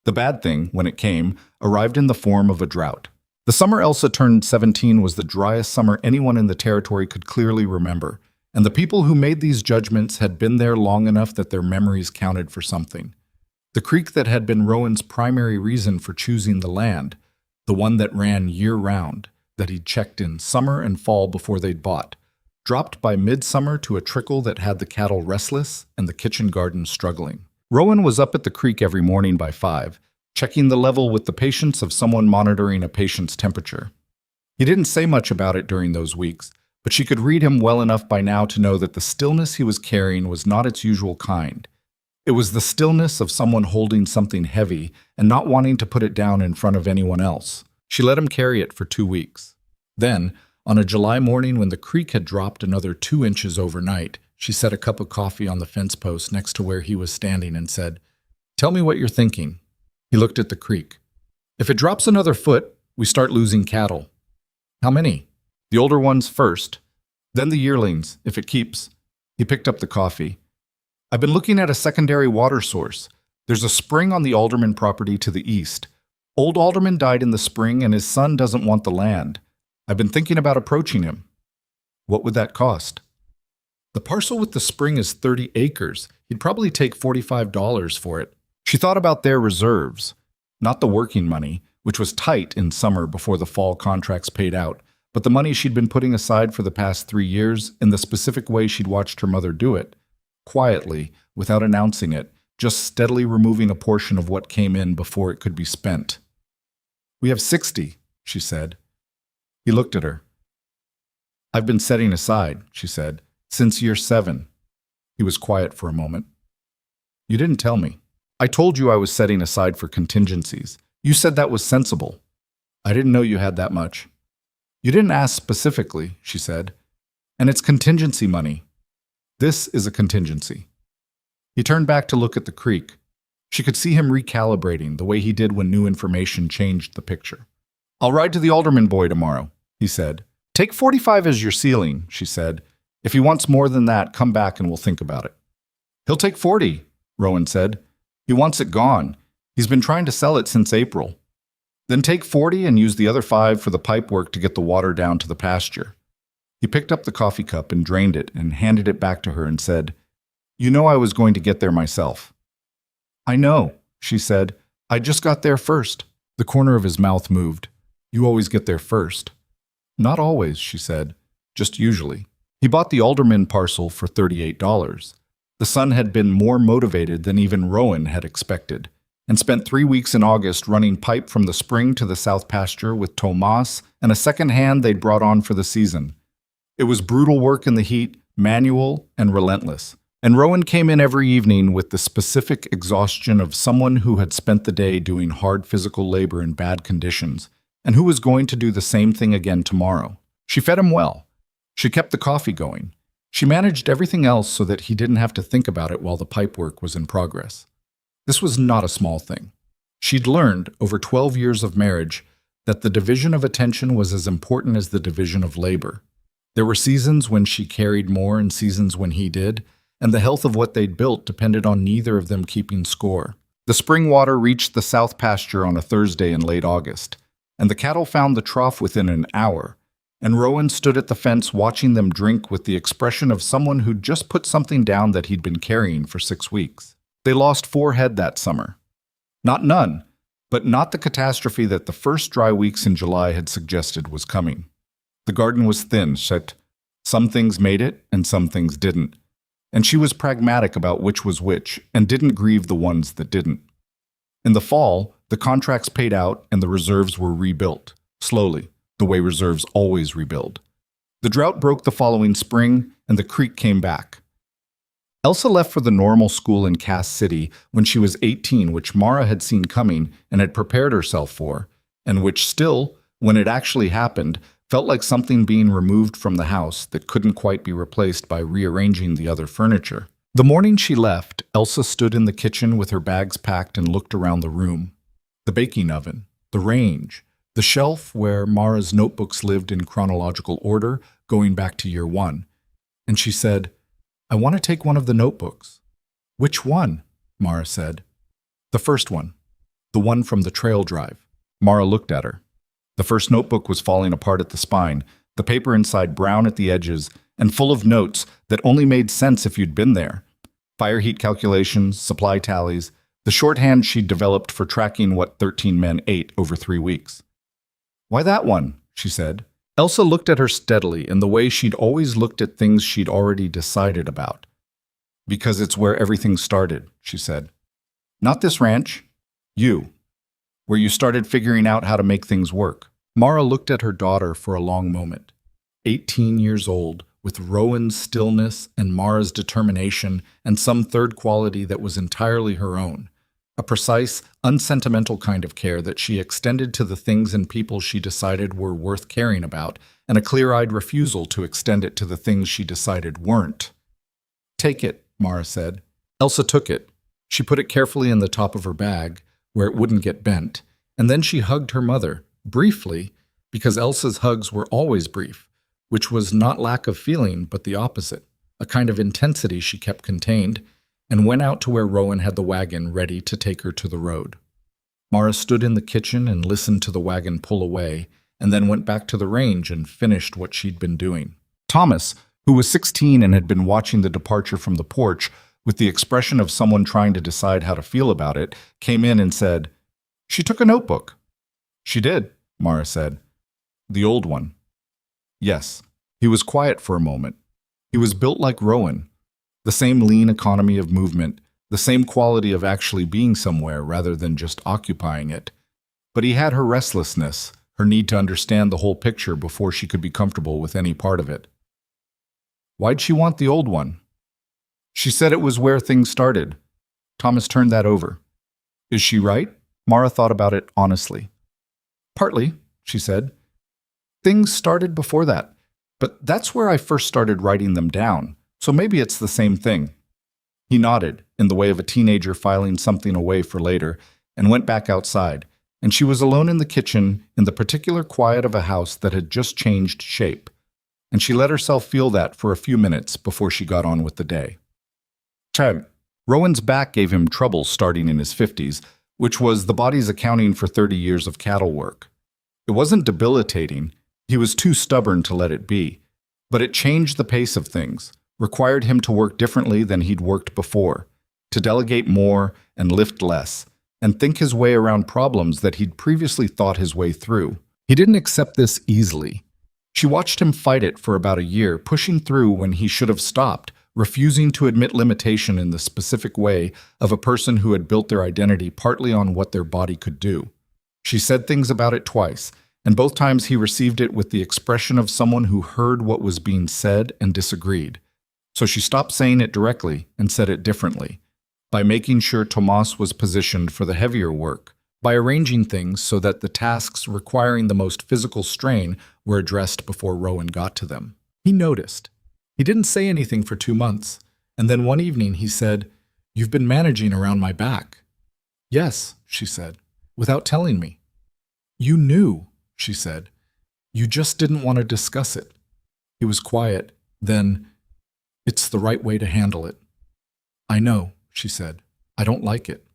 The bad thing, when it came, arrived in the form of a drought. The summer Elsa turned 17 was the driest summer anyone in the territory could clearly remember, and the people who made these judgments had been there long enough that their memories counted for something. The creek that had been Rowan's primary reason for choosing the land, the one that ran year-round, that he'd checked in summer and fall before they'd bought, dropped by midsummer to a trickle that had the cattle restless and the kitchen garden struggling. Rowan was up at the creek every morning by 5, checking the level with the patience of someone monitoring a patient's temperature. He didn't say much about it during those weeks, but she could read him well enough by now to know that the stillness he was carrying was not its usual kind. It was the stillness of someone holding something heavy and not wanting to put it down in front of anyone else. She let him carry it for 2 weeks. Then, on a July morning when the creek had dropped another 2 inches overnight, she set a cup of coffee on the fence post next to where he was standing and said, "Tell me what you're thinking." He looked at the creek. "If it drops another foot, we start losing cattle." "How many?" "The older ones first. Then the yearlings, if it keeps. He picked up the coffee. I've been looking at a secondary water source. There's a spring on the alderman property to the east. Old alderman died in the spring and his son doesn't want the land. I've been thinking about approaching him. What would that cost? The parcel with the spring is 30 acres. He'd probably take $45 for it. She thought about their reserves, not the working money, which was tight in summer before the fall contracts paid out, but the money she'd been putting aside for the past 3 years in the specific way she'd watched her mother do it, quietly, without announcing it, just steadily removing a portion of what came in before it could be spent. We have 60, she said. He looked at her. I've been setting aside, she said, since year 7. He was quiet for a moment. You didn't tell me. I told you I was setting aside for contingencies. You said that was sensible. I didn't know you had that much. You didn't ask specifically, she said. And it's contingency money. This is a contingency. He turned back to look at the creek. She could see him recalibrating the way he did when new information changed the picture. I'll ride to the alderman boy tomorrow, he said. Take 45 as your ceiling, she said. If he wants more than that, come back and we'll think about it. He'll take 40, Rowan said. He wants it gone. He's been trying to sell it since April. Then take 40 and use the other 5 for the pipe work to get the water down to the pasture. He picked up the coffee cup and drained it and handed it back to her and said, You know I was going to get there myself. I know, she said. I just got there first. The corner of his mouth moved. You always get there first. Not always, she said. Just usually. He bought the alderman parcel for $38. The son had been more motivated than even Rowan had expected, and spent 3 weeks in August running pipe from the spring to the south pasture with Tomas and a second hand they'd brought on for the season. It was brutal work in the heat, manual and relentless. And Rowan came in every evening with the specific exhaustion of someone who had spent the day doing hard physical labor in bad conditions, and who was going to do the same thing again tomorrow. She fed him well. She kept the coffee going. She managed everything else so that he didn't have to think about it while the pipe work was in progress. This was not a small thing. She'd learned, over 12 years of marriage, that the division of attention was as important as the division of labor. There were seasons when she carried more and seasons when he did, and the health of what they'd built depended on neither of them keeping score. The spring water reached the south pasture on a Thursday in late August, and the cattle found the trough within an hour, and Rowan stood at the fence watching them drink with the expression of someone who'd just put something down that he'd been carrying for 6 weeks. They lost 4 head that summer. Not none, but not the catastrophe that the first dry weeks in July had suggested was coming. The garden was thin, set. Some things made it, and some things didn't. And she was pragmatic about which was which, and didn't grieve the ones that didn't. In the fall, the contracts paid out and the reserves were rebuilt, slowly, the way reserves always rebuild. The drought broke the following spring, and the creek came back. Elsa left for the normal school in Cass City when she was 18, which Mara had seen coming and had prepared herself for, and which still, when it actually happened, felt like something being removed from the house that couldn't quite be replaced by rearranging the other furniture. The morning she left, Elsa stood in the kitchen with her bags packed and looked around the room. The baking oven, the range, the shelf where Mara's notebooks lived in chronological order, going back to year 1. And she said, I want to take one of the notebooks. Which one? Mara said. The first one. The one from the trail drive. Mara looked at her. The first notebook was falling apart at the spine, the paper inside brown at the edges, and full of notes that only made sense if you'd been there. Fire heat calculations, supply tallies, the shorthand she'd developed for tracking what 13 men ate over 3 weeks. Why that one? She said. Elsa looked at her steadily in the way she'd always looked at things she'd already decided about. Because it's where everything started, she said. Not this ranch. You. Where you started figuring out how to make things work. Mara looked at her daughter for a long moment. 18 years old, with Rowan's stillness and Mara's determination and some third quality that was entirely her own. A precise, unsentimental kind of care that she extended to the things and people she decided were worth caring about, and a clear-eyed refusal to extend it to the things she decided weren't. Take it, Mara said. Elsa took it. She put it carefully in the top of her bag, where it wouldn't get bent, and then she hugged her mother, briefly, because Elsa's hugs were always brief, which was not lack of feeling, but the opposite, a kind of intensity she kept contained, and went out to where Rowan had the wagon ready to take her to the road. Mara stood in the kitchen and listened to the wagon pull away, and then went back to the range and finished what she'd been doing. Thomas, who was 16 and had been watching the departure from the porch with the expression of someone trying to decide how to feel about it, came in and said, "She took a notebook." "She did," Mara said. "The old one." "Yes." He was quiet for a moment. He was built like Rowan, the same lean economy of movement, the same quality of actually being somewhere rather than just occupying it. But he had her restlessness, her need to understand the whole picture before she could be comfortable with any part of it. "Why'd she want the old one?" "She said it was where things started." Thomas turned that over. "Is she right?" Mara thought about it honestly. "Partly," she said. "Things started before that, but that's where I first started writing them down, so maybe it's the same thing." He nodded, in the way of a teenager filing something away for later, and went back outside, and she was alone in the kitchen in the particular quiet of a house that had just changed shape, and she let herself feel that for a few minutes before she got on with the day. Rowan's back gave him trouble starting in his 50s, which was the body's accounting for 30 years of cattle work. It wasn't debilitating, he was too stubborn to let it be, but it changed the pace of things, required him to work differently than he'd worked before, to delegate more and lift less, and think his way around problems that he'd previously thought his way through. He didn't accept this easily. She watched him fight it for about a year, pushing through when he should have stopped, refusing to admit limitation in the specific way of a person who had built their identity partly on what their body could do. She said things about it twice, and both times he received it with the expression of someone who heard what was being said and disagreed. So she stopped saying it directly and said it differently, by making sure Tomas was positioned for the heavier work, by arranging things so that the tasks requiring the most physical strain were addressed before Rowan got to them. He noticed. He didn't say anything for 2 months, and then one evening he said, "You've been managing around my back." "Yes," she said, "without telling me." "You knew," she said. "You just didn't want to discuss it." He was quiet. Then, "It's the right way to handle it." "I know," she said. "I don't like it."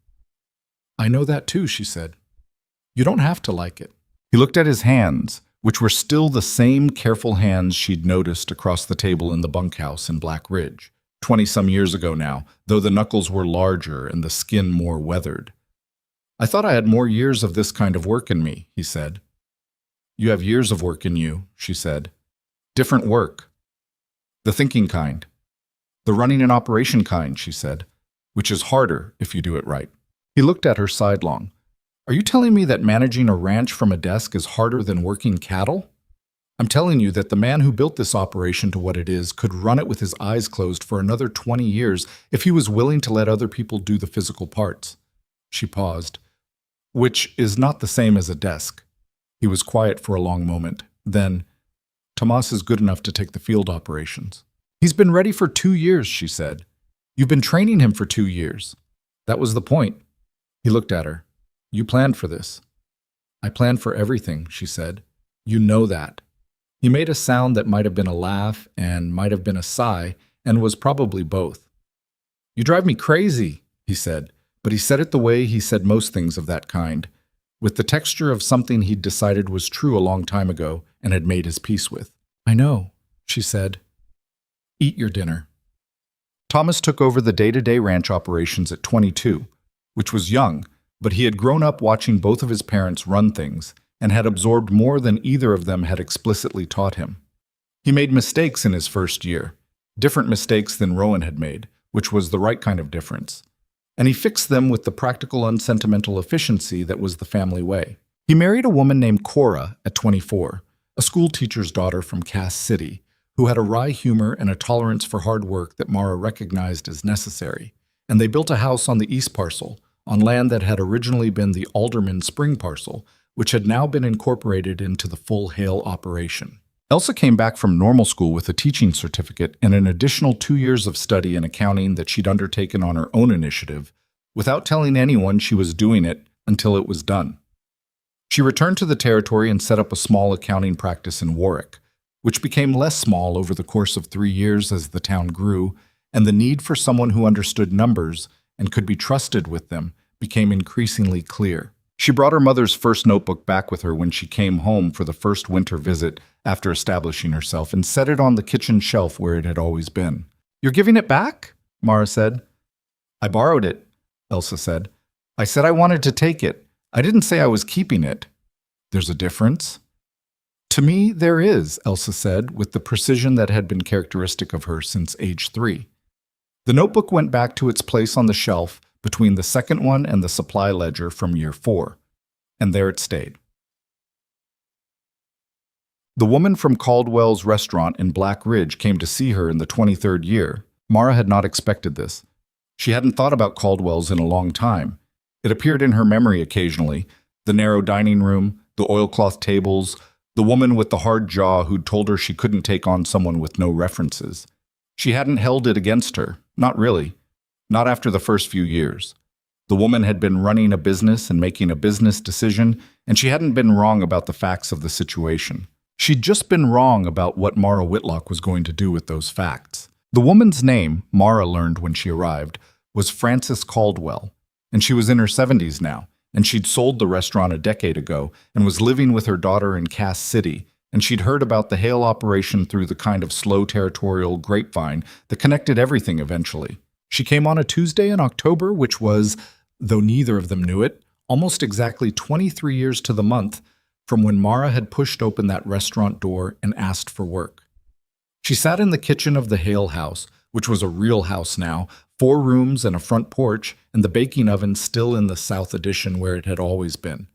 "I know that too," she said. "You don't have to like it." He looked at his hands, which were still the same careful hands she'd noticed across the table in the bunkhouse in Black Ridge, 20-some years ago now, though the knuckles were larger and the skin more weathered. "I thought I had more years of this kind of work in me," he said. "You have years of work in you," she said. "Different work. The thinking kind. The running an operation kind," she said, "which is harder if you do it right." He looked at her sidelong. "Are you telling me that managing a ranch from a desk is harder than working cattle? I'm telling you that the man who built this operation to what it is could run it with his eyes closed for another 20 years if he was willing to let other people do the physical parts." She paused. "Which is not the same as a desk." He was quiet for a long moment. Then, "Tomas is good enough to take the field operations." "He's been ready for 2 years," she said. "You've been training him for 2 years. That was the point." He looked at her. "You planned for this." "I planned for everything," she said. "You know that." He made a sound that might have been a laugh and might have been a sigh, and was probably both. "You drive me crazy," he said, but he said it the way he said most things of that kind, with the texture of something he'd decided was true a long time ago and had made his peace with. "I know," she said. "Eat your dinner." Thomas took over the day-to-day ranch operations at 22, which was young, but he had grown up watching both of his parents run things and had absorbed more than either of them had explicitly taught him. He made mistakes in his first year, different mistakes than Rowan had made, which was the right kind of difference, and he fixed them with the practical, unsentimental efficiency that was the family way. He married a woman named Cora at 24, a school teacher's daughter from Cass City, who had a wry humor and a tolerance for hard work that Mara recognized as necessary, and they built a house on the east parcel, on land that had originally been the Alderman Spring parcel, which had now been incorporated into the full Hale operation. Elsa came back from normal school with a teaching certificate and an additional 2 years of study in accounting that she'd undertaken on her own initiative, without telling anyone she was doing it until it was done. She returned to the territory and set up a small accounting practice in Warwick, which became less small over the course of 3 years as the town grew, and the need for someone who understood numbers and could be trusted with them became increasingly clear. She brought her mother's first notebook back with her when she came home for the first winter visit after establishing herself and set it on the kitchen shelf where it had always been. "You're giving it back?" Mara said. "I borrowed it," Elsa said. "I said I wanted to take it. I didn't say I was keeping it." "There's a difference?" "To me, there is," Elsa said, with the precision that had been characteristic of her since age 3. The notebook went back to its place on the shelf between the second one and the supply ledger from year 4, and there it stayed. The woman from Caldwell's restaurant in Black Ridge came to see her in the 23rd year. Mara had not expected this. She hadn't thought about Caldwell's in a long time. It appeared in her memory occasionally, the narrow dining room, the oilcloth tables, the woman with the hard jaw who'd told her she couldn't take on someone with no references. She hadn't held it against her, not really. Not after the first few years. The woman had been running a business and making a business decision, and she hadn't been wrong about the facts of the situation. She'd just been wrong about what Mara Whitlock was going to do with those facts. The woman's name, Mara learned when she arrived, was Frances Caldwell, and she was in her 70s now, and she'd sold the restaurant a decade ago and was living with her daughter in Cass City, and she'd heard about the Hale operation through the kind of slow territorial grapevine that connected everything eventually. She came on a Tuesday in October, which was, though neither of them knew it, almost exactly 23 years to the month from when Mara had pushed open that restaurant door and asked for work. She sat in the kitchen of the Hale house, which was a real house now, 4 rooms and a front porch, and the baking oven still in the south addition where it had always been.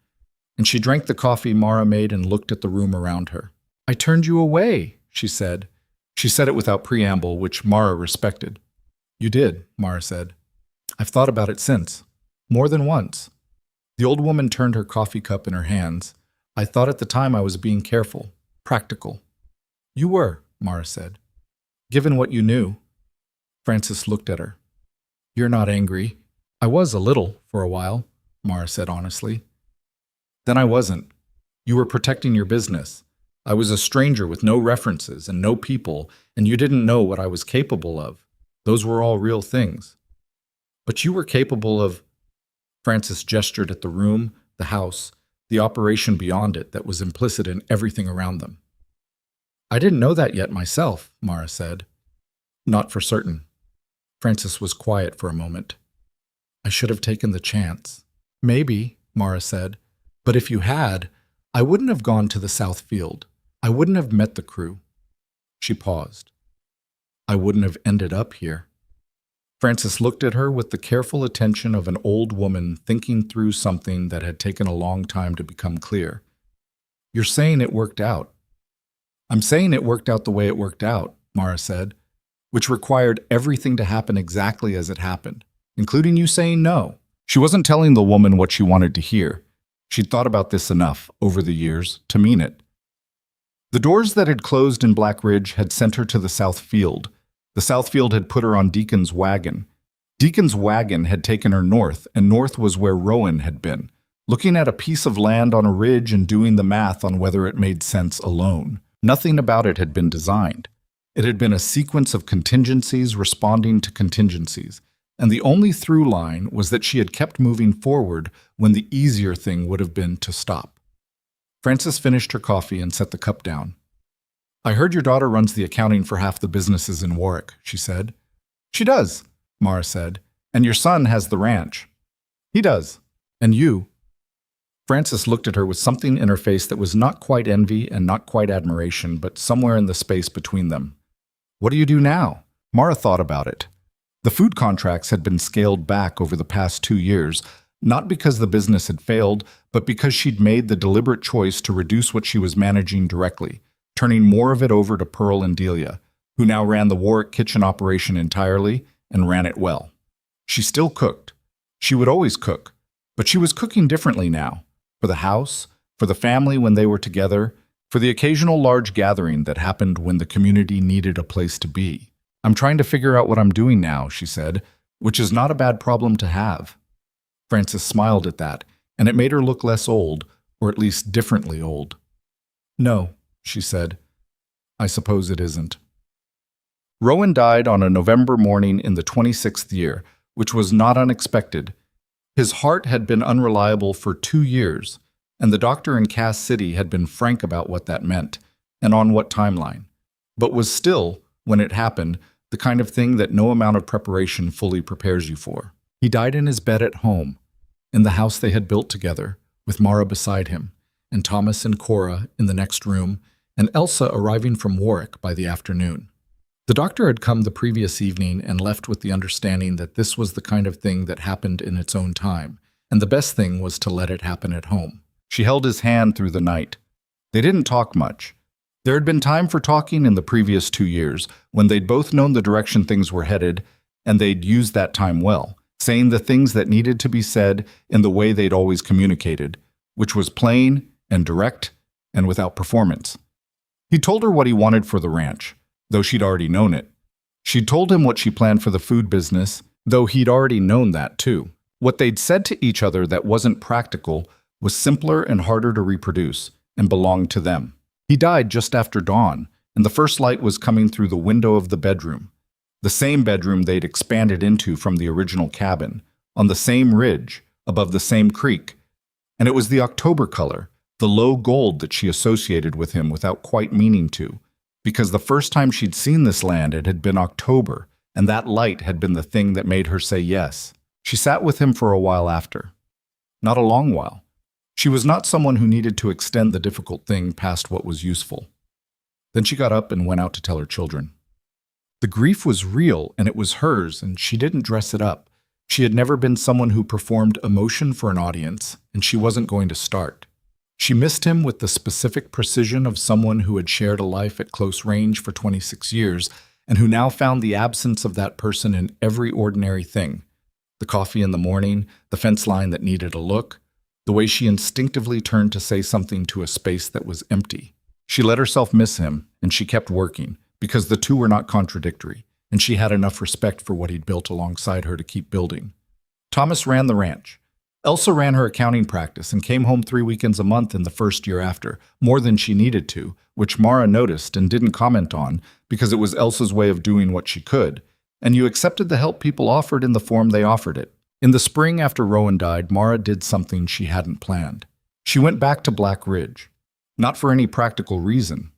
And she drank the coffee Mara made and looked at the room around her. "I turned you away," she said. She said it without preamble, which Mara respected. "You did," Mara said. "I've thought about it since. More than once." The old woman turned her coffee cup in her hands. "I thought at the time I was being careful, practical." "You were," Mara said. "Given what you knew." Frances looked at her. "You're not angry." "I was a little, for a while," Mara said honestly. "Then I wasn't. You were protecting your business. I was a stranger with no references and no people, and you didn't know what I was capable of. Those were all real things. But you were capable of—" Frances gestured at the room, the house, the operation beyond it that was implicit in everything around them. "I didn't know that yet myself," Mara said. "Not for certain." Frances was quiet for a moment. "I should have taken the chance." "Maybe," Mara said. "But if you had, I wouldn't have gone to the South Field. I wouldn't have met the crew." She paused. "I wouldn't have ended up here." Frances looked at her with the careful attention of an old woman thinking through something that had taken a long time to become clear. "You're saying it worked out." "I'm saying it worked out the way it worked out," Mara said, "which required everything to happen exactly as it happened, including you saying no." She wasn't telling the woman what she wanted to hear. She'd thought about this enough, over the years, to mean it. The doors that had closed in Black Ridge had sent her to the South Field. The South Field had put her on Deacon's wagon. Deacon's wagon had taken her north, and north was where Rowan had been, looking at a piece of land on a ridge and doing the math on whether it made sense alone. Nothing about it had been designed. It had been a sequence of contingencies responding to contingencies, and the only through line was that she had kept moving forward when the easier thing would have been to stop. Frances finished her coffee and set the cup down. "I heard your daughter runs the accounting for half the businesses in Warwick," she said. "She does," Mara said. "And your son has the ranch." "He does. And you?" Frances looked at her with something in her face that was not quite envy and not quite admiration, but somewhere in the space between them. "What do you do now?" Mara thought about it. The food contracts had been scaled back over the past 2 years, not because the business had failed, but because she'd made the deliberate choice to reduce what she was managing directly, turning more of it over to Pearl and Delia, who now ran the Warwick kitchen operation entirely and ran it well. She still cooked. She would always cook, but she was cooking differently now, for the house, for the family when they were together, for the occasional large gathering that happened when the community needed a place to be. "I'm trying to figure out what I'm doing now," she said, "which is not a bad problem to have." Frances smiled at that, and it made her look less old, or at least differently old. "No," she said. I suppose it isn't. Rowan died on a November morning in the 26th year, which was not unexpected. His heart had been unreliable for 2 years, and the doctor in Cass City had been frank about what that meant and on what timeline, but was still, when it happened, the kind of thing that no amount of preparation fully prepares you for. He died in his bed at home, in the house they had built together, with Mara beside him, and Thomas and Cora in the next room, and Elsa arriving from Warwick by the afternoon. The doctor had come the previous evening and left with the understanding that this was the kind of thing that happened in its own time, and the best thing was to let it happen at home. She held his hand through the night. They didn't talk much. There had been time for talking in the previous 2 years, when they'd both known the direction things were headed, and they'd used that time well, saying the things that needed to be said in the way they'd always communicated, which was plain and direct and without performance. He told her what he wanted for the ranch, though she'd already known it. She'd told him what she planned for the food business, though he'd already known that too. What they'd said to each other that wasn't practical was simpler and harder to reproduce, and belonged to them. He died just after dawn, and the first light was coming through the window of the bedroom, the same bedroom they'd expanded into from the original cabin, on the same ridge, above the same creek. And it was the October color, the low gold that she associated with him without quite meaning to, because the first time she'd seen this land it had been October, and that light had been the thing that made her say yes. She sat with him for a while after. Not a long while. She was not someone who needed to extend the difficult thing past what was useful. Then she got up and went out to tell her children. The grief was real, and it was hers, and she didn't dress it up. She had never been someone who performed emotion for an audience, and she wasn't going to start. She missed him with the specific precision of someone who had shared a life at close range for 26 years, and who now found the absence of that person in every ordinary thing. The coffee in the morning, the fence line that needed a look, the way she instinctively turned to say something to a space that was empty. She let herself miss him, and she kept working, because the two were not contradictory, and she had enough respect for what he'd built alongside her to keep building. Thomas ran the ranch. Elsa ran her accounting practice and came home 3 weekends a month in the first year after, more than she needed to, which Mara noticed and didn't comment on because it was Elsa's way of doing what she could, and you accepted the help people offered in the form they offered it. In the spring after Rowan died, Mara did something she hadn't planned. She went back to Black Ridge. Not for any practical reason.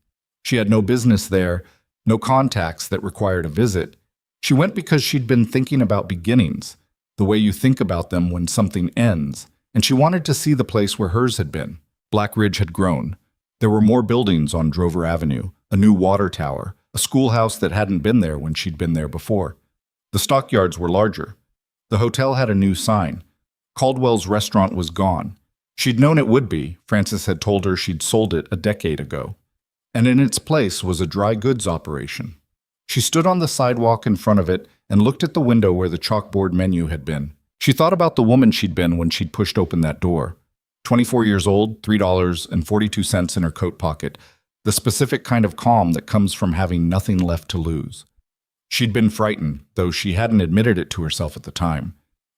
She had no business there, no contacts that required a visit. She went because she'd been thinking about beginnings, the way you think about them when something ends, and she wanted to see the place where hers had been. Black Ridge had grown. There were more buildings on Drover Avenue, a new water tower, a schoolhouse that hadn't been there when she'd been there before. The stockyards were larger. The hotel had a new sign. Caldwell's restaurant was gone. She'd known it would be. Frances had told her she'd sold it a decade ago. And in its place was a dry goods operation. She stood on the sidewalk in front of it and looked at the window where the chalkboard menu had been. She thought about the woman she'd been when she'd pushed open that door. 24 years old, $3.42 in her coat pocket, the specific kind of calm that comes from having nothing left to lose. She'd been frightened, though she hadn't admitted it to herself at the time.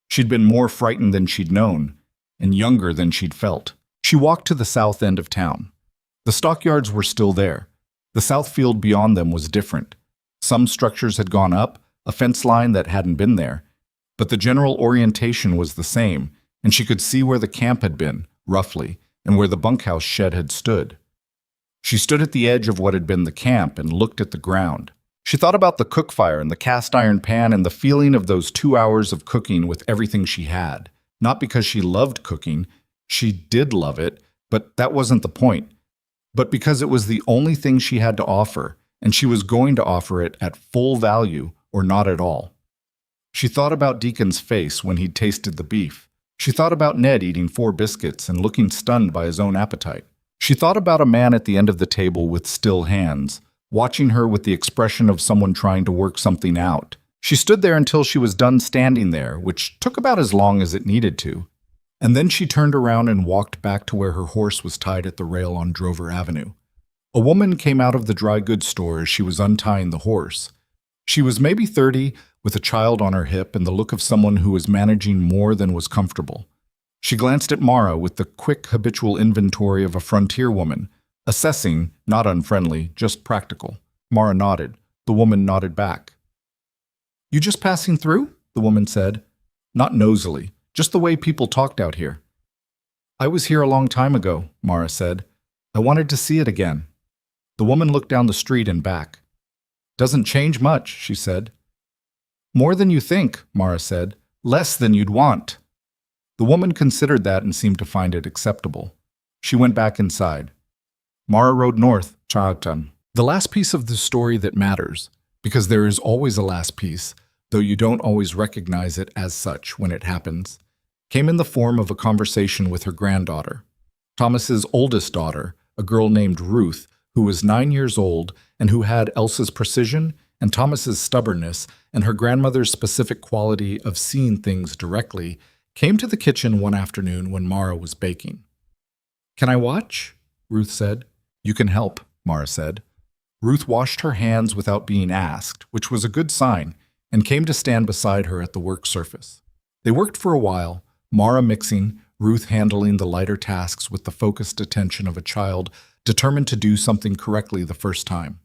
She'd been more frightened than she'd known, and younger than she'd felt. She walked to the south end of town. The stockyards were still there. The south field beyond them was different. Some structures had gone up, a fence line that hadn't been there, but the general orientation was the same, and she could see where the camp had been, roughly, and where the bunkhouse shed had stood. She stood at the edge of what had been the camp and looked at the ground. She thought about the cook fire and the cast iron pan and the feeling of those 2 hours of cooking with everything she had. Not because she loved cooking, she did love it, but that wasn't the point. But because it was the only thing she had to offer, and she was going to offer it at full value or not at all. She thought about Deacon's face when he'd tasted the beef. She thought about Ned eating 4 biscuits and looking stunned by his own appetite. She thought about a man at the end of the table with still hands, watching her with the expression of someone trying to work something out. She stood there until she was done standing there, which took about as long as it needed to. And then she turned around and walked back to where her horse was tied at the rail on Drover Avenue. A woman came out of the dry goods store as she was untying the horse. She was maybe 30, with a child on her hip and the look of someone who was managing more than was comfortable. She glanced at Mara with the quick habitual inventory of a frontier woman, Assessing, not unfriendly, just practical. Mara nodded. The woman nodded back. You just passing through? The woman said. Not nosily, just the way people talked out here. I was here a long time ago, Mara said. I wanted to see it again. The woman looked down the street and back. Doesn't change much, she said. More than you think, Mara said. Less than you'd want. The woman considered that and seemed to find it acceptable. She went back inside. Mara rode north, Chagtan. The last piece of the story that matters, because there is always a last piece, though you don't always recognize it as such when it happens, came in the form of a conversation with her granddaughter. Thomas's oldest daughter, a girl named Ruth, who was 9 years old and who had Elsa's precision and Thomas's stubbornness and her grandmother's specific quality of seeing things directly, came to the kitchen one afternoon when Mara was baking. Can I watch? Ruth said. You can help, Mara said. Ruth washed her hands without being asked, which was a good sign, and came to stand beside her at the work surface. They worked for a while, Mara mixing, Ruth handling the lighter tasks with the focused attention of a child determined to do something correctly the first time.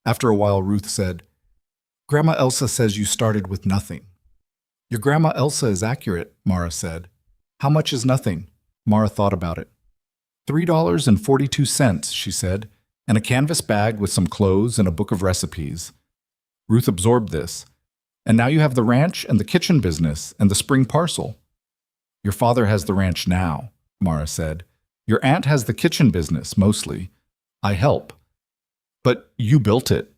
After a while, Ruth said, Grandma Elsa says you started with nothing. Your Grandma Elsa is accurate, Mara said. How much is nothing? Mara thought about it. $3.42, she said, and a canvas bag with some clothes and a book of recipes. Ruth absorbed this. And now you have the ranch and the kitchen business and the spring parcel. Your father has the ranch now, Mara said. Your aunt has the kitchen business, mostly. I help. But you built it.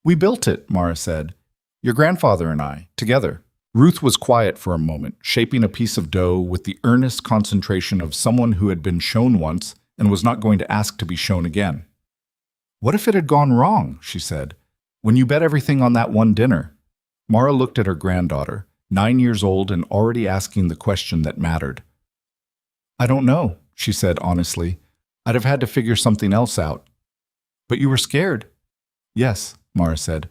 We built it, Mara said. Your grandfather and I, together. Ruth was quiet for a moment, shaping a piece of dough with the earnest concentration of someone who had been shown once and was not going to ask to be shown again. What if it had gone wrong, she said, when you bet everything on that one dinner? Mara looked at her granddaughter, 9 years old and already asking the question that mattered. I don't know, she said honestly. I'd have had to figure something else out. But you were scared. Yes, Mara said.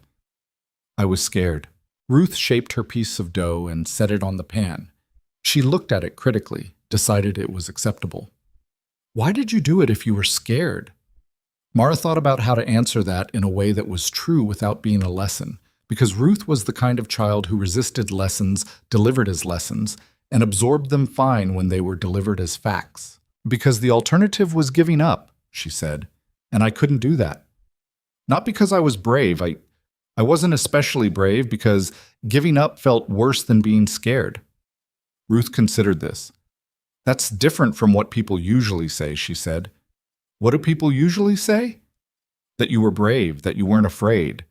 I was scared. Ruth shaped her piece of dough and set it on the pan. She looked at it critically, decided it was acceptable. Why did you do it if you were scared? Mara thought about how to answer that in a way that was true without being a lesson, because Ruth was the kind of child who resisted lessons delivered as lessons and absorbed them fine when they were delivered as facts. Because the alternative was giving up, she said, and I couldn't do that. Not because I was brave. I wasn't especially brave because giving up felt worse than being scared. Ruth considered this. That's different from what people usually say, she said. What do people usually say? That you were brave, that you weren't afraid.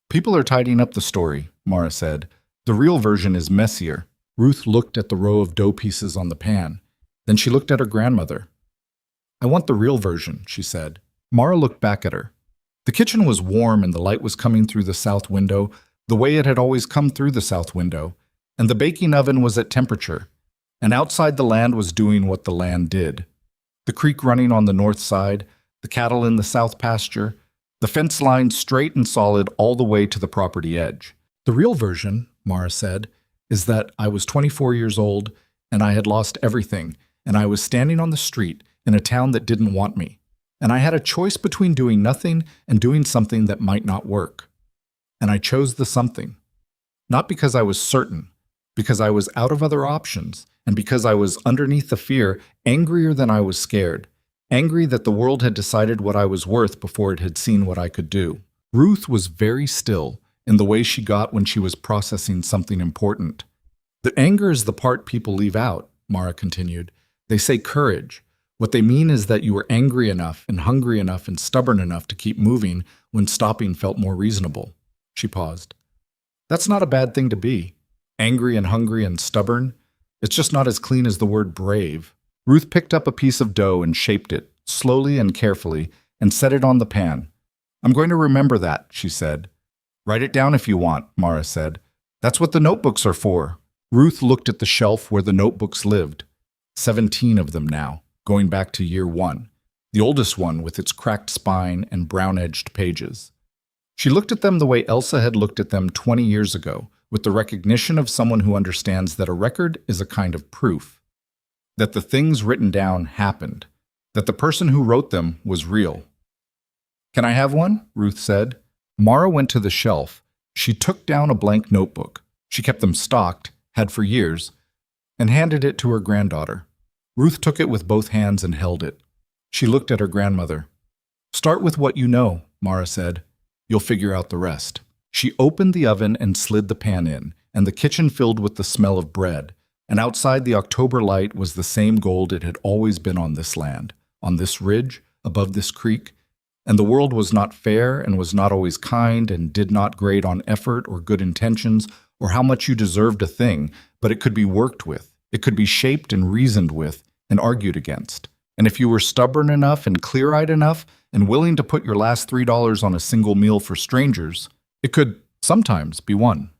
People are tidying up the story, Mara said. The real version is messier. Ruth looked at the row of dough pieces on the pan. Then she looked at her grandmother. I want the real version, she said. Mara looked back at her. The kitchen was warm and the light was coming through the south window, the way it had always come through the south window, and the baking oven was at temperature, and outside the land was doing what the land did. The creek running on the north side, the cattle in the south pasture, the fence line straight and solid all the way to the property edge. The real version, Mara said, is that I was 24 years old and I had lost everything, and I was standing on the street in a town that didn't want me. And I had a choice between doing nothing and doing something that might not work. And I chose the something. Not because I was certain, because I was out of other options, and because I was underneath the fear, angrier than I was scared, angry that the world had decided what I was worth before it had seen what I could do. Ruth was very still in the way she got when she was processing something important. The anger is the part people leave out, Mara continued. They say courage. What they mean is that you were angry enough and hungry enough and stubborn enough to keep moving when stopping felt more reasonable. She paused. That's not a bad thing to be. Angry and hungry and stubborn. It's just not as clean as the word brave. Ruth picked up a piece of dough and shaped it, slowly and carefully, and set it on the pan. I'm going to remember that, she said. Write it down if you want, Mara said. That's what the notebooks are for. Ruth looked at the shelf where the notebooks lived. 17 of them now, going back to year 1, the oldest one with its cracked spine and brown-edged pages. She looked at them the way Elsa had looked at them 20 years ago, with the recognition of someone who understands that a record is a kind of proof, that the things written down happened, that the person who wrote them was real. "Can I have one?" Ruth said. Mara went to the shelf. She took down a blank notebook. She kept them stocked, had for years, and handed it to her granddaughter. Ruth took it with both hands and held it. She looked at her grandmother. "Start with what you know," Mara said. "You'll figure out the rest." She opened the oven and slid the pan in, and the kitchen filled with the smell of bread. And outside the October light was the same gold it had always been on this land, on this ridge, above this creek. And the world was not fair and was not always kind and did not grade on effort or good intentions or how much you deserved a thing, but it could be worked with. It could be shaped and reasoned with and argued against. And if you were stubborn enough and clear-eyed enough and willing to put your last $3 on a single meal for strangers, it could sometimes be won.